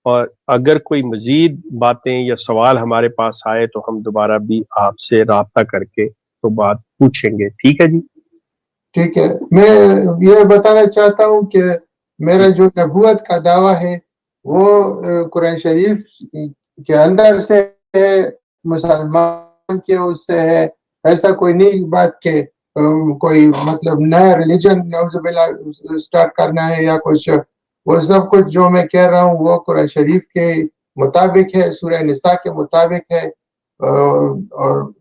और अगर कोई मजीद बातें या सवाल हमारे पास आए तो हम दोबारा भी आपसे राब्ता करके तो बात पूछेंगे, ठीक है जी? ठीक है। मैं ये बताना चाहता हूँ कि मेरा जो नबूवत का दावा है वो कुरान शरीफ के अंदर से है, मुसलमान के उससे है। ऐसा कोई नहीं बात के कोई मतलब नया रिलीजन नौजुबिल्ला स्टार्ट करना है या कुछ। वो सब कुछ जो मैं कह रहा हूँ वो कुरान शरीफ के मुताबिक है, सूरह निसा के मुताबिक है। और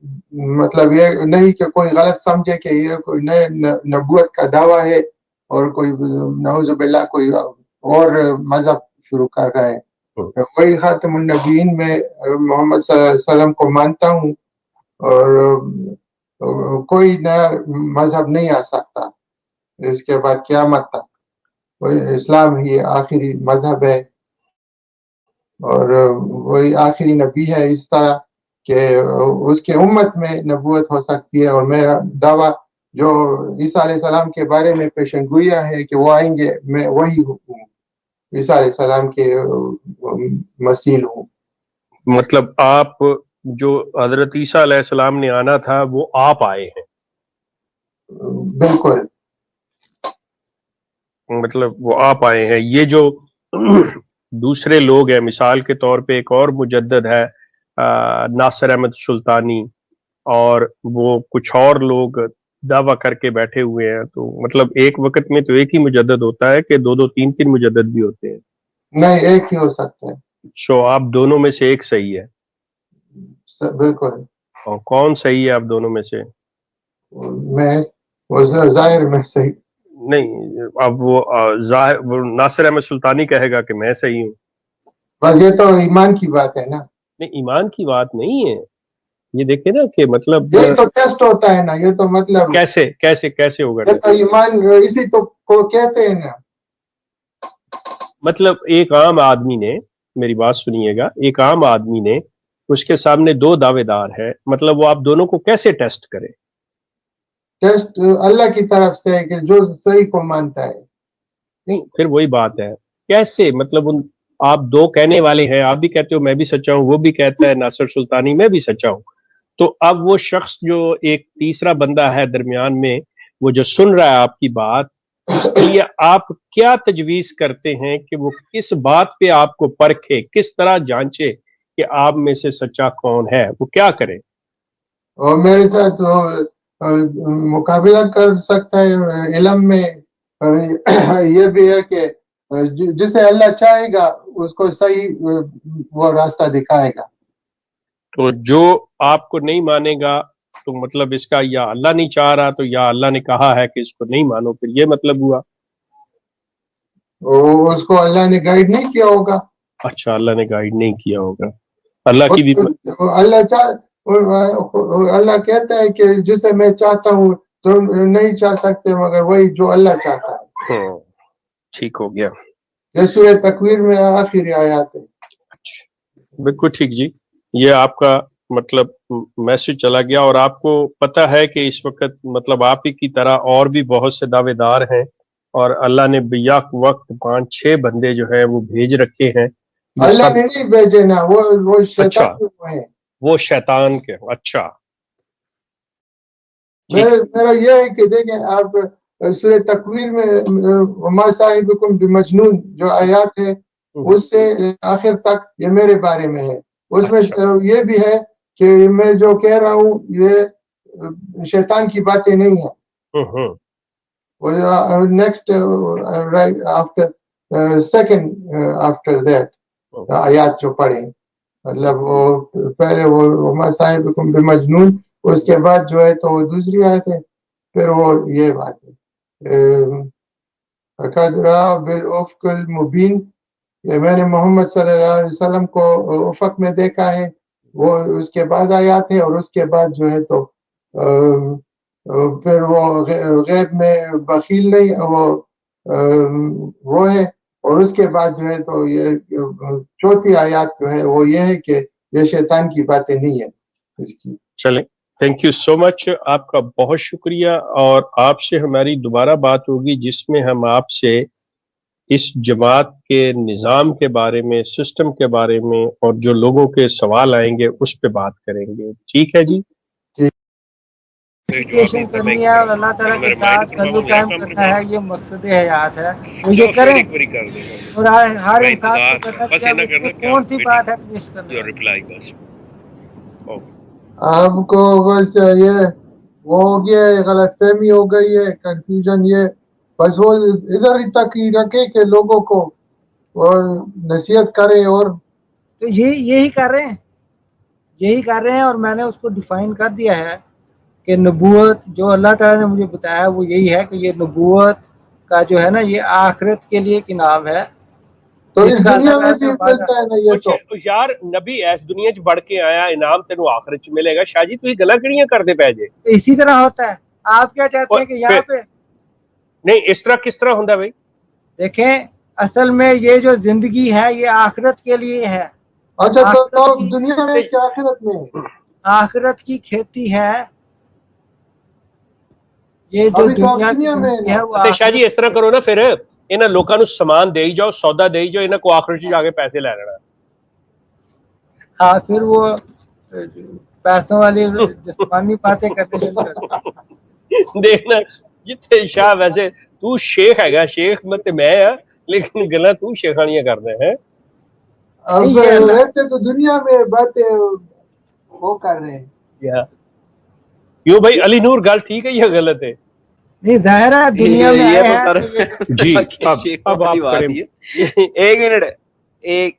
मतलब ये नहीं कि कोई गलत समझे कि ये कोई नए नबूवत का दावा है और कोई नौजुबिल्ला कोई और मजहब शुरू कर रहा है। वही खातमुन नबीयीन में मोहम्मद सल्लल्लाहु अलैहि वसल्लम को मानता हूँ और कोई नया मजहब नहीं आ सकता इसके बाद क़यामत तक। वही इस्लाम ही आखिरी मजहब है और वही आखिरी नबी है। इस तरह कि उसके उम्मत में नबूवत हो सकती है। और मेरा दावा जो ईसा अलैहिस्सलाम के बारे में पेशनगोइयाँ है कि वो आएंगे, मैं वही हूँ, ईसा अलैहिस्सलाम के मसील हूँ। मतलब आप जो हजरत ईसा अलैहिस्सलाम ने आना था वो आप आए हैं? बिल्कुल। मतलब वो आप आए हैं। ये जो दूसरे लोग हैं, मिसाल के तौर पे एक और मुजद्दद है नासिर अहमद सुल्तानी, और वो कुछ और लोग दावा करके बैठे हुए हैं, तो मतलब एक वक्त में तो एक ही मुजद्दद होता है कि 2-2 3-3 मुजद्दद भी होते हैं? नहीं, एक ही हो सकता है। सो आप दोनों में से एक सही है? बिल्कुल। और कौन सही है आप दोनों में से? मैं वो जाहिर में सही नहीं, अब वो नासिर अहमद सुल्तानी कहेगा कि मैं सही हूँ। बस ये तो ईमान की बात है ना। नहीं, ईमान की बात नहीं है, ये देखिए ना कि मतलब यही तो टेस्ट होता है ना। ये तो मतलब कैसे कैसे कैसे होगा? ये तो ईमान इसी तो को कहते हैं ना। मतलब एक आम आदमी ने, मेरी बात सुनिएगा, एक आम आदमी ने, उसके सामने 2 दावेदार है, मतलब वो आप दोनों को कैसे टेस्ट करे? टेस्ट अल्लाह की तरफ से है कि जो सही को मानता है। नहीं, फिर वही बात है, कैसे? मतलब उन, आप 2 कहने वाले हैं, आप भी कहते हो मैं भी सच्चा हूं, वो भी कहता है नासिर सुल्तानी मैं भी सच्चा हूं, तो अब वो शख्स जो एक तीसरा बंदा है दरमियान में, वो जो सुन रहा है आपकी बात, उसके लिए आप क्या तजवीज करते हैं कि वो किस बात पे आपको परखे, किस तरह जांचे कि आप में से सच्चा कौन है? वो क्या करे? और मेरे साथ मुकाबला कर सकता है इल्म में। ये भी है कि जिसे अल्लाह चाहेगा उसको सही वो रास्ता दिखाएगा। तो जो आपको नहीं मानेगा तो मतलब इसका या अल्लाह नहीं चाह रहा तो या अल्लाह ने कहा है कि इसको नहीं मानो, फिर ये मतलब हुआ। उसको अल्लाह ने गाइड नहीं किया होगा। अच्छा, अल्लाह ने गाइड नहीं किया होगा। अल्लाह की भी अल्लाह कहता है कि जिसे मैं चाहता हूँ तो नहीं चाह सकते, मगर वही जो अल्लाह चाहता है। ठीक हो गया। ये सूरह तकवीर में आखिरी आयत है। बिल्कुल ठीक जी, ये आपका मतलब मैसेज चला गया। और आपको पता है कि इस वक्त मतलब आप ही की तरह और भी बहुत से दावेदार हैं और अल्लाह ने बेयाक वक्त 5-6 बंदे जो है वो भेज रखे हैं। अल्लाह ने नहीं भेजे ना, वो शैतान अच्छा, वो शैतान के। अच्छा, मेरा ये है कि देखें आप सूरह तकवीर में मा साहिबुकुम बिमजनून जो आयत है उससे आखिर तक ये मेरे बारे में है। उसमें ये भी है कि मैं जो कह रहा हूँ ये शैतान की बातें नहीं है। Next right after second after that आयत जो पढ़े, मतलब वो पहले वो मा साहिबुकुम बिमजनून, उसके बाद जो है तो दूसरी आयत है, फिर वो ये बात है बिल मुबीन, ये मैंने मोहम्मद सल्लल्लाहु अलैहि वसल्लम को उफक में देखा है, वो उसके बाद आयात है। और उसके बाद जो है तो फिर वो गैब में बखील नहीं, वो है। और उसके बाद जो है तो ये चौथी आयत जो है वो ये है कि ये शैतान की बातें नहीं है इसकी। चलें, थैंक यू सो मच, आपका बहुत शुक्रिया। और आपसे हमारी दोबारा बात होगी जिसमें हम आपसे इस जमात के निज़ाम के बारे में, सिस्टम के बारे में और जो लोगों के सवाल आएंगे उस पे बात करेंगे। ठीक है जी। एजुकेशन करनी है और अल्लाह ताला के साथ ताल्लुक कायम करना है, ये मकसद हयात है। तो ये करें और हर इंसान को पता है कि इसमें कौन सी बात है पेश करना। आपको बस ये वो हो गया है, गलतफहमी हो गई है, कंफ्यूजन, ये बस वो इधर ही तक ही रखे कि लोगों को वो नसीहत करें। और तो यही कर रहे हैं, यही कर रहे हैं। और मैंने उसको डिफाइन कर दिया है कि नबूवत जो अल्लाह ताला ने मुझे बताया वो यही है कि ये नबूवत का जो है ना ये आखिरत के लिए एक इनाम है। तो इस दुनिया में भी मिलता है ना ये। तो यार नबी इस दुनिया च बढ़ के आया, इनाम तेनू आखिरत च मिलेगा। शाह जी तुम गला किड़ियां करते पै जे। इसी तरह होता है। आप क्या चाहते हैं कि यहाँ पे नहीं, इस तरह किस तरह होता भाई? देखें, असल में ये जो जिंदगी है ये आखिरत के लिए है। अच्छा, तो दुनिया में क्या आखिरत में? आखिरत की खेती है ये जो दुनिया में है वो। शाह जी इस तरह करो ना, फिर इन्हां लोकां नूं समान देई जाओ, सौदा देई जाओ, इन्हां को आखिरत च जाके पैसे ले लेना। हाँ, फिर वो पैसों वाली जिस्मानी बातें करने शुरू कर देखना जिथे शाह, वैसे तू शेख हैगा, शेख मत मैं आ, लेकिन गल्लां तू शेखानियां करदा है। अब रहते तो दुनिया में बातें वो कर रहे हैं। क्यों भाई अली नूर, गल ठीक है या गलत है? नहीं, जाहिर है दुनिया में ये तो सर जी। अब आप करें। एक मिनट, एक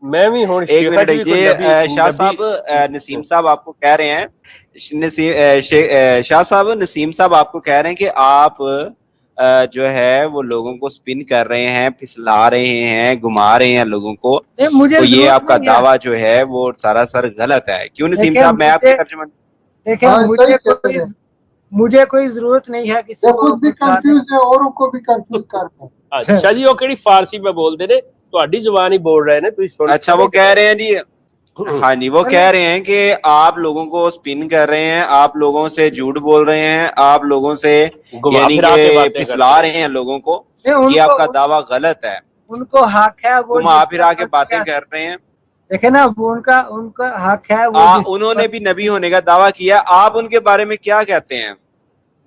मैं भी हूं एक मिनट, ये शाह साहब नसीम साहब आपको कह रहे हैं, शाह साहब नसीम साहब आपको कह रहे हैं कि आप जो है वो लोगों को स्पिन कर रहे हैं, फिसला रहे हैं, घुमा रहे हैं लोगों को। मुझे तो ये आपका दावा जो है वो सरासर गलत है। क्यों नसीम साहब? मैं आपके तर्जुमान। देखिए, मुझे कोई जरूरत नहीं है किसी को। खुद भी कंफ्यूज है, औरों को भी कंफ्यूज करते हैं। अच्छा जी, वो केड़ी फारसी में बोलते ने, ਤੁਹਾਡੀ जुबान ही बोल रहे हैं। अच्छा, वो कह रहे हैं जी, हाँ जी, वो कह रहे हैं कि आप लोगों को स्पिन कर रहे हैं, आप लोगों से झूठ बोल रहे हैं, आप लोगों से यानी कि फिसला रहे हैं लोगों को। ये आपका दावा गलत है। उनको हक है, वो घुमा फिरा के बातें कर रहे हैं। देखे ना, वो उनका हक है। वो उन्होंने भी नबी होने का दावा किया, आप उनके बारे में क्या कहते हैं?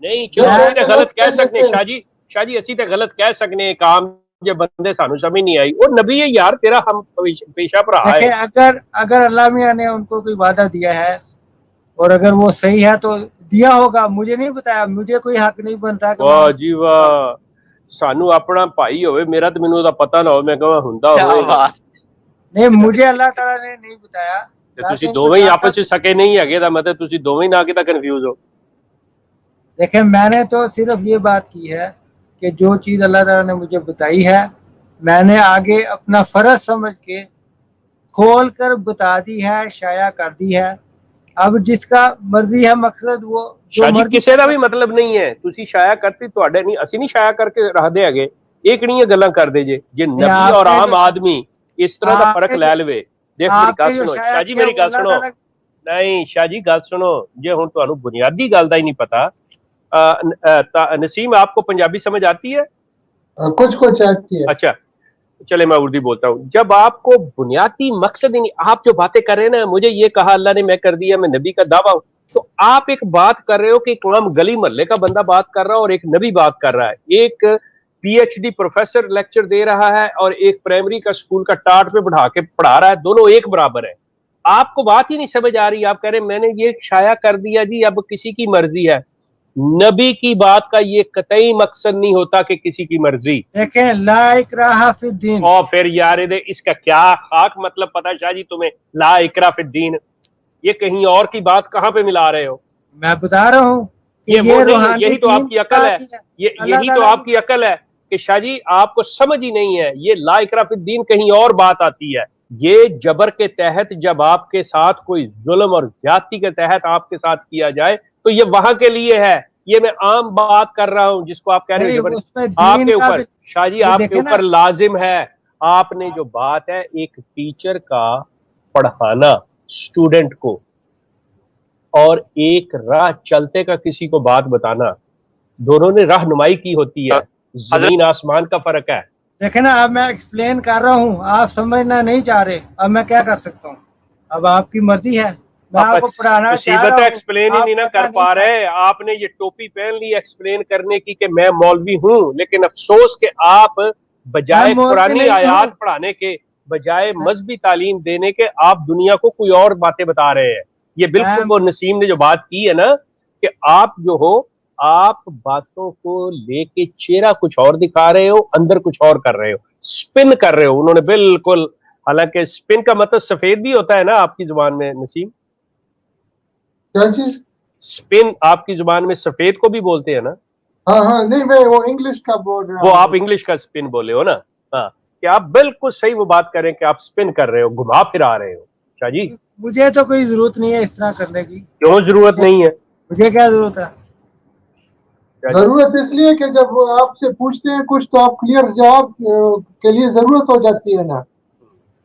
नहीं, चलो गलत कह सकते शाह जी असी तो गलत कह सकने, काम जो बंदे सानू समझ नहीं आई। वो नबी है यार, तेरा हम पेशा भरा है। अगर अल्लाह मियां ने उनको कोई वादा दिया है और अगर वो सही है तो दिया होगा, मुझे नहीं बताया, मुझे कोई हक नहीं बनता। वाह जी वाह, सानू अपना भाई होवे, मेरा तो मैनू दा पता ना हो, मैं कहां हुंदा होवे। नहीं मुझे अल्लाह ताला ने नहीं बताया। ਤੇ ਤੁਸੀਂ ਦੋਵੇਂ ਹੀ ਆਪਸ ਵਿੱਚ ਸਕੇ ਨਹੀਂ ਹੈਗੇ ਦਾ ਮਤਲਬ ਤੁਸੀਂ ਦੋਵੇਂ ਹੀ ਨਾ ਕਿਤਾ ਕੰਫਿਊਜ਼ ਹੋ। देखें मैंने तो सिर्फ ये बात की है कि जो चीज़ अल्लाह ताला ने मुझे बताई है मैंने आगे अपना फर्ज समझ के खोल कर बता दी है, शाया कर दी है। अब जिसका मर्जी है मकसद वो ਸ਼ਾਹ ਜੀ ਕਿਸੇ ਦਾ ਵੀ ਮਤਲਬ ਨਹੀਂ ਹੈ, ਤੁਸੀਂ ਸ਼ਾਇਆ ਕਰਤੀ ਤੁਹਾਡੇ ਨਹੀਂ, ਅਸੀਂ ਨਹੀਂ ਸ਼ਾਇਆ ਕਰਕੇ ਰੱਖਦੇ ਹੈਗੇ। ਇਹ ਕਿਹੜੀਆਂ ਗੱਲਾਂ ਕਰਦੇ ਜੇ ਨਬੀ ਔਰ ਆਮ ਆਦਮੀ ਇਸ ਤਰ੍ਹਾਂ ਦਾ ਫਰਕ ਲੈ ਲਵੇ। ਦੇਖ ਮੇਰੀ ਗੱਲ ਸੁਣੋ ਸ਼ਾਹ ਜੀ, ਮੇਰੀ ਗੱਲ ਸੁਣੋ। ਨਹੀਂ ਸ਼ਾਹ ਜੀ ਗੱਲ ਸੁਣੋ, ਜੇ ਹੁਣ ਤੁਹਾਨੂੰ ਬੁਨਿਆਦੀ ਗੱਲ ਦਾ ਹੀ ਨਹੀਂ ਪਤਾ। नसीम आपको पंजाबी समझ आती है? कुछ कुछ आती है। अच्छा चले मैं उर्दू बोलता हूँ। जब आपको बुनियादी मकसद ही नहीं, आप जो बातें कर रहे हैं ना, मुझे ये कहा अल्लाह ने, मैं कर दिया, मैं नबी का दावा हूं, तो आप एक बात कर रहे हो कि इमाम गली मोहल्ले का बंदा बात कर रहा है और एक नबी बात कर रहा है। एक पीएचडी प्रोफेसर लेक्चर दे रहा है और एक प्राइमरी का स्कूल का टाट पे बढ़ा के पढ़ा रहा है, दोनों एक बराबर है। आपको बात ही नहीं समझ आ रही। आप कह रहे मैंने ये शाया कर दिया जी, अब किसी की मर्जी है। नबी की बात का ये कतई मकसद नहीं होता कि किसी की मर्जी। देखें ला इकराहा फिद्दीन, और फिर यार दे इसका क्या खाक मतलब पता शाह जी तुम्हें, ला इकरा फिद्दीन, ये कहीं और की बात कहाँ पे मिला रहे हो? मैं बता रहा हूँ ये वो नहीं, यही तो आपकी अकल है, यही तो आपकी अकल है कि शाह जी आपको समझ ही नहीं है। ये ला इकरा फिद्दीन कहीं और बात आती है। ये जबर के तहत जब आपके साथ कोई जुल्म और ज्यादती के तहत आपके साथ किया जाए तो ये वहां के लिए है। ये मैं आम बात कर रहा हूं जिसको आप कह रहे हो आपके ऊपर शाह जी, आपके ऊपर लाजिम है। आपने जो बात है एक टीचर का पढ़ाना स्टूडेंट को और एक राह चलते का किसी को बात बताना, दोनों ने रहनुमाई की होती है, जमीन आसमान का फर्क है। देखे ना, अब मैं एक्सप्लेन कर रहा हूँ, आप समझना नहीं चाह रहे, अब मैं क्या कर सकता हूँ? अब आपकी मर्जी है। मैं आपको पढ़ाना चाह रहा हूँ, एक्सप्लेन ही नहीं ना कर पा रहे। आपने ये टोपी पहन ली एक्सप्लेन करने की कि मैं मौलवी हूँ, लेकिन अफसोस कि आप बजाय पुरानी आयात पढ़ाने के, बजाय मजहबी तालीम देने के, आप दुनिया को कोई और बातें बता रहे हैं। ये बिल्कुल वो नसीम ने जो बात की है ना कि आप जो हो, आप बातों को लेके चेहरा कुछ और दिखा रहे हो, अंदर कुछ और कर रहे हो, स्पिन कर रहे हो। उन्होंने बिल्कुल, हालांकि स्पिन का मतलब सफेद भी होता है ना आपकी जुबान में नसीम? क्या चीज? स्पिन आपकी जुबान में सफेद को भी बोलते हैं ना? हाँ हाँ, नहीं मैं वो इंग्लिश का बोल रहा हूँ। वो आप इंग्लिश का स्पिन बोले हो ना? हाँ, कि आप बिल्कुल सही वो बात करें कि आप स्पिन कर रहे हो, घुमा फिरा रहे हो। शाह जी मुझे तो कोई जरूरत नहीं है इस तरह करने की। क्यों जरूरत नहीं है? मुझे क्या जरूरत है? जरूरत इसलिए कि जब आपसे पूछते हैं कुछ तो आप क्लियर जवाब के लिए जरूरत हो जाती है ना।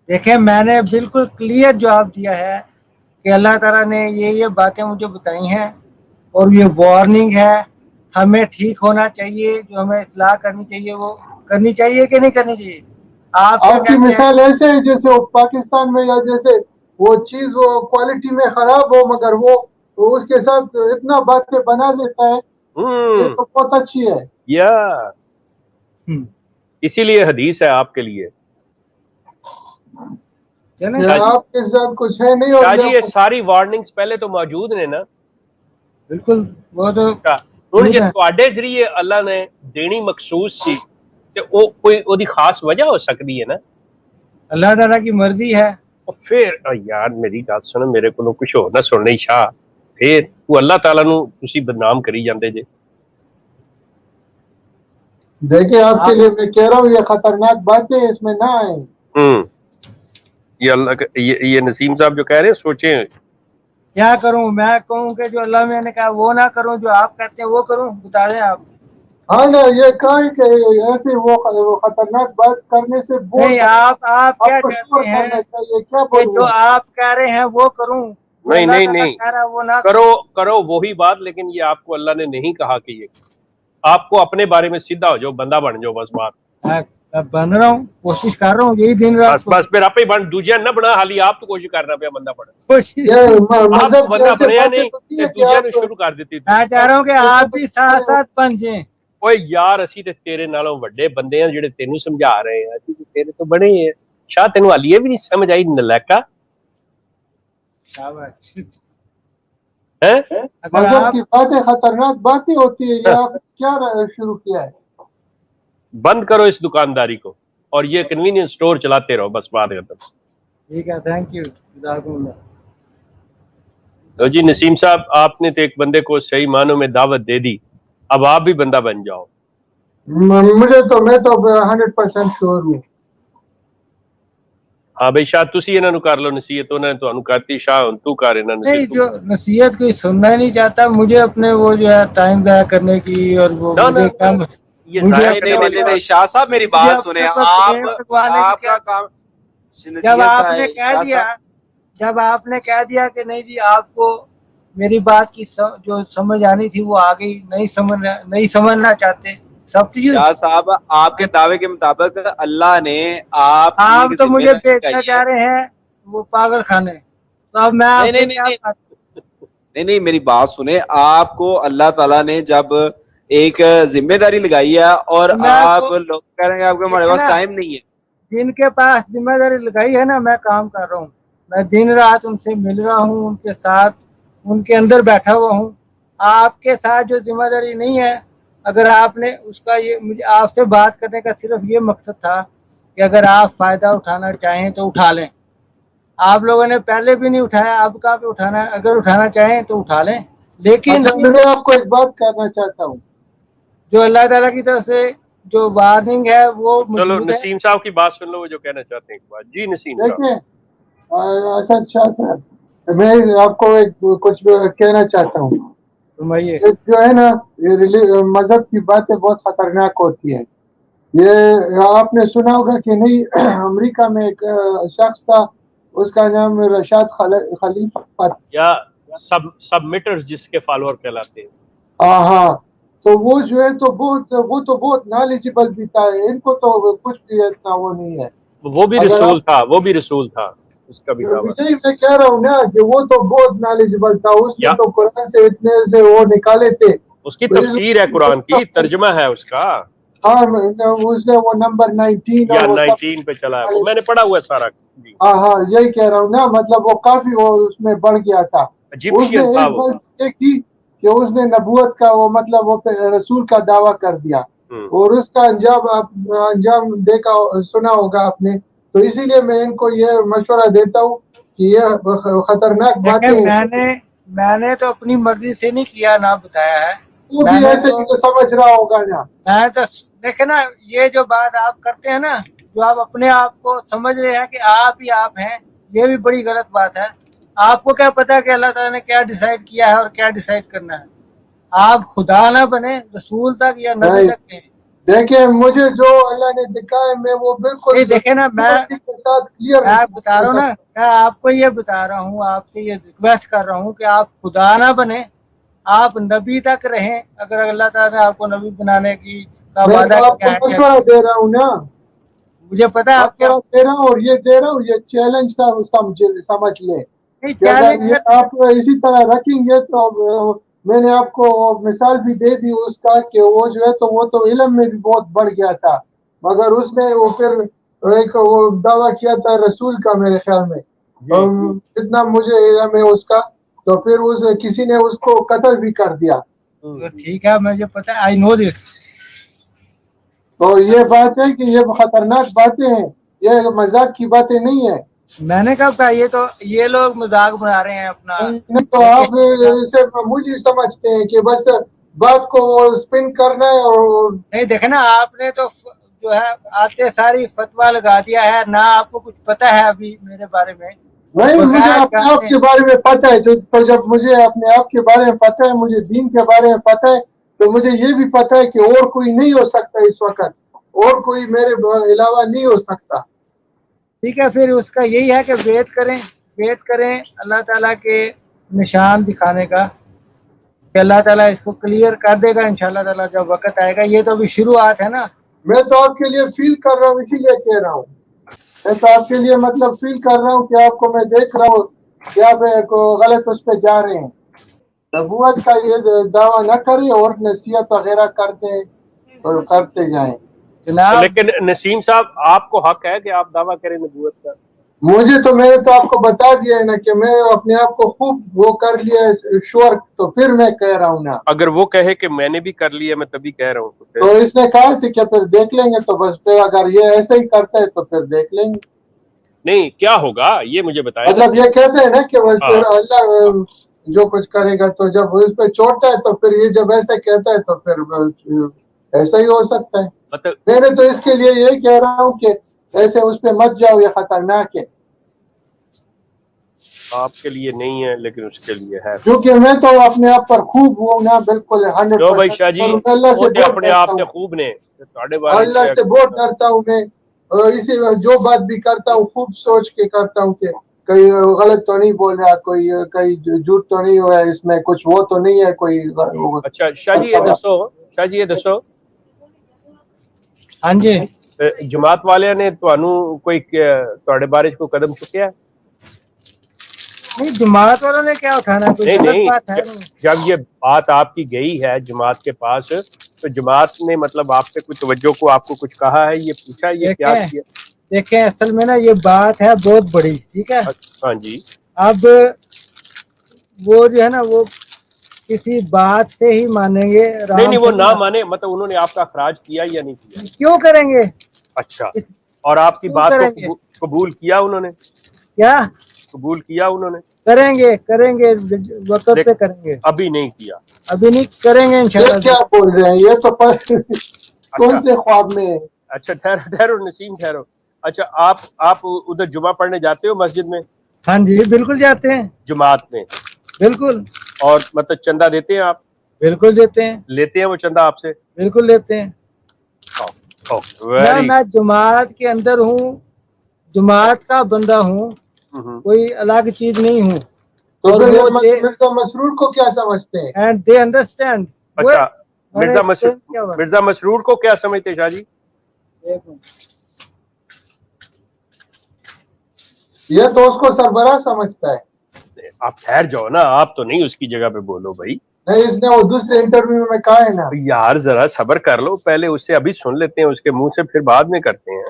देखें मैंने बिल्कुल क्लियर जवाब दिया है कि अल्लाह ताला ने ये बातें मुझे बताई हैं और ये वार्निंग है। हमें ठीक होना चाहिए, जो हमें इस्लाह करनी चाहिए वो करनी चाहिए कि नहीं करनी चाहिए। आपकी मिसाल ऐसे है जैसे वो पाकिस्तान में, या जैसे वो चीज वो क्वालिटी में खराब हो मगर वो उसके साथ इतना बातें बना देता है, ये तो बहुत अच्छी है। या इसीलिए हदीस है आपके लिए। आपके साथ कुछ है नहीं। और ये सारी वार्निंग्स पहले तो मौजूद ने ना। बिल्कुल, वो तो ਹੁਣ ਜੇ ਤੁਹਾਡੇ ਜ਼ਰੀਏ ਅੱਲਾ ਨੇ ਦੇਣੀ ਮਖਸੂਸ ਸੀ ਤੇ ਉਹ ਕੋਈ ਉਹਦੀ ਖਾਸ ਵਜ੍ਹਾ ਹੋ ਸਕਦੀ ਹੈ ਨਾ। ਅੱਲਾਹ ਤਾਲਾ ਦੀ ਮਰਜ਼ੀ ਹੈ। और फिर यार मेरी गल सुनो, मेरे को कुछ होर ना सुनने शाह, फिर तू अल्लाह ताला नू तुसी बदनाम करी जांदे जे। देखिए आपके लिए मैं कह रहा हूँ ये खतरनाक बातें इसमें ना आए। ये अल्लाह, ये नसीम साहब जो कह रहे हैं सोचे। क्या करूं? मैं कहूं कि जो अल्लाह मैंने कहा वो ना करूं, जो आप कहते हैं वो करूं? बता दें आप। हाँ ना, ये कहा कि ऐसे वो खतरनाक बात करने से नहीं, आप क्या कहते हैं कि जो आप कह रहे हैं वो करूं? नहीं नहीं नहीं, वो ना करो वही बात, लेकिन ये आपको अल्लाह ने नहीं कहा कि ये, आपको अपने बारे में सीधा हो जाओ, बंदा बन जाओ, बस बात। बन रहा हूँ, कोशिश कर रहा हूँ, यही दिन रात बस फिर आप ही बन, दूजिया ना बना, हाली आप तो कोशिश करना पे बंदा बन, कोशिश बंदा बनया नहीं, दूजिया ने शुरू कर दी। मैं चाह रहा हूँ कि आप भी साथ साथ बन जाएं। ओए यार असी ते तेरे नालों वड्डे बंदे हैं जेडे तेनू समझा रहे हैं, असी ते तेरे तो बड़े हैं। शाह तेनू हाली ये भी नहीं समझ आई नलायका है? मजहब की बातें खतरनाक बातें होती है, ये आप क्या शुरू किया है? बंद करो इस दुकानदारी को और ये कन्वीनियंस स्टोर चलाते रहो, बस बात खत्म। ٹھیک ہے, تھینک یو, جزاکم اللہ. تو جی نسیم صاحب, آپ نے تو ایک بندے کو صحیح معنوں میں دعوت دے دی, اب آپ بھی بندہ بن جاؤ. مجھے تو میں تو 100% شور ہوں. ہاں بھائی شاہ تسی انہاں نو کر لو نصیحت, انہاں نے تانوں کرتی, شاہ ہن تو کر انہاں نہیں, نصیحت. جو نصیحت کوئی سننا ہی نہیں چاہتا, مجھے اپنے وہ جو ہے ٹائم ضائع کرنے کی, اور وہ نہ مجھے کیا یہ مجھے ضائع نہیں کرنے نہیں اپنے نہیں والی نہیں اوپر نہیں شاہ صاحب میری مجھے بات اپنے سنیں اوپر آپ. blame لگوانے کی آپ کیا, کا کام جب نصیحت آپ نے ہے کہہ شاہ دیا, صاحب. جب آپ نے کہہ دیا کہ نہیں جی آپ کو میری بات کی جو سمجھ آنی تھی وہ آ گئی, نہیں سمجھنا چاہتے سب چیز. شاہ صاحب آپ کے دعوے کے مطابق اللہ نے آپ کی آپ ایک تو ذمہ مجھے داری بیچنا لگائی ہے. چاہ رہے ہیں وہ پاگل خانے, تو اب میں نہیں آپ نہیں سے نہیں کیا نہیں بات. نہیں نہیں میری بات سنیں, آپ کو اللہ تعالیٰ نے جب ایک ذمہ داری لگائی ہے اور تو میں آپ تو لوگ کہہ رہے ہیں آپ کے ہمارے یہ ہے پاس نا, ٹائم نہیں ہے. جن کے پاس ذمہ داری لگائی ہے نا, میں کام کر رہا ہوں, میں دن رات ان سے مل رہا ہوں, ان کے ساتھ ان کے اندر بیٹھا ہوا ہوں. آپ کے ساتھ جو ذمہ داری نہیں ہے, اگر آپ نے اس کا, یہ مجھے آپ سے بات کرنے کا صرف یہ مقصد تھا کہ اگر آپ فائدہ اٹھانا چاہیں تو اٹھا لیں. آپ لوگوں نے پہلے بھی نہیں اٹھایا, اب کہاں پہ اٹھانا ہے, اگر اٹھانا چاہیں تو اٹھا لیں. لیکن اچھا میں آپ کو ایک بات کرنا چاہتا ہوں. جو اللہ تعالیٰ کی طرف سے جو وارننگ ہے وہ چلو موجود ہے. نسیم صاحب کی بات سن لو, وہ جو کہنا چاہتے ہیں ایک بات. جی نسیم صاحب. دیکھیں اسد شاہ صاحب, میں آپ کو ایک کچھ کہنا چاہتا ہوں. فرمائیے. جو ہے نا, یہ مذہب کی باتیں بہت خطرناک ہوتی ہے. یہ آپ نے سنا ہوگا کہ نہیں, امریکہ میں ایک شخص تھا, اس کا نام رشاد خلیفہ. یا سبمٹرز جس کے فالوور کہلاتے ہیں. ہاں, تو وہ جو ہے تو بہت نالجبل بھی تھا, ان کو تو کچھ بھی اتنا وہ نہیں ہے. وہ بھی اگر رسول آپ, تھا, وہ بھی رسول تھا, اس کا بھی دعویٰ. یہی میں کہہ رہا ہوں نا کہ وہ تو بہت نالجبل تھا, اس یا نے تو قرآن سے اتنے سے وہ نکالے تھے. اس کی تفسیر ہے قرآن کی, ترجمہ ہے اس کا. ہاں, اس نے وہ نمبر 19 یا اور وہ سب 19 پہ چلا ہے, وہ میں نے پڑھا ہوا ہے سارا. جی ہاں یہی کہہ رہا ہوں نا, مطلب وہ کافی وہ اس میں بڑھ گیا تھا. اس نے ایجپشین تھا ایک وہ. بات یہ کی کہ اس نے نبوت کا وہ مطلب وہ رسول کا دعویٰ کر دیا, اور اس کا انجام دیکھا سنا ہوگا آپ نے. تو اسی لیے میں ان کو یہ مشورہ دیتا ہوں کہ یہ خطرناک دیکھیں, باتیں ہیں. میں نے تو اپنی مرضی سے نہیں کیا, نہ بتایا ہے. وہ میں بھی نے ایسے تو ہی سمجھ رہا ہوگا نا. میں تو دیکھیں نا, یہ جو بات آپ کرتے ہیں نا, جو آپ اپنے آپ کو سمجھ رہے ہیں کہ آپ ہی آپ ہیں, یہ بھی بڑی غلط بات ہے. آپ کو کیا پتا کہ اللہ تعالیٰ نے کیا ڈیسائیڈ کیا ہے اور کیا ڈیسائیڈ کرنا ہے. آپ خدا نہ بنے, رسول تک یا نبی نہیں, تک ہیں. دیکھیں مجھے جو اللہ نے دکھایا میں وہ بالکل دیکھیں نا, کے ساتھ کلیئر میں بتا رہا ہوں نا, میں آپ کو یہ بتا رہا ہوں, آپ سے یہ ریکویسٹ کر رہا ہوں کہ آپ خدا نہ بنے, آپ نبی تک رہیں. اگر اللہ تعالیٰ نے آپ کو نبی بنانے کی کا میں وعدہ تو آپ کو کیا ہے, کیا مشورہ دے رہا ہوں نا, مجھے پتا ہے آپ کیا مشورہ دے رہا ہوں, اور یہ دے رہا ہوں, یہ چیلنج سمجھ لیں کہ اگر چیلنج یہ آپ اسی طرح رکھیں گے تو میں نے آپ کو مثال بھی دے دی اس کا کہ وہ جو ہے تو وہ تو علم میں بھی بہت بڑھ گیا تھا, مگر اس نے وہ پھر ایک وہ دعویٰ کیا تھا رسول کا, میرے خیال میں جتنا مجھے علم ہے اس کا, تو پھر کسی نے اس کو قتل بھی کر دیا. ٹھیک ہے, مجھے پتا ہے, آئی نو دس. تو یہ بات ہے کہ یہ خطرناک باتیں ہیں, یہ مذاق کی باتیں نہیں ہیں. میں نے کب کہا, یہ تو یہ لوگ مذاق بنا رہے ہیں اپنا. نہیں تو آپ اسے معمولی سمجھتے ہیں کہ بس بات کو وہ اسپن کرنا ہے. اور نہیں دیکھیں نا, آپ نے تو جو ہے آتے ساری فتوا لگا دیا ہے, نہ آپ کو کچھ پتا ہے ابھی میرے بارے میں. نہیں, مجھے بغیر اپنے آپ جانے کے بارے میں پتہ ہے, تو جب مجھے اپنے آپ کے بارے میں پتہ ہے, مجھے دین کے بارے میں پتہ ہے, تو مجھے یہ بھی پتہ ہے کہ اور کوئی نہیں ہو سکتا اس وقت, اور کوئی میرے علاوہ نہیں ہو سکتا. ٹھیک ہے, پھر اس کا یہی ہے کہ ویٹ کریں اللہ تعالیٰ کے نشان دکھانے کا, کہ اللہ تعالیٰ اس کو کلیئر کر دے گا انشاءاللہ تعالیٰ جب وقت آئے گا. یہ تو ابھی شروعات ہے نا. میں تو آپ کے لیے فیل کر رہا ہوں, اسی لیے کہہ رہا ہوں. میں تو آپ کے لیے مطلب فیل کر رہا ہوں کہ آپ کو میں دیکھ رہا ہوں کہ آپ غلط اس پہ جا رہے ہیں. نبوت کا یہ دعویٰ نہ کریں اور نصیحت وغیرہ کرتے اور کرتے جائیں. جناب لیکن نسیم صاحب, آپ کو حق ہے کہ آپ دعویٰ کریں نبوت کا. مجھے تو میں نے تو آپ کو بتا دیا ہے نا کہ میں اپنے آپ کو خوب وہ کر لیا شور, تو پھر میں کہہ رہا ہوں نا. اگر وہ کہے کہ میں نے بھی کر لیا, میں تبھی کہہ رہا ہوں. تو اس نے کہا تھا کہ پھر دیکھ لیں گے, تو بس پھر اگر یہ ایسے ہی کرتا ہے تو پھر دیکھ لیں گے. नहीं क्या होगा ये मुझे बताएं। मतलब ये कहते हैं ना कि फिर अल्लाह जो कुछ करेगा, तो जब उस पे चोटता है तो फिर ये जब ऐसा कहता है तो फिर ऐसा ही हो सकता है। मतलब मैंने तो इसके लिए ये कह रहा हूँ कि ऐसे उस पे मत जाओ, ये खतरनाक है। आपके लिए नहीं है लेकिन उसके लिए है। क्योंकि मैं तो अपने आप पर खूब हूँ ना, बिल्कुल 100%। जो भाई शाह जी अल्लाह से बहुत अपने डरता आप हूँ, से खूब ने साढ़े बारह अल्लाह से बहुत डरता हूँ मैं। इसी जो बात भी करता हूँ खूब सोच के करता हूँ कि कहीं गलत तो नहीं बोल रहा, कोई कहीं झूठ तो नहीं हुआ है इसमें, कुछ वो तो नहीं है कोई। अच्छा शाह जी ये दसो, शाह जी ये दसो, हाँ जी, जमात वाले ने ਤੁਹਾਨੂੰ कोई ਤੁਹਾਡੇ बारे कोई कदम चुकया? नहीं जमात वालों ने क्या उठाना, कोई नहीं गलत नहीं, बात है नहीं। जब ये बात आपकी गई है जमात के पास तो जमात ने मतलब आपसे कुछ तवज्जो को आपको कुछ कहा है, ये पूछा, ये क्या किया? देखें असल में ना ये बात है बहुत बड़ी, ठीक है। हाँ जी। अब वो जो है ना वो किसी बात से ही मानेंगे। नहीं वो ना माने, मतलब उन्होंने आपका अखराज किया या नहीं किया? क्यों करेंगे? अच्छा, और आपकी बात को कबूल किया उन्होंने? क्या कबूल किया उन्होंने? करेंगे वक्त पे करेंगे। अभी नहीं किया? अभी नहीं करेंगे इंशाल्लाह। क्या बोल रहे हैं ये तो कौन से ख्वाब में है? अच्छा ठहरो नसीम ठहरो। अच्छा आप उधर जुमा पढ़ने जाते हो मस्जिद में? हाँ जी बिल्कुल जाते हैं। जुमात में? बिल्कुल। और मतलब चंदा देते हैं आप? बिल्कुल देते हैं। लेते हैं वो चंदा आपसे? बिल्कुल लेते हैं। मैं जुमात के अंदर हूँ, जुमात का बंदा हूँ, कोई अलग चीज नहीं हूँ। तो फिर मिर्जा मसरूर को क्या समझते हैं? And they understand. अच्छा, मिर्जा मसरूर को क्या समझते हैं शाह जी? ये तो उसको सरबराह समझता है। आप ठहर जाओ ना, आप तो नहीं उसकी जगह पे बोलो भाई। नहीं, इसने वो दूसरे इंटरव्यू में कहा है ना। यार जरा सब्र कर लो, पहले उससे अभी सुन लेते हैं उसके मुंह से, फिर बाद में करते हैं।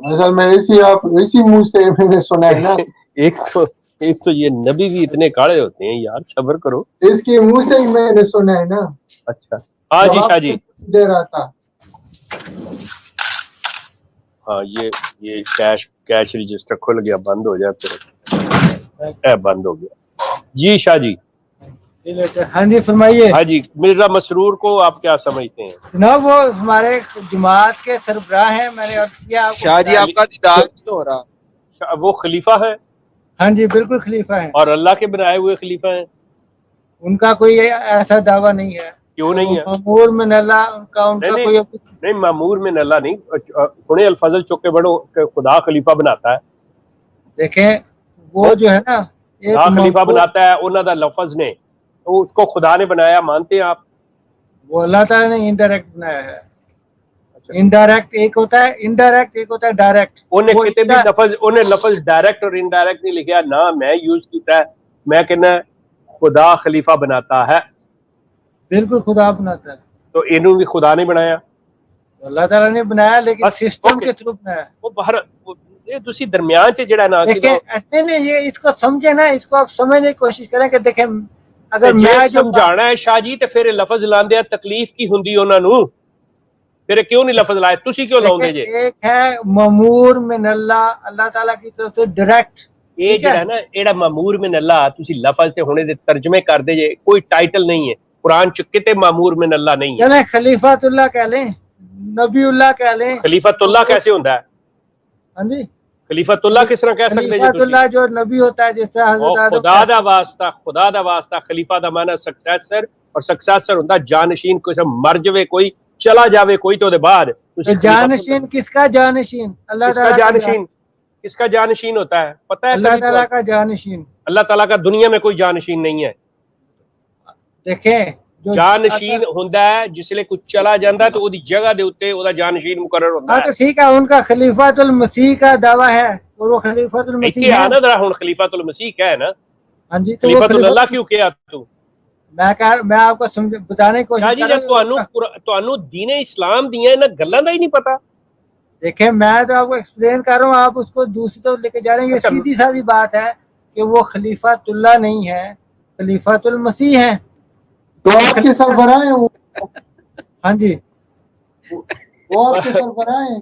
असल में इसी मुंह से मैंने सुना है ना। एक तो ये नबी भी इतने काले होते हैं यार, सब्र करो। इसके मुंह से ही मैंने सुना है ना। अच्छा हाँ जी शाह जी दे रहा था। हाँ ये कैश रजिस्टर खुल गया, बंद हो जाए फिर बंद हो गया जी। शाह जी हाँ जी फरमाइए। हाँ जी, मिर्जा मसरूर को आप क्या समझते हैं? जनाब वो हमारे जमात के सरबराह हैं। मैंने अर्ज किया शाह जी आपका दीदार नहीं हो रहा। वो खलीफा है? हाँ जी बिल्कुल खलीफा है। और अल्लाह के बनाए हुए खलीफा हैं? उनका कोई ऐसा दावा नहीं है। क्यों नहीं है? मामूर में नल्ला उनका कोई नहीं मामूर में नल्ला नहीं, थोड़े अल्फाजल चुके बड़ो खुदा खलीफा बनाता है। देखें वो जो है ना खुदा खलीफा बनाता है, उन्होंने दा लफ्ज ने तो उसको खुदा ने बनाया, मानते हैं आप? वो अल्लाह ताला ने इनडायरेक्ट बनाया है। इनडायरेक्ट एक होता है, इनडायरेक्ट एक होता है डायरेक्ट। उन्हें कितने भी लफ्ज, उन्हें लफ्ज डायरेक्ट और इनडायरेक्ट नहीं लिखा ना, मैं यूज किया है। मैं कहना खुदा खलीफा बनाता है। बिल्कुल खुदा बनाता है। तो इन्हों भी खुदा ने बनाया? अल्लाह ताला ने बनाया लेकिन सिस्टम के थ्रू बनाया। वो बाहर ये दूसरी दरमियान से जड़ा ना देखें ऐसे नहीं, ये इसको समझे ना, इसको आप समझने की कोशिश करें कि देखें अगर मैं समझाना है शाह जी तो फिर लफज लांदे तकलीफ की हुंदी उन्हां नूं, फिर क्यों नहीं लफज लाए, तुसी क्यों लाउंदे जे? एक है ममूर मिनल्ला, अल्लाह ताला की तरफ से डायरेक्ट। ये जड़ा ना एड़ा ममूर मिनल्ला तुसी लफज ते हुणे दे तर्जमे कर दे जे, कोई टाइटल नहीं है कुरान च, किते ममूर मिनल्ला नहीं है। चलें खलीफातुल्लाह कह लें, नबीउल्लाह कह लें। खलीफातुल्लाह कैसे होता है? हाँ जी खलीफातुल्लाह किस तरह कह सकते हैं? खलीफातुल्लाह जो नबी होता है जैसे हजरत खुदा दा वास्ता, खुदा दा वास्ता। खलीफा दा माना सक्सेसर, और सक्सेसर होता जानशीन, कोई मर जावे कोई, चला जावे कोई तो दे बाद जानशीन। किसका जानशीन? अल्लाह ताला का जानशीन। किसका जानशीन होता है पता है? अल्लाह ताला का जानशीन। अल्लाह ताला का दुनिया में कोई जानशीन नहीं है। देखें जानशीन होता है जिसले कुछ चला जाता है तो ओदी जगह दे उत्ते ओदा जानशीन मुकर्रर होता है। हाँ तो ठीक है, उनका खलीफातुल मसीह का दावा है और वो खलीफातुल मसीह है। आना जरा हुन खलीफातुल मसीह क्या है ना। हाँ जी तो खलीफातुल अल्लाह क्यों किया तू? मैं आपको बताने की कोशिश कर रहा हूं। ਤੁਹਾਨੂੰ दीन इस्लाम दियां इन्हां गल्लां दा ही नहीं पता। देखें मैं तो आपको एक्सप्लेन कर रहा हूँ, आप उसको दूसरी तरफ लेके जा रहे हैं। ये सीधी सादी बात है कि वो खलीफातुल्लाह नहीं है, खलीफातुल मसीह है। तो आपके सरबराह हैं वो? हाँ जी वो आपके सरबराह हैं।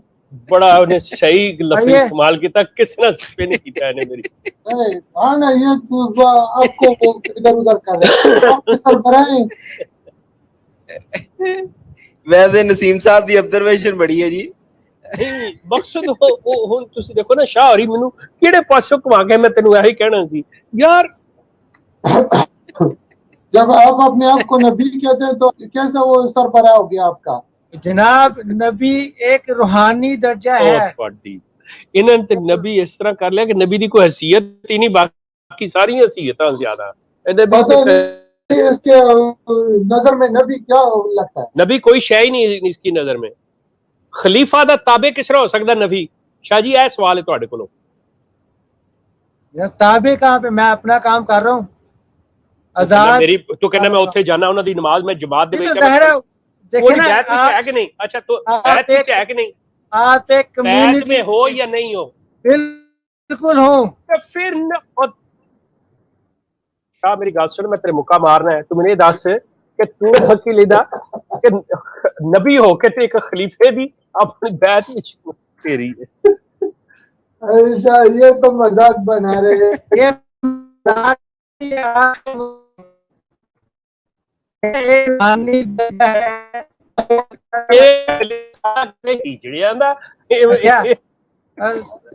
बड़ा उन्हें सही लफ्ज़ इस्तेमाल किया, किसने स्पिन किया है मेरी। हाँ ना, ये आपको वो इधर उधर कर रहे हैं, आप सरबराह हैं। वैसे नसीम साहब दी ऑब्जर्वेशन बड़ी है जी। नहीं मकसद ਹੁਣ ਤੁਸੀਂ ਦੇਖੋ ਨਾ ਸ਼ਾਹ ਹੋਰੀ ਮੈਨੂੰ ਕਿਹੜੇ ਪਾਸੋਂ ਘੁਮਾ ਕੇ ਮੈਂ ਤੈਨੂੰ ਇਹੀ ਕਹਿਣਾ ਸੀ यार। जब आप अपने आप को नबी कहते हैं तो कैसे वो सरबराह हो गया आपका? जनाब नबी एक रूहानी दर्जा है। इन्होंने तो नबी इस तरह कर लिया कि नबी की कोई हैसियत ही नहीं, बाकी सारी हैसियत ज्यादा। इसके नजर में नबी क्या लगता है? नबी कोई शय ही नहीं इसकी नजर में। खलीफा दा ताबे किस तरह हो सकता नबी? शाह जी, यह सवाल है तुहाडे कोलों। ताबे कहाँ पे? मैं अपना काम कर रहा हूँ। आजाद मेरी तो कहना मैं उत्थे जाना उन्हां दी नमाज में जमात दे विच देखे ना है कि नहीं? अच्छा तो बैत विच है कि नहीं? आप एक कम्युनिटी में हो या नहीं हो? बिल्कुल हो। तो फिर शाह मेरी गल सुन, मैं तेरे मुक्का मारना है, तू मैंने दस कि तू वकील दा कि नबी हो के ते एक खलीफे दी अपनी बैत विच तेरी है। अच्छा ये तो मजाक बना रहे हैं।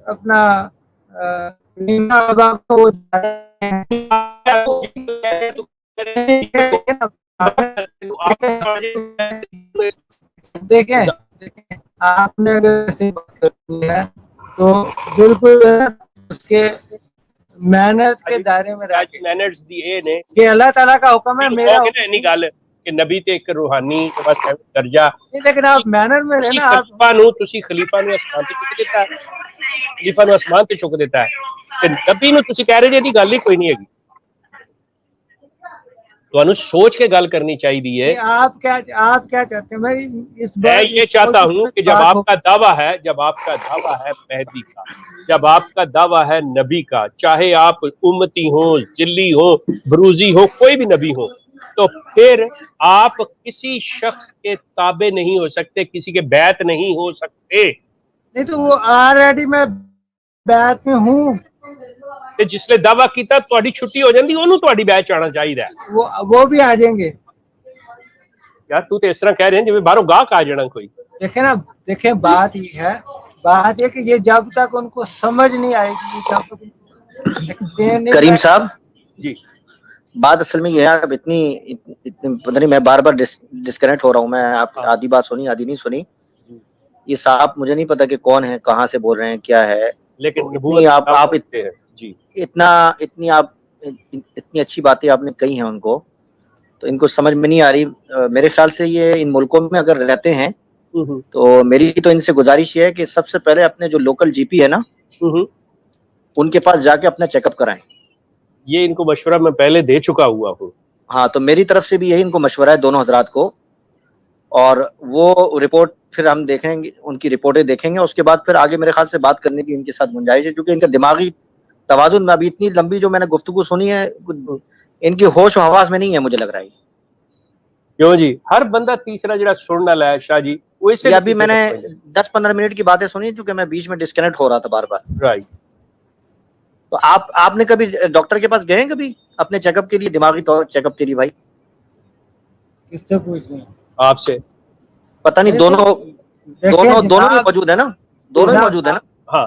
अपना देखें आपने अगर ऐसी बात करनी है तो बिल्कुल उसके मैनर्स के दायरे में मैनर्स दी ए ने ये अल्लाह ताला का हुक्म है। मेरा नहीं गल कि नबी ते एक रूहानी बस दर्जा, लेकिन आप मैनर में रहना। आप खलीफा नु आसमान ते चुक देता है, खलीफा नु आसमान ते चुक देता है ते नबी नु तुसी कह रहे जी गल ही कोई नहीं है। तो सोच के गल करनी चाहिए है। आप क्या चाहते हैं? मैं ये चाहता हूं कि जब आपका दावा है मेहदी का, जब आपका दावा है नबी का, चाहे आप उम्मती हो, जिल्ली हो, बरूजी हो, कोई भी नबी हो, तो फिर आप किसी शख्स के ताबे नहीं हो सकते, किसी के बैत नहीं हो सकते। नहीं तो वो ऑलरेडी मैं बैत में हूं। जिसने दावा किया तो छुट्टी हो जाती, ओनू तो बैच आना चाहिए। वो भी आ जाएंगे यार। तू तो इस तरह कह रहे हैं जिਵੇਂ बाहरों गाहक आ जाना कोई। देखे ना, देखे बात ये है कि ये जब तक उनको समझ नहीं आएगी, जब तक करीम साहब जी, बात असल में ये है, अब इतनी पता नहीं, मैं बार बार डिस्कनेक्ट हो रहा हूँ। मैं आप आधी बात सुनी आधी नहीं सुनी। ये साहब मुझे नहीं पता कि कौन है, कहाँ से बोल रहे हैं, क्या है, लेकिन आप इतनी अच्छी बातें आपने कही हैं उनको, तो इनको समझ में नहीं आ रही। मेरे ख्याल से ये इन मुल्कों में अगर रहते हैं तो मेरी तो इनसे गुजारिश ये है कि सबसे पहले अपने जो लोकल जीपी है ना, उनके पास जाके अपना चेकअप कराएं। ये इनको मशवरा मैं पहले दे चुका हुआ हूँ। हाँ, तो मेरी तरफ से भी यही इनको मशवरा है दोनों हजरात को, और वो रिपोर्ट फिर हम देखेंगे, उनकी रिपोर्टें देखेंगे, उसके बाद फिर आगे मेरे ख्याल से बात करने की इनके साथ गुंजाइश है, क्योंकि इनका दिमागी तवाजुन में अभी इतनी लंबी जो मैंने गुफ्तगू सुनी है, इनकी होश हवास में नहीं है, मुझे लग रहा है। क्यों जी? हर बंदा तीसरा जरा सुनने वाला है शाह जी, वैसे अभी मैंने 10-15 मिनट की बातें सुनी, क्योंकि मैं बीच में डिस्कनेक्ट हो रहा था बार बार। राइट। तो आपने कभी डॉक्टर के पास गए हैं कभी अपने चेकअप के लिए, दिमागी तौर चेकअप के लिए? भाई किससे पूछ रहे हैं? आपसे। पता नहीं, दोनों मौजूद है ना? दोनों मौजूद है ना? हाँ।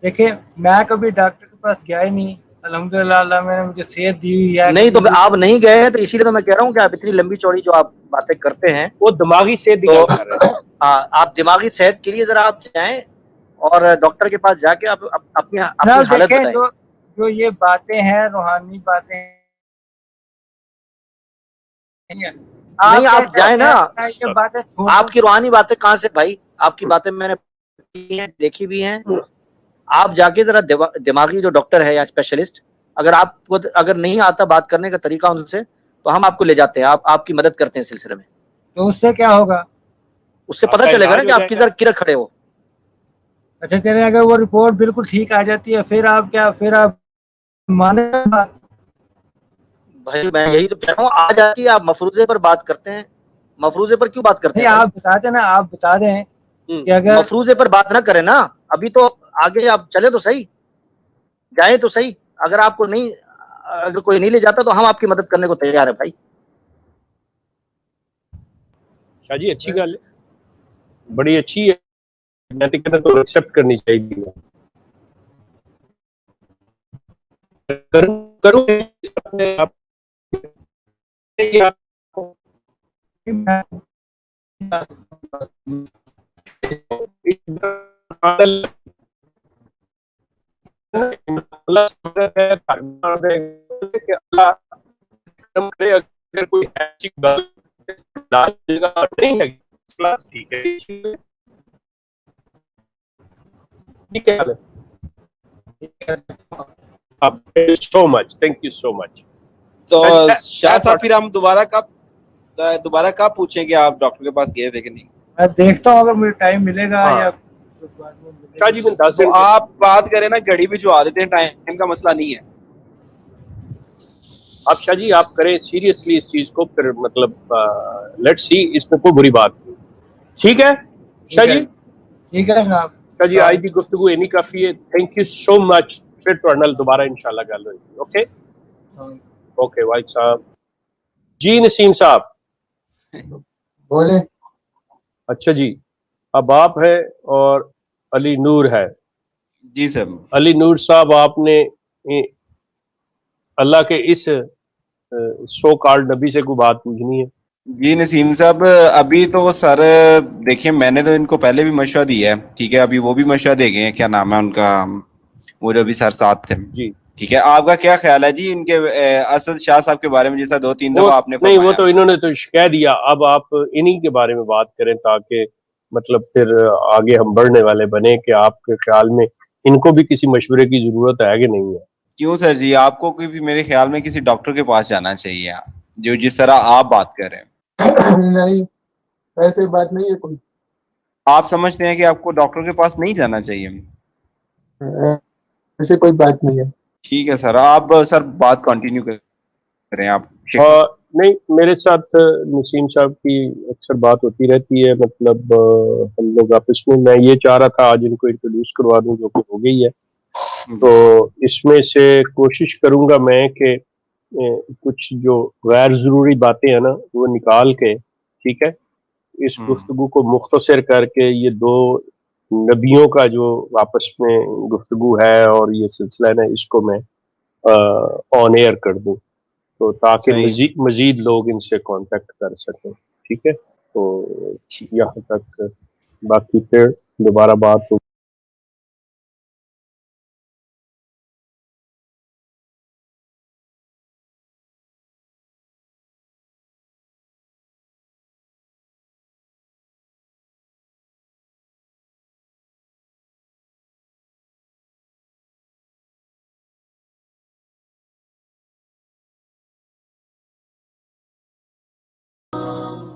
देखें मैं कभी डॉक्टर के पास गया ही नहीं, अल्हम्दुलिल्लाह अल्लाह मैंने मुझे सेहत दी हुई है। नहीं तो आप नहीं गए हैं, तो इसीलिए तो मैं कह रहा हूँ कि आप इतनी लंबी चौड़ी जो आप बातें करते हैं वो दिमागी सेहत की बात कर रहे हैं। हाँ, आप दिमागी सेहत के लिए जरा आप जाएं और डॉक्टर के पास जाके आप अपनी हालत बताएं। जो ये बातें हैं रूहानी बातें नहीं, आप जाए ना। आपकी रूहानी बातें कहाँ से भाई? आपकी बातें मैंने देखी भी हैं। आप जाके जरा दिमागी जो डॉक्टर है या स्पेशलिस्ट, अगर आपको अगर नहीं आता बात करने का तरीका उनसे, तो हम आपको ले जाते हैं, आपकी मदद करते हैं सिलसिले में। तो उससे क्या होगा? उससे पता चलेगा ना कि आप किधर किधर खड़े हो। अच्छा चले, अगर वो रिपोर्ट बिल्कुल ठीक आ जाती है, फिर आप माने बात? भाई मैं यही तो कह रहा हूँ, आ जाती है, आप मफरूजे पर बात करते हैं। मफरूजे पर क्यों बात करते हैं? आप बता दें ना, आप बता दें کہ اگر مفروضے پر بات نہ کریں نا, ابھی تو آگے آپ چلے تو صحیح, جائیں تو صحیح. اگر آپ کو نہیں, اگر کوئی نہیں لے جاتا تو ہم آپ کی مدد کرنے کو تیار ہے بھائی. شاہ جی اچھی گل ہے, بڑی اچھی ہے, میں تو کہتا تو ایکسپٹ کرنی چاہیے. کروں اگر کوئی ایسی نہیں ہے ٹھیک ہے, سو مچ, تھینک یو سو مچ. تو شاہ صاحب پھر ہم دوبارہ کب پوچھیں کہ آپ ڈاکٹر کے پاس گئے تھے کہ نہیں؟ میں دیکھتا ہوں اگر مجھے ٹائم ملے گا یا شاہ جی میں 10 تو آپ بات کریں نا, گھڑی بھجوا دیتے ہیں, ٹائم کا مسئلہ نہیں ہے. آپ شاہ جی آپ کریں سیریسلی اس چیز کو, پھر مطلب لیٹ سی, اس میں کوئی بری بات نہیں. ٹھیک ہے شاہ جی, ٹھیک ہے جناب. شاہ جی آج کی گفتگو اینی کافی ہے. تھینک یو سو مچ. پھر تو دوبارہ انشاءاللہ گل ہوئے گی. اوکے اوکے واحد صاحب. جی نسیم صاحب بولے. اچھا جی, اب آپ ہے اور علی نور ہے. جی سر. علی نور صاحب, آپ نے اللہ کے اس سو کالڈ نبی سے کوئی بات پوچھنی ہے؟ جی نسیم صاحب, ابھی تو سر دیکھیں میں نے تو ان کو پہلے بھی مشورہ دیا ہے, ٹھیک ہے, ابھی وہ بھی مشورہ دے گئے ہیں, کیا نام ہے ان کا, وہ جو بھی سر ساتھ تھے, جی ٹھیک ہے. آپ کا کیا خیال ہے جی ان کے اسد شاہ صاحب کے بارے میں, جیسا 2-3 دفعہ آپ نے نہیں, وہ فرمایا؟ تو انہوں نے تو کہہ دیا, اب آپ انہی کے بارے میں بات کریں تاکہ مطلب پھر آگے ہم بڑھنے والے بنے, کہ آپ کے خیال میں ان کو بھی کسی مشورے کی ضرورت ہے کہ نہیں ہے؟ کیوں سر جی, آپ کو بھی میرے خیال میں کسی ڈاکٹر کے پاس جانا چاہیے, جو جس طرح آپ بات کر رہے ہیں. نہیں, ایسی بات نہیں ہے کوئی. آپ سمجھتے ہیں کہ آپ کو ڈاکٹر کے پاس نہیں جانا چاہیے؟ ایسی کوئی بات نہیں ہے. ٹھیک ہے سر, آپ سر بات کنٹینیو کریں آپ. نہیں, میرے ساتھ نسیم صاحب کی اکثر بات ہوتی رہتی ہے, مطلب ہم لوگ آپس میں یہ چاہ رہا تھا آج ان کو انٹروڈیوس کروا دوں, جو کہ ہو گئی ہے. تو اس میں سے کوشش کروں گا میں کہ کچھ جو غیر ضروری باتیں ہیں نا وہ نکال کے, ٹھیک ہے, اس گفتگو کو مختصر کر کے یہ 2 نبیوں کا جو آپس میں گفتگو ہے اور یہ سلسلہ ہے نا, اس کو میں آن ایئر کر دوں, تو تاکہ مزید لوگ ان سے کانٹیکٹ کر سکیں. ٹھیک ہے, تو یہاں تک, باقی پھر دوبارہ بات ہو.